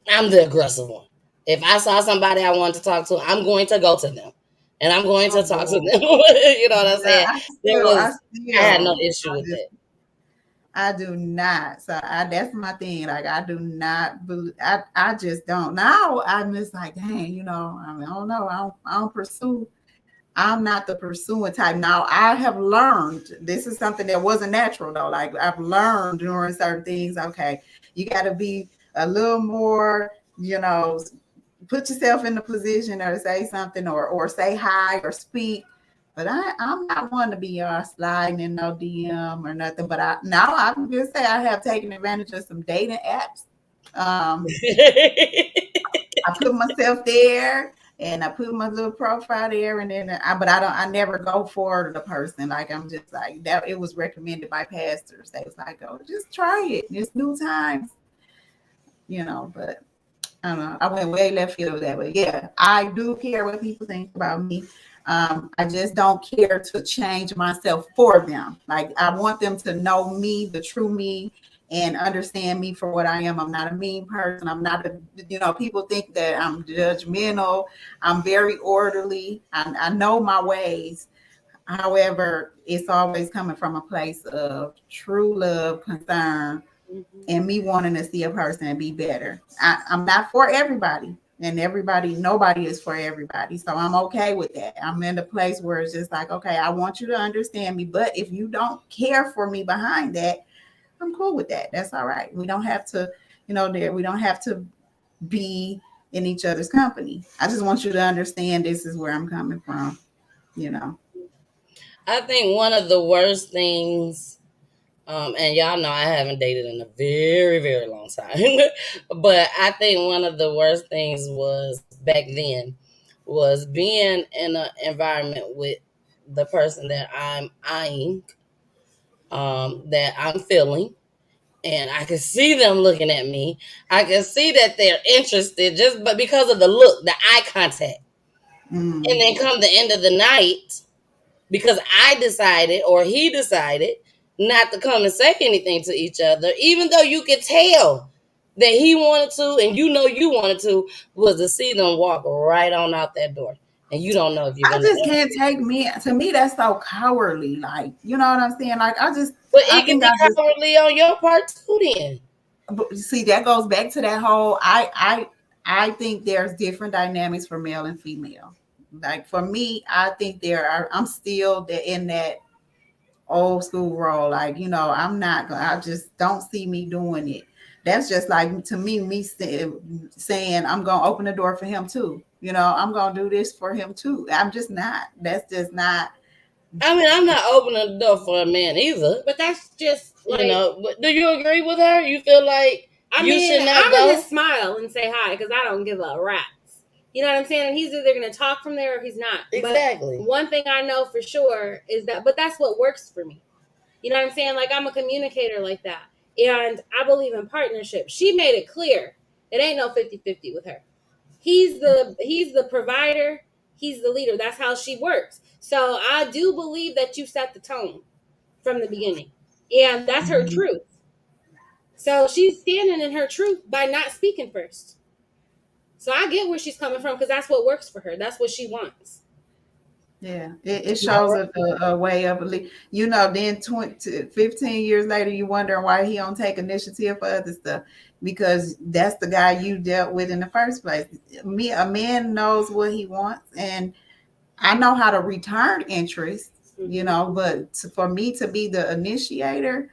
A: I'm the aggressive one. If I saw somebody I wanted to talk to, I'm going to go to them. And I'm going to talk to them.
D: don't.
A: You know what I'm
D: Yeah,
A: saying? I had no issue
D: I
A: with
D: just,
A: that.
D: I do not. So that's my thing. Like, I do not believe, I just don't. Now I'm just like, dang, I mean, I don't know. I don't pursue. I'm not the pursuing type. Now I have learned, this is something that wasn't natural though. Like, I've learned during certain things, okay, you got to be a little more, put yourself in the position or say something, or say hi or speak. But I'm not one to be sliding in no DM or nothing. But I'm just say I have taken advantage of some dating apps. Um, I put myself there and I put my little profile there, and then but I never go for the person. Like, I'm just like that. It was recommended by pastors. They was like, oh, just try it. It's new times, but I don't know. I went way left field with that, but yeah, I do care what people think about me. I just don't care to change myself for them. Like, I want them to know me, the true me, and understand me for what I am. I'm not a mean person. I'm not people think that I'm judgmental. I'm very orderly. I know my ways. However, it's always coming from a place of true love, concern, and me wanting to see a person be better. I'm not for everybody, and nobody is for everybody. So I'm okay with that. I'm in a place where it's just like, okay, I want you to understand me, but if you don't care for me behind that, I'm cool with that. That's all right. We don't have to, we don't have to be in each other's company. I just want you to understand this is where I'm coming from, you know.
A: I think one of the worst things, and y'all know I haven't dated in a very, very long time, but I think one of the worst things was back then was being in an environment with the person that I'm eyeing, that I'm feeling, and I can see them looking at me. I can see that they're interested just but because of the look, the eye contact. And
D: Mm.
A: then come the end of the night, because I decided or he decided not to come and say anything to each other, even though you could tell that he wanted to and you know you wanted to, was to see them walk right on out that door. And you don't know if you're
D: I
A: going
D: just
A: to.
D: can't take me. To me, that's so cowardly. Like, you know what I'm saying? Like,
A: But
D: I
A: it can
D: think
A: be
D: I just
A: cowardly on your part too then.
D: see that goes back to that whole. I think there's different dynamics for male and female. Like for me, I think there are. I'm still in that old school role. Like, I'm not gonna. I just don't see me doing it. That's just like to me saying I'm gonna open the door for him too. I'm gonna do this for him too. I'm just not. That's just not.
A: I mean, I'm not opening the door for a man either.
B: But that's just like,
A: But do you agree with her? You feel like you should not
B: I'm
A: go?
B: gonna just smile and say hi because I don't give a rat's. You know what I'm saying? And he's either gonna talk from there or he's not.
A: Exactly.
B: But one thing I know for sure is that, but that's what works for me. You know what I'm saying? Like, I'm a communicator like that. And I believe in partnership. She made it clear. It ain't no 50-50 with her. He's the provider, he's the leader. That's how she works. So I do believe that you set the tone from the beginning. And that's her truth. So she's standing in her truth by not speaking first. So I get where she's coming from because that's what works for her. That's what she wants.
D: Yeah, it shows a way of then 15 years later, you wondering why he don't take initiative for other stuff, because that's the guy you dealt with in the first place. A man knows what he wants, and I know how to return interest, but for me to be the initiator,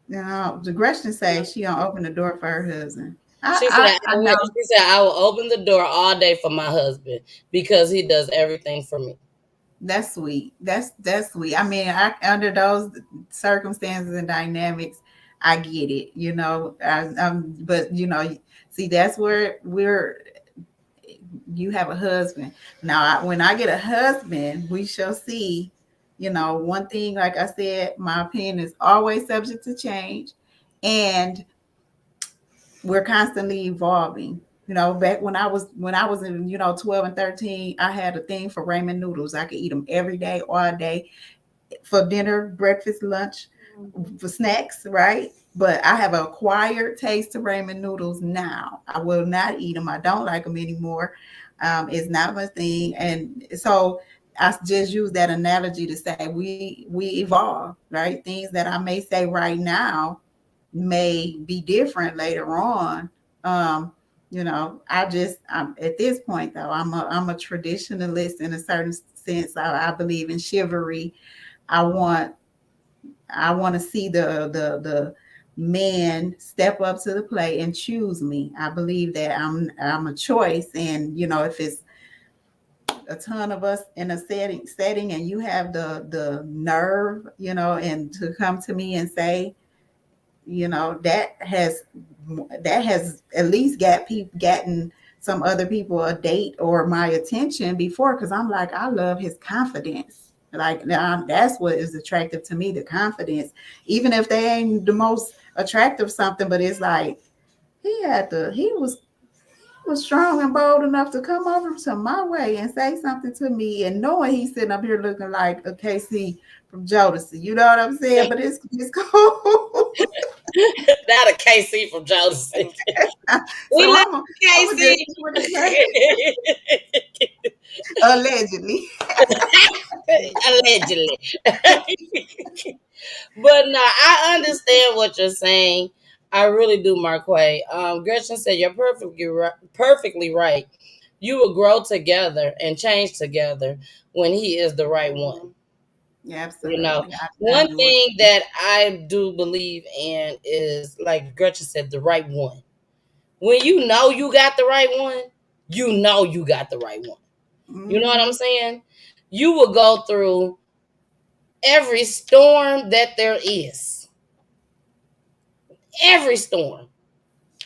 D: the Gretchen say she don't open the door for her husband.
A: She said, I will open the door all day for my husband because he does everything for me.
D: That's sweet. That's sweet. I mean, under those circumstances and dynamics, I get it. But see, that's where you have a husband. Now, when I get a husband, we shall see. One thing, like I said, my opinion is always subject to change, and we're constantly evolving. Back when I was in 12 and 13, I had a thing for ramen noodles. I could eat them every day, all day, for dinner, breakfast, lunch, for snacks, right? But I have an acquired taste to ramen noodles now. I will not eat them. I don't like them anymore. It's not my thing. And so I just use that analogy to say we evolve, right? Things that I may say right now may be different later on. I'm at this point though, I'm a traditionalist in a certain sense. I believe in chivalry. I want to see the man step up to the plate and choose me. I believe that I'm a choice, and if it's a ton of us in a setting and you have the nerve, and to come to me and say, that has at least gotten some other people a date or my attention before, because I'm like, I love his confidence. Like, now that's what is attractive to me, the confidence, even if they ain't the most attractive something, but it's like he was strong and bold enough to come over to my way and say something to me, and knowing he's sitting up here looking like a KC from Jodeci. You know what I'm saying? But it's cool.
A: Not a KC from Jodeci. We love KC.
D: Allegedly.
A: Allegedly. But no, I understand what you're saying. I really do, Marquay. Gretchen said you're perfectly right. You will grow together and change together when he is the right one.
D: Yeah, absolutely.
A: One thing that I do believe in is, like Gretchen said, the right one. When you know you got the right one, you know you got the right one.
D: Mm-hmm.
A: You know what I'm saying? You will go through every storm that there is. Every storm.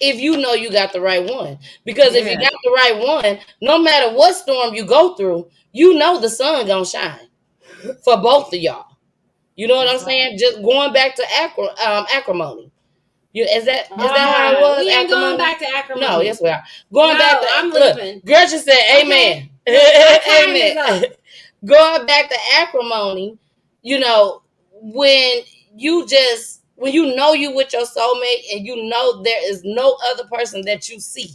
A: If you know you got the right one. Because if you got the right one, no matter what storm you go through, you know the sun gonna shine for both of y'all. You know what I'm saying? Just going back to acrimony. Is that how it was?
B: We ain't going back to acrimony.
A: No, yes we are. Going back to
B: I'm leaving.
A: Gretchen said, "Amen."
B: Okay.
A: Amen. Going back to acrimony, when when you know you with your soulmate and you know there is no other person that you see.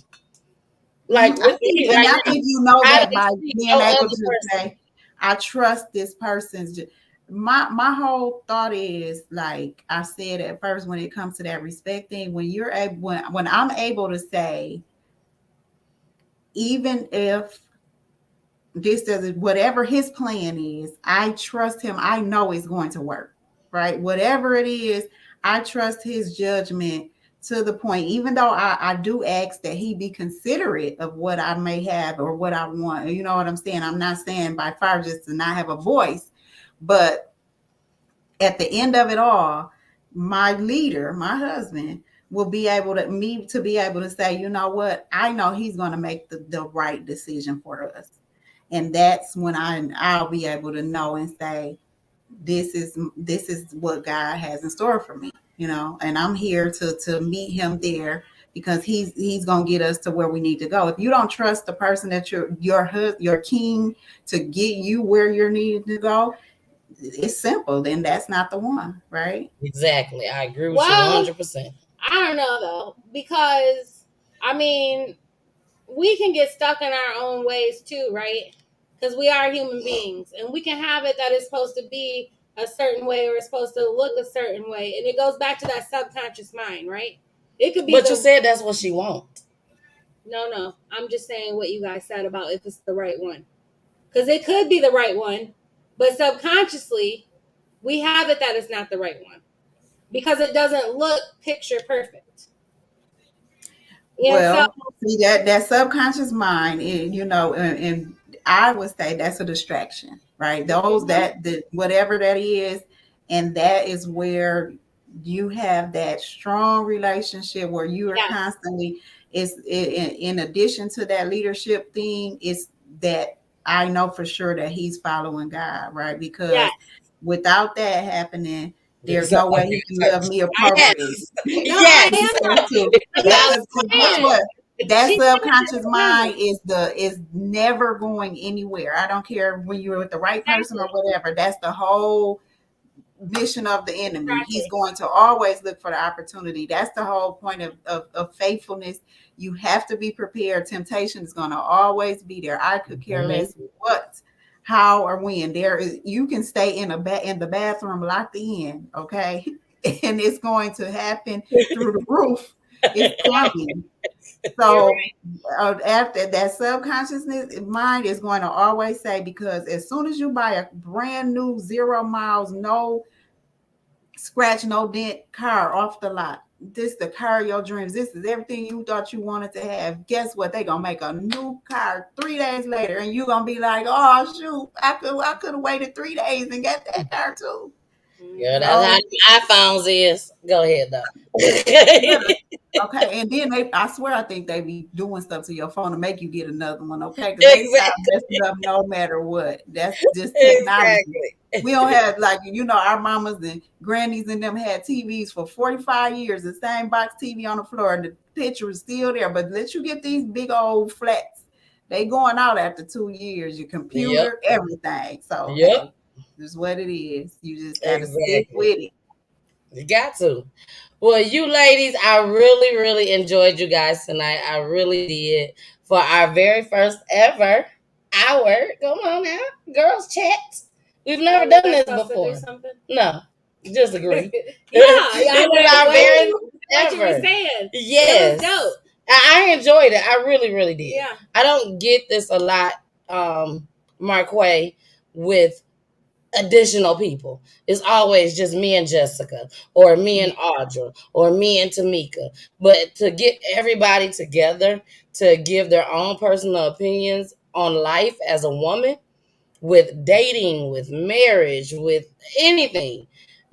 A: Like with me
D: And
A: right
D: I
A: now,
D: think you know
A: I
D: that
A: don't
D: by
A: see
D: being
A: no
D: able
A: other
D: to
A: person.
D: say, I trust this person's. My whole thought is like I said at first when it comes to that respect thing. When you're able, when I'm able to say, even if this doesn't, whatever his plan is, I trust him. I know it's going to work, right? Whatever it is, I trust his judgment to the point, even though I do ask that he be considerate of what I may have or what I want. You know what I'm saying? I'm not saying by far just to not have a voice, but at the end of it all, my leader, my husband, will be able to be able to say, you know what, I know he's going to make the right decision for us. And that's when I'll be able to know and say, this is what God has in store for me, and I'm here to meet him there because he's gonna get us to where we need to go. If you don't trust the person that your king to get you where you're needed to go, it's simple. Then that's not the one, right?
A: Exactly. I agree with you
B: Well,
A: 100%.
B: I don't know though, because I mean, we can get stuck in our own ways too, right? Because we are human beings, and we can have it that it's supposed to be a certain way or it's supposed to look a certain way, and it goes back to that subconscious mind, right? It could be
A: But you said that's what she wants.
B: No. I'm just saying what you guys said about if it's the right one, because it could be the right one, but subconsciously we have it that it's not the right one because it doesn't look picture perfect. And so,
D: Well, see that subconscious mind, and I would say that's a distraction, right? Those that whatever that is, and that is where you have that strong relationship where you are
B: yes,
D: constantly. Is in addition to that leadership thing, is that I know for sure that he's following God, right?
B: yes,
D: Because without that happening,
A: You
D: there's
A: sound
D: no
A: like
D: way he can
A: you're in
D: love me
A: church.
D: appropriately.
A: Yes.
B: no, I
A: Yes.
B: am. I'm
D: That's
B: just
D: guess
B: saying.
D: what? That
B: She said
D: subconscious
B: it now.
D: mind is never going anywhere. I don't care when you're with the right person or
B: Exactly.
D: whatever. That's the whole mission of the enemy. He's
B: Exactly.
D: going to always look for the opportunity. That's the whole point of faithfulness. You have to be prepared. Temptation is going to always be there. I could care less what, how, or when. There is, you can stay in in the bathroom locked in, okay, and it's going to happen through the roof. It's coming.
B: You're
D: So
B: right.
D: after that, subconsciousness mind is going to always say, because as soon as you buy a brand new 0 miles, no scratch, no dent car off the lot, this the car of your dreams. This is everything you thought you wanted to have. Guess what? They gonna make a new car 3 days later, and you gonna be like, "Oh shoot, I could have waited 3 days and got that car too."
A: Girl, that's how
D: So
A: the iPhones is. Go ahead though.
D: yeah. Okay, and then I swear, I think they be doing stuff to your phone to make you get another one, okay? Because they stop
A: Exactly.
D: messing up no matter what. That's just technology.
A: Exactly.
D: We don't have, like, our mamas and grannies and them had TVs for 45 years, the same box TV on the floor, and the picture is still there. But let you get these big old flats, they going out after 2 years, your
A: Yep.
D: computer, everything. So,
A: Yep.
D: hey, this is what it is. You just got to stick
A: Exactly.
D: with it.
A: You got to. Well, you ladies, I really, really enjoyed you guys tonight. I really did. For our very first ever hour. Come on now. Girls chat. We've never
B: Was
A: done
B: I
A: this
B: supposed to do
A: before.
B: something?
A: No. Just agree.
B: Yeah,
A: This is our very
B: what you were
A: ever.
B: saying.
A: Yes.
B: It was dope.
A: I enjoyed it. I really, really did.
B: Yeah.
A: I don't get this a lot, Marquay, with additional people. It's always just me and Jessica, or me and Audra, or me and Tamika. But to get everybody together to give their own personal opinions on life as a woman, with dating, with marriage, with anything,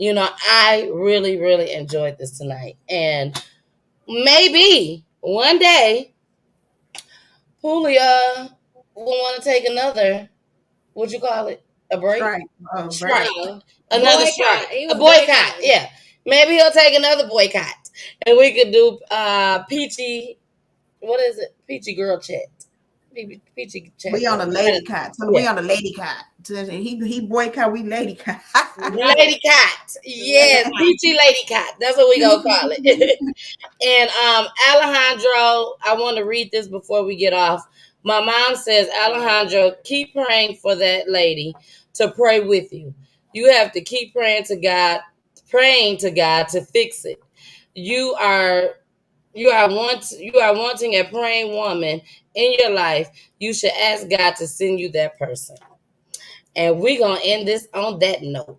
A: I really, really enjoyed this tonight. And maybe one day, Julia will want to take another, what you call it? A break?
D: Strike, break.
A: Strike.
B: No.
A: Another
B: Boycott.
A: strike.
B: He
A: A
B: was
A: boycott.
B: boycotting.
A: Yeah. Maybe he'll take another boycott. And we could do Peachy, what is it? Peachy girl chat. Peachy.
D: We on a lady cot. So we on a lady cot. He boycott, we lady cot.
A: Lady Cat. Yes, Peachy Lady Cat. That's what we gonna call it. And Alejandro, I want to read this before we get off. My mom says, Alejandro, keep praying for that lady to pray with you. You have to keep praying to God to fix it. You are wanting a praying woman in your life. You should ask God to send you that person. And we're going to end this on that note.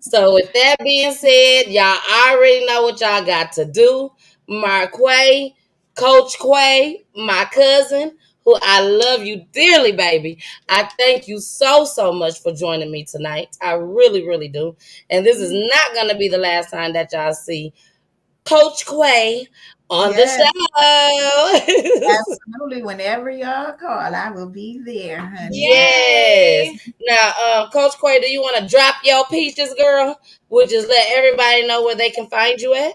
A: So, with that being said, y'all already know what y'all got to do. Marquay, Coach Quay, my cousin, who I love you dearly, baby. I thank you so, so much for joining me tonight. I really, really do. And this is not going to be the last time that y'all see Coach Quay on the
D: Yes,
A: show.
D: absolutely. Whenever y'all call, I will be there, honey.
A: Yes. Now, Coach Quay, do you want to drop your peaches, girl? We'll just let everybody know where they can find you at.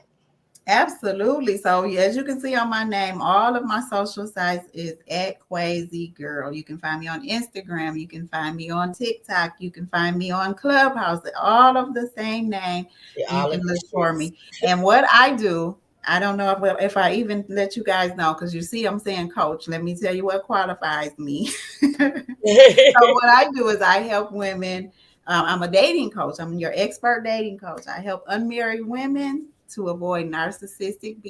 D: Absolutely. So as you can see on my name, all of my social sites is at Quasi Girl. You can find me on Instagram. You can find me on TikTok. You can find me on Clubhouse. All of the same name.
A: Yeah,
D: You
A: all
D: can
A: of the
D: look for
A: streets.
D: me. And what I do, I don't know if I even let you guys know, because you see I'm saying coach. Let me tell you what qualifies me. So what I do is I help women. I'm a dating coach. I'm your expert dating coach. I help unmarried women to avoid narcissistic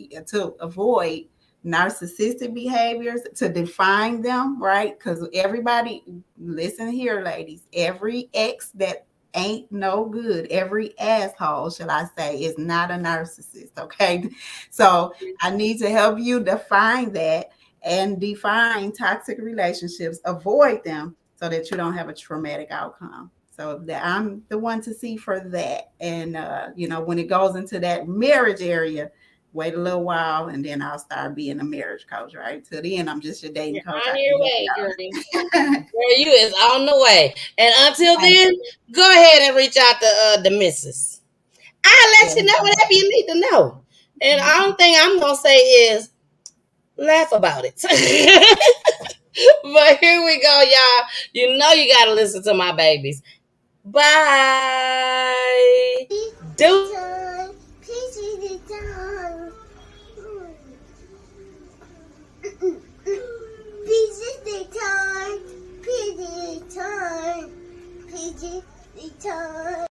D: behaviors, to define them, right? Because everybody, listen here, ladies, every ex that ain't no good, every asshole, shall I say, is not a narcissist. Okay. So I need to help you define that and define toxic relationships, avoid them so that you don't have a traumatic outcome. So that I'm the one to see for that. And when it goes into that marriage area, wait a little while and then I'll start being a marriage coach, right? Till the end, I'm just your dating
A: You're
D: coach.
A: on
D: I
A: your
D: can help
A: way, girl.
D: y'all.
A: Girl, you is on the way. And until
D: Thank
A: then, go ahead and reach out to the missus. I'll let you know
D: you.
A: whatever you need to know. And the only thing I'm going to say is laugh about it. But here we go, y'all. You know you got to listen to my babies. Bye. Do
C: PG time.